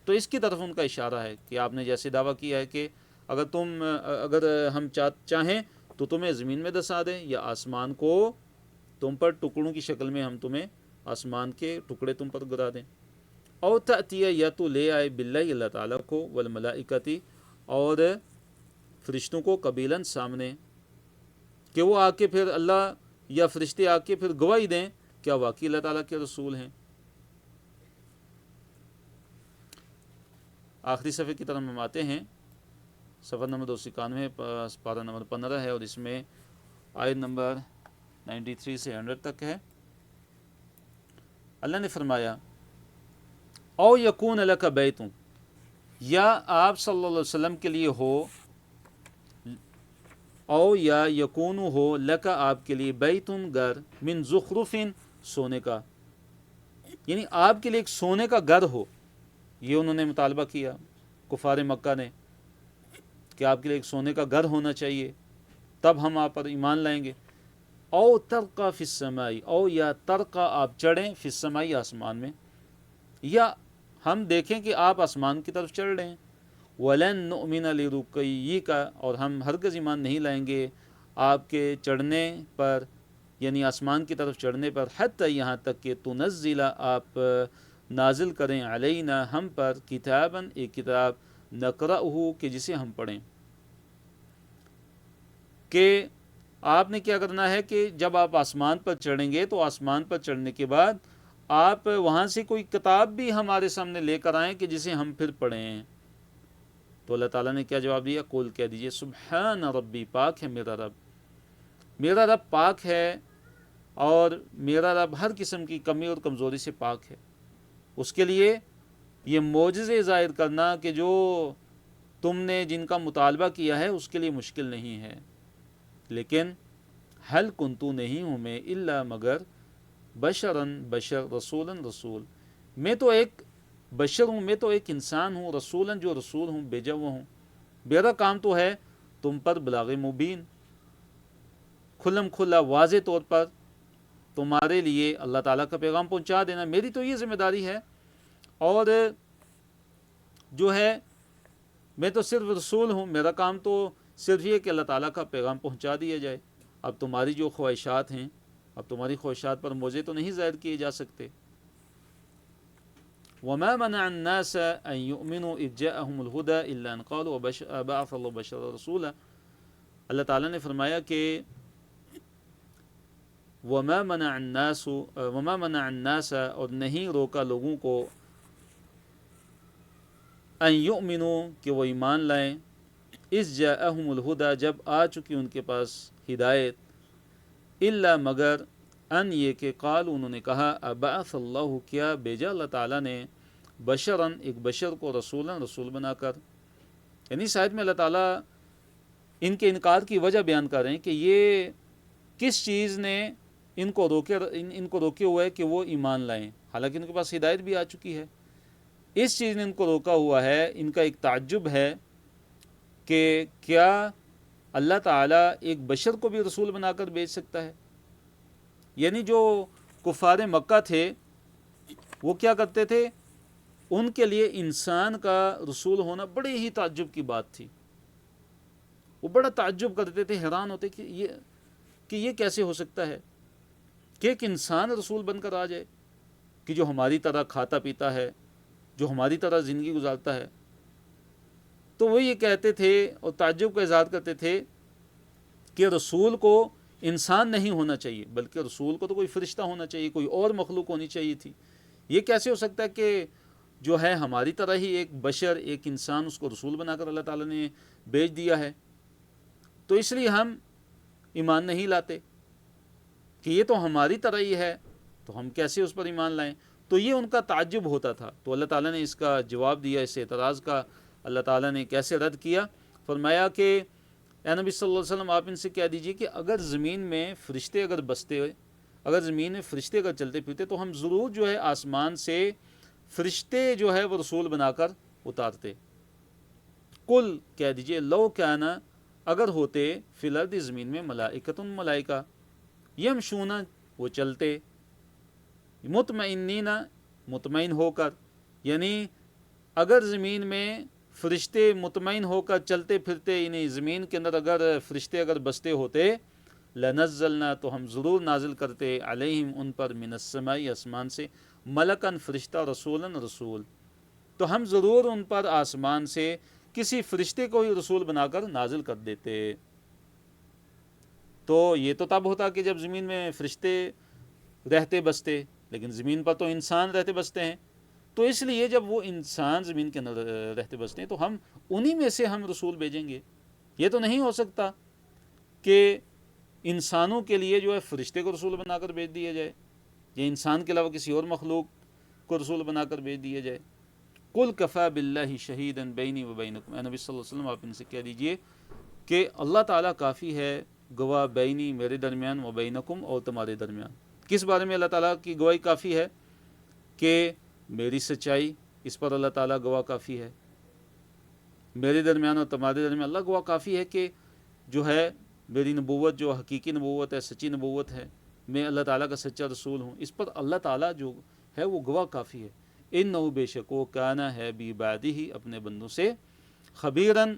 تو اس کی طرف ان کا اشارہ ہے کہ آپ نے جیسے دعویٰ کیا ہے کہ اگر ہم چاہیں تو تمہیں زمین میں دھنسا دیں، یا آسمان کو تم پر ٹکڑوں کی شکل میں ہم تمہیں آسمان کے ٹکڑے تم پر گرا دیں۔ او تأتی، یا تو لے آئے، باللہ، اللہ تعالیٰ کو، والملائکتی، اور فرشتوں کو، قبیلاً، سامنے، کہ وہ آ کے پھر اللہ یا فرشتے آ کے پھر گواہی دیں کیا واقعی اللہ تعالیٰ کے رسول ہیں۔ آخری صفحے کی طرف ہم آتے ہیں، صفحہ نمبر 291، پارہ نمبر 15 ہے، اور اس میں آیت نمبر 93 سے 100 تک ہے۔ اللہ نے فرمایا، او یکون لک بیت، یا آپ صلی اللہ علیہ وسلم کے لیے ہو، او یا یکون ہو لک، آپ کے لیے، بیتن، گھر، من زخرف، سونے کا، یعنی آپ کے لیے ایک سونے کا گھر ہو۔ یہ انہوں نے مطالبہ کیا کفار مکہ نے کہ آپ کے لیے ایک سونے کا گھر ہونا چاہیے، تب ہم آپ پر ایمان لائیں گے۔ او ترقى فی السماء، او یا ترقى، آپ چڑھیں، فی السماء، آسمان میں، یا ہم دیکھیں کہ آپ آسمان کی طرف چڑھ رہے ہیں۔ وَلَن نُؤْمِنَ لِرُقِيِّكَ، اور ہم ہرگز ایمان نہیں لائیں گے آپ کے چڑھنے پر، یعنی آسمان کی طرف چڑھنے پر، حتی یہاں تک کہ تنزل آپ نازل کریں علینا ہم پر، کتاباً ایک کتاب، نقرأہ کہ جسے ہم پڑھیں. کہ آپ نے کیا کرنا ہے کہ جب آپ آسمان پر چڑھیں گے تو آسمان پر چڑھنے کے بعد آپ وہاں سے کوئی کتاب بھی ہمارے سامنے لے کر آئیں کہ جسے ہم پھر پڑھیں. تو اللہ تعالیٰ نے کیا جواب دیا؟ قل کہہ دیجئے سبحان ربی، پاک ہے میرا رب، میرا رب پاک ہے، اور میرا رب ہر قسم کی کمی اور کمزوری سے پاک ہے. اس کے لیے یہ معجزے ظاہر کرنا کہ جو تم نے جن کا مطالبہ کیا ہے اس کے لیے مشکل نہیں ہے. لیکن حل کنتو نہیں ہوں میں الا مگر بشراً بشر، رسولاً رسول، میں تو ایک بشر ہوں، میں تو ایک انسان ہوں، رسولاً جو رسول ہوں، بھیجا ہوا ہوں. میرا کام تو ہے تم پر بلاغ مبین، کھلم کھلا واضح طور پر تمہارے لیے اللہ تعالیٰ کا پیغام پہنچا دینا. میری تو یہ ذمہ داری ہے، اور جو ہے میں تو صرف رسول ہوں، میرا کام تو صرف یہ کہ اللہ تعالیٰ کا پیغام پہنچا دیا جائے. اب تمہاری جو خواہشات ہیں، اب تمہاری خواہشات پر موضع تو نہیں ظاہر کیے جا سکتے. وما منع الناس ان يؤمنوا اذ جاءهم الهدى الا ان قالوا بعث الله بشرا رسولا. اللہ تعالیٰ نے فرمایا کہ وما منع الناس اور نہیں روکا لوگوں کو ان یؤمنوا کہ وہ ایمان لائیں، اذ جاءهم الہدی جب آ چکی ان کے پاس ہدایت، الا مگر ان یہ کہ قال انہوں نے کہا ابعث اللہ کیا بھیجا اللہ تعالیٰ نے بشراً ایک بشر کو رسولاً رسول بنا کر. یعنی شاید میں اللہ تعالیٰ ان کے انکار کی وجہ بیان کر رہے ہیں کہ یہ کس چیز نے ان کو روکے ہوا ہے کہ وہ ایمان لائیں، حالانکہ ان کے پاس ہدایت بھی آ چکی ہے. اس چیز نے ان کو روکا ہوا ہے. ان کا ایک تعجب ہے کہ کیا اللہ تعالیٰ ایک بشر کو بھی رسول بنا کر بھیج سکتا ہے. یعنی جو کفار مکہ تھے وہ کیا کرتے تھے، ان کے لیے انسان کا رسول ہونا بڑے ہی تعجب کی بات تھی. وہ بڑا تعجب کرتے تھے، حیران ہوتے کہ یہ کیسے ہو سکتا ہے کہ ایک انسان رسول بن کر آ جائے، کہ جو ہماری طرح کھاتا پیتا ہے، جو ہماری طرح زندگی گزارتا ہے. تو وہ یہ کہتے تھے اور تعجب کا اظہار کرتے تھے کہ رسول کو انسان نہیں ہونا چاہیے، بلکہ رسول کو تو کوئی فرشتہ ہونا چاہیے، کوئی اور مخلوق ہونی چاہیے تھی. یہ کیسے ہو سکتا ہے کہ جو ہے ہماری طرح ہی ایک بشر، ایک انسان، اس کو رسول بنا کر اللہ تعالیٰ نے بھیج دیا ہے. تو اس لیے ہم ایمان نہیں لاتے کہ یہ تو ہماری طرح ہی ہے، تو ہم کیسے اس پر ایمان لائیں. تو یہ ان کا تعجب ہوتا تھا. تو اللہ تعالیٰ نے اس کا جواب دیا، اس اعتراض کا اللہ تعالیٰ نے کیسے رد کیا. فرمایا کہ اے نبی صلی اللہ علیہ وسلم آپ ان سے کہہ دیجئے کہ اگر زمین میں فرشتے اگر بستے ہوئے، اگر زمین میں فرشتے اگر چلتے پھرتے تو ہم ضرور جو ہے آسمان سے فرشتے جو ہے وہ رسول بنا کر اتارتے. قل کہہ دیجئے لو کانا اگر ہوتے فی الارض زمین میں ملائکۃ ملائکہ، یمشون وہ چلتے، مطمئنین مطمئن ہو کر، یعنی اگر زمین میں فرشتے مطمئن ہو کر چلتے پھرتے، یعنی زمین کے اندر اگر فرشتے اگر بستے ہوتے، لنزلنا تو ہم ضرور نازل کرتے، علیہم ان پر، من السماء آسمان سے، ملکن فرشتہ، رسولن رسول، تو ہم ضرور ان پر آسمان سے کسی فرشتے کو ہی رسول بنا کر نازل کر دیتے. تو یہ تو تب ہوتا کہ جب زمین میں فرشتے رہتے بستے، لیکن زمین پر تو انسان رہتے بستے ہیں. تو اس لیے جب وہ انسان زمین کے اندر رہتے بستے ہیں تو ہم انہی میں سے ہم رسول بھیجیں گے. یہ تو نہیں ہو سکتا کہ انسانوں کے لیے جو ہے فرشتے کو رسول بنا کر بھیج دیا جائے، یا انسان کے علاوہ کسی اور مخلوق کو رسول بنا کر بھیج دیا جائے. قل کفی باللہ شہیدا بینی و بینکم، اے نبی صلی اللہ علیہ وسلم آپ ان سے کہہ دیجئے کہ اللہ تعالیٰ کافی ہے گواہ، بینی میرے درمیان، و بینکم اور تمہارے درمیان. کس بارے میں اللہ تعالیٰ کی گواہی کافی ہے؟ کہ میری سچائی، اس پر اللہ تعالیٰ گواہ کافی ہے. میرے درمیان اور تمہارے درمیان اللہ گواہ کافی ہے کہ جو ہے میری نبوت جو حقیقی نبوت ہے، سچی نبوت ہے، میں اللہ تعالیٰ کا سچا رسول ہوں، اس پر اللہ تعالیٰ جو ہے وہ گواہ کافی ہے. انہ بے شک وہ کانا ہے بعبادہ اپنے بندوں سے، خبیراً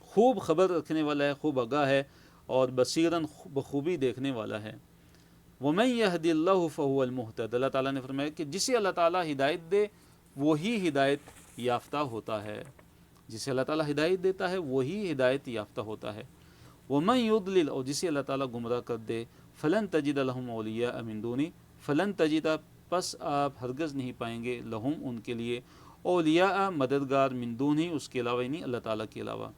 خوب خبر رکھنے والا ہے، خوب آگاہ ہے، اور بصیراً بخوبی دیکھنے والا ہے. وَمَن يَهْدِ اللَّهُ فَهُوَ الْمُهْتَدِ، اللہ تعالیٰ نے فرمایا کہ جسے اللہ تعالیٰ ہدایت دے وہی ہدایت یافتہ ہوتا ہے، جسے اللہ تعالیٰ ہدایت دیتا ہے وہی ہدایت یافتہ ہوتا ہے۔ وَمَن يُضْلِلْ، اور جسے اللہ تعالیٰ گمراہ کر دے، فَلَن تَجِدَ لَهُمْ أَوْلِيَاءَ مِن دُونِي، فَلَن تَجِدَ، پس آپ ہرگز نہیں پائیں گے، لہم ان کے لیے، اولیاء مددگار، من دونی، اس کے علاوہ، یعنی اللہ تعالیٰ کے علاوہ۔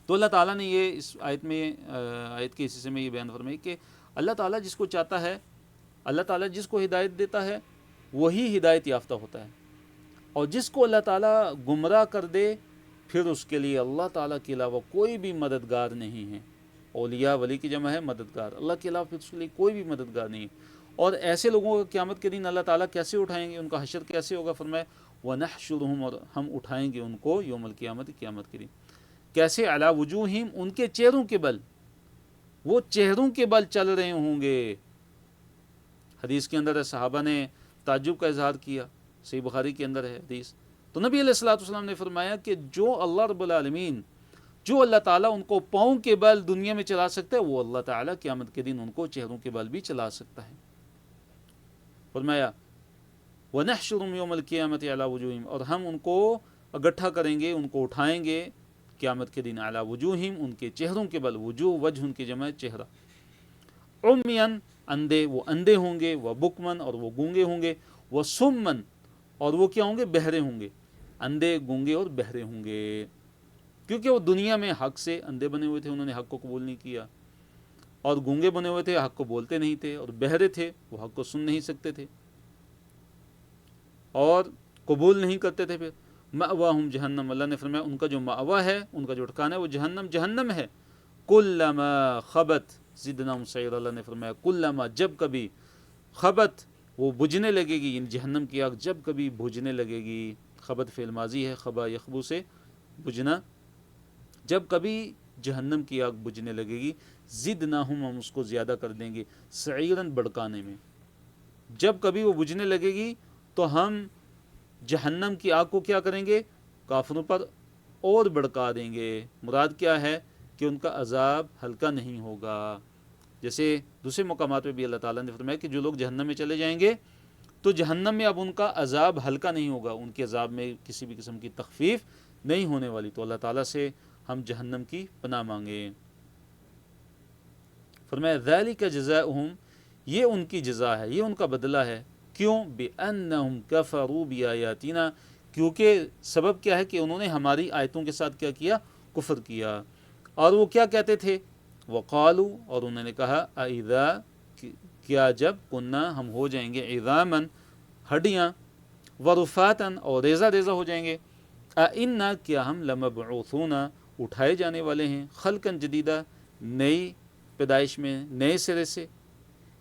تو اللہ تعالیٰ نے یہ اس آیت میں آیت کے حصے میں یہ بیان فرمائی کہ اللہ تعالیٰ جس کو چاہتا ہے، اللہ تعالیٰ جس کو ہدایت دیتا ہے وہی ہدایت یافتہ ہوتا ہے، اور جس کو اللہ تعالیٰ گمراہ کر دے پھر اس کے لیے اللہ تعالیٰ کے علاوہ کوئی بھی مددگار نہیں ہے۔ اولیاء، ولی کی جمع ہے، مددگار، اللہ کے علاوہ پھر اس کے لیے کوئی بھی مددگار نہیں ہے۔ اور ایسے لوگوں کو قیامت کے دن اللہ تعالیٰ کیسے اٹھائیں گے، ان کا حشر کیسے ہوگا؟ فرمایا وَنَحْشُرُهُمْ، اور ہم اٹھائیں گے ان کو یوم القیامت، قیامت کے دن، کیسے؟ علی وجوہہم، ان کے چہروں کے بل، وہ چہروں کے بل چل رہے ہوں گے۔ حدیث کے اندر ہے، صحابہ نے تعجب کا اظہار کیا، صحیح بخاری کے اندر ہے حدیث، تو نبی علیہ الصلوۃ والسلام نے فرمایا کہ جو اللہ رب العالمین، جو اللہ تعالیٰ ان کو پاؤں کے بل دنیا میں چلا سکتا ہے، وہ اللہ تعالیٰ قیامت کے دن ان کو چہروں کے بل بھی چلا سکتا ہے۔ فرمایا وَنَحْشُرُهُمْ يَوْمَ الْقِيَامَةِ عَلَى وُجُوهِهِمْ، اور ہم ان کو اکٹھا کریں گے، ان کو اٹھائیں گے قیامت کے دن، عَلَى وُجُوهِهِمْ، ان کے چہروں کے بل، وجوہ وجہ ان کی جمع ہے چہرہ، عُمْيًا، اندھے، وہ اندھے ہوں گے، وَبُكْمًا، اور وہ گونگے ہوں گے، وَصُمًّا، اور وہ کیا ہوں گے؟ بہرے ہوں گے، اندھے، گونگے اور بہرے ہوں گے، کیونکہ وہ دنیا میں حق سے اندھے بنے ہوئے تھے، انہوں نے حق کو قبول نہیں کیا، اور گونگے بنے ہوئے تھے، حق کو بولتے نہیں تھے، اور بہرے تھے، وہ حق کو سن نہیں سکتے تھے اور قبول نہیں کرتے تھے۔ پھر مأواہم جہنم، اللہ نے فرمایا ان کا جو مأوا ہے، ان کا جو ٹھکانہ ہے وہ جہنم ہے۔ کلما خبت زدناہم سعیرا، اللہ نے فرمایا کلما، جب کبھی، خبت، وہ بجھنے لگے گی، یعنی جہنم کی آگ جب کبھی بجھنے لگے گی، خبت فعل ماضی ہے، خبا یخبو سے بجھنا، جب کبھی جہنم کی آگ بجھنے لگے گی، زدناہم، ہم اس کو زیادہ کر دیں گے، سعیراً، بڑکانے میں، جب کبھی وہ بجھنے لگے گی تو ہم جہنم کی آگ کو کیا کریں گے؟ کافروں پر اور بڑکا دیں گے۔ مراد کیا ہے؟ کہ ان کا عذاب ہلکا نہیں ہوگا۔ جیسے دوسرے مقامات پہ بھی اللہ تعالیٰ نے فرمایا کہ جو لوگ جہنم میں چلے جائیں گے تو جہنم میں اب ان کا عذاب ہلکا نہیں ہوگا، ان کے عذاب میں کسی بھی قسم کی تخفیف نہیں ہونے والی۔ تو اللہ تعالیٰ سے ہم جہنم کی پناہ مانگیں۔ فرمایا ذالک جزاؤہم، یہ ان کی جزا ہے، یہ ان کا بدلہ ہے۔ کیوں؟ بِأَنَّهُمْ كَفَرُوا بِآيَاتِنَا، کیونکہ سبب کیا ہے کہ انہوں نے ہماری آیتوں کے ساتھ کیا کیا؟ کفر کیا۔ اور وہ کیا کہتے تھے؟ وَقَالُوا، اور انہوں نے کہا، اِذَا، کیا جب، کُنَّا، ہم ہو جائیں گے، عِظَامًا، ہڈیاں، وَرُفَاتًا، اور ریزہ ریزہ ہو جائیں گے، اِنَّا، کیا ہم، لَمَبْعُوثُونَ، اٹھائے جانے والے ہیں، خلقًا جدیدہ، نئی پیدائش میں، نئے سرے سے۔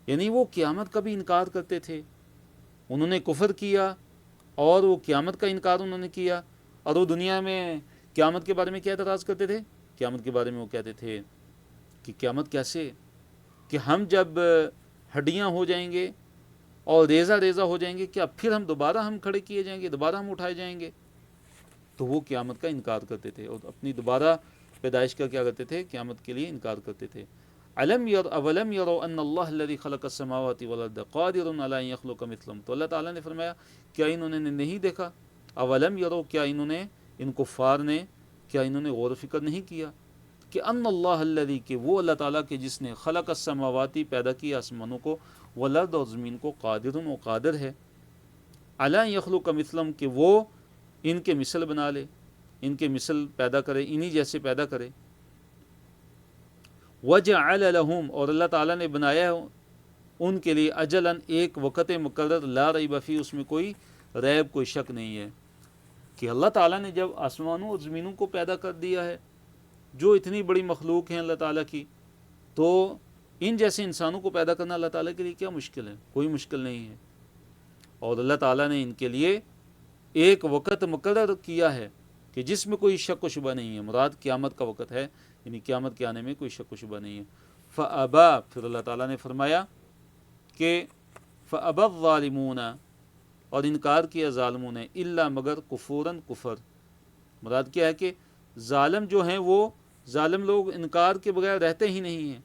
یعنی وہ قیامت کا بھی انکار کرتے تھے، انہوں نے کفر کیا اور وہ قیامت کا انکار انہوں نے کیا، اور وہ دنیا میں قیامت کے بارے میں کیا اعتراض کرتے تھے؟ قیامت کے بارے میں وہ کہتے تھے کہ قیامت کیسے، کہ ہم جب ہڈیاں ہو جائیں گے اور ریزہ ریزہ ہو جائیں گے، کیا پھر دوبارہ ہم کھڑے کیے جائیں گے، دوبارہ ہم اٹھائے جائیں گے؟ تو وہ قیامت کا انکار کرتے تھے اور اپنی دوبارہ پیدائش کا کیا کرتے تھے؟ قیامت کے لیے انکار کرتے تھے۔ اولم یروا ان اللہ الذی خلق السماوات والارض قادر علی ان یخلق مثلهم، تو اللہ تعالیٰ نے فرمایا کیا انہوں نے نہیں دیکھا؟ اولم یروا، کیا انہوں نے، ان کفار نے، کیا انہوں نے غور و فکر نہیں کیا کہ ان اللہ الذی، کہ وہ اللہ تعالیٰ کے جس نے خلق السماواتی، پیدا کیا آسمانوں کو، والارض، اور زمین کو، قادر، وہ قادر ہے، علی ان یخلق مثلهم، کہ وہ ان کے مثل بنا لے، ان کے مثل پیدا کرے، انہی جیسے پیدا کرے۔ وَجَعَلَ لَهُمْ، اور اللہ تعالیٰ نے بنایا ان کے لیے، اجلاً، ایک وقت مقرر، لا ریب فیہ، اس میں کوئی ریب، کوئی شک نہیں ہے، کہ اللہ تعالیٰ نے جب آسمانوں اور زمینوں کو پیدا کر دیا ہے، جو اتنی بڑی مخلوق ہیں اللہ تعالیٰ کی، تو ان جیسے انسانوں کو پیدا کرنا اللہ تعالیٰ کے لیے کیا مشکل ہے؟ کوئی مشکل نہیں ہے۔ اور اللہ تعالیٰ نے ان کے لیے ایک وقت مقرر کیا ہے کہ جس میں کوئی شک و شبہ نہیں ہے، مراد قیامت کا وقت ہے، یعنی قیامت کے آنے میں کوئی شک و شبہ نہیں ہے۔ فَأَبَا، پھر اللہ تعالیٰ نے فرمایا کہ فَأَبَى الظَّالِمُونَ، اور انکار کیا ظالموں نے، الا، مگر، کفوراً، کفر، مراد کیا ہے کہ ظالم جو ہیں وہ، ظالم لوگ انکار کے بغیر رہتے ہی نہیں ہیں،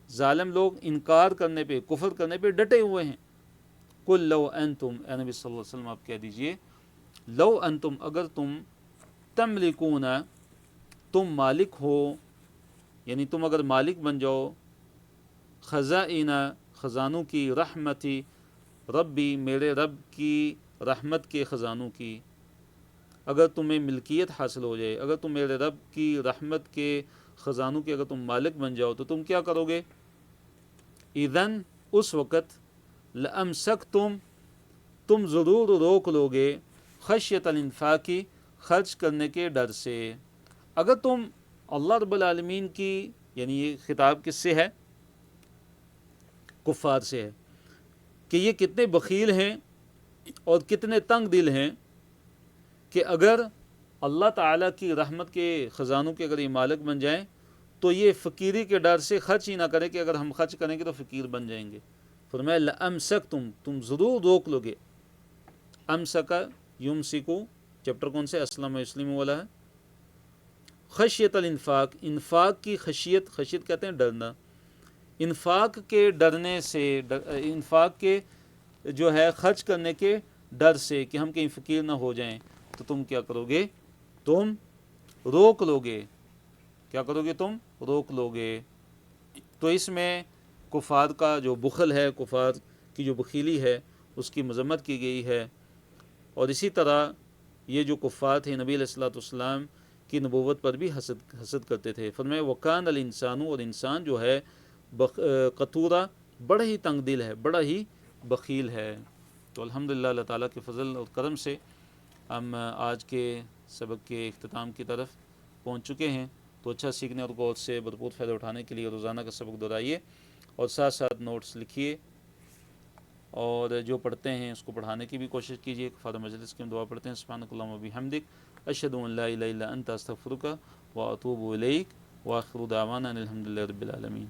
ظالم لوگ انکار کرنے پہ، کفر کرنے پہ ڈٹے ہوئے ہیں۔ قل لو انتم، اے نبی صلی اللہ علیہ وسلم آپ کہہ دیجئے، لو انتم، اگر تم، تملکون، تم مالک ہو، یعنی تم اگر مالک بن جاؤ، خزائن، خزانوں کی، رحمتی ربی، میرے رب کی رحمت کے خزانوں کی، اگر تمہیں ملکیت حاصل ہو جائے، اگر تم میرے رب کی رحمت کے خزانوں کے اگر تم مالک بن جاؤ تو تم کیا کرو گے؟ اذن، اس وقت، لامسکتم، تم ضرور روک لو گے، خشیت الانفاقی، خرچ کرنے کے ڈر سے۔ اگر تم اللہ رب العالمین کی، یعنی یہ خطاب کس سے ہے؟ کفار سے ہے، کہ یہ کتنے بخیل ہیں اور کتنے تنگ دل ہیں کہ اگر اللہ تعالیٰ کی رحمت کے خزانوں کے اگر یہ مالک بن جائیں تو یہ فقیری کے ڈر سے خرچ ہی نہ کریں کہ اگر ہم خرچ کریں گے تو فقیر بن جائیں گے۔ فرمایا لَأَمْسَكْتُمْ، تم ضرور روک لو گے۔ امسک یمسکو، چیپٹر کون سے؟ اسلم و اسلم والا ہے۔ خشیت الانفاق، انفاق کی خشیت، خشیت کہتے ہیں ڈرنا، انفاق کے ڈرنے سے، انفاق کے جو ہے خرچ کرنے کے ڈر سے کہ ہم کہیں فقیر نہ ہو جائیں، تو تم کیا کرو گے؟ تم روک لو گے۔ کیا کرو گے؟ تم روک لو گے۔ تو اس میں کفار کا جو بخل ہے، کفار کی جو بخیلی ہے، اس کی مذمت کی گئی ہے۔ اور اسی طرح یہ جو کفار تھے نبی علیہ الصلوۃ والسلام کی نبوت پر بھی حسد کرتے تھے۔ فرمایا وکان الانسان، اور انسان جو ہے قطورا، بڑا ہی تنگ دل ہے، بڑا ہی بخیل ہے۔ تو الحمدللہ اللہ تعالیٰ کے فضل اور کرم سے ہم آج کے سبق کے اختتام کی طرف پہنچ چکے ہیں۔ تو اچھا سیکھنے اور غور سے بھرپور فائدہ اٹھانے کے لیے روزانہ کا سبق دہرائیے اور ساتھ ساتھ نوٹس لکھیے، اور جو پڑھتے ہیں اس کو پڑھانے کی بھی کوشش کیجیے۔ فارغ مجلس کی ہم دعا پڑھتے ہیں، سبحانک اللہم و بحمدک، اشہد ان لا الہ الا انت، استغفرک و اتوب الیک، وآخر دعوانا الحمدللہ رب العالمین۔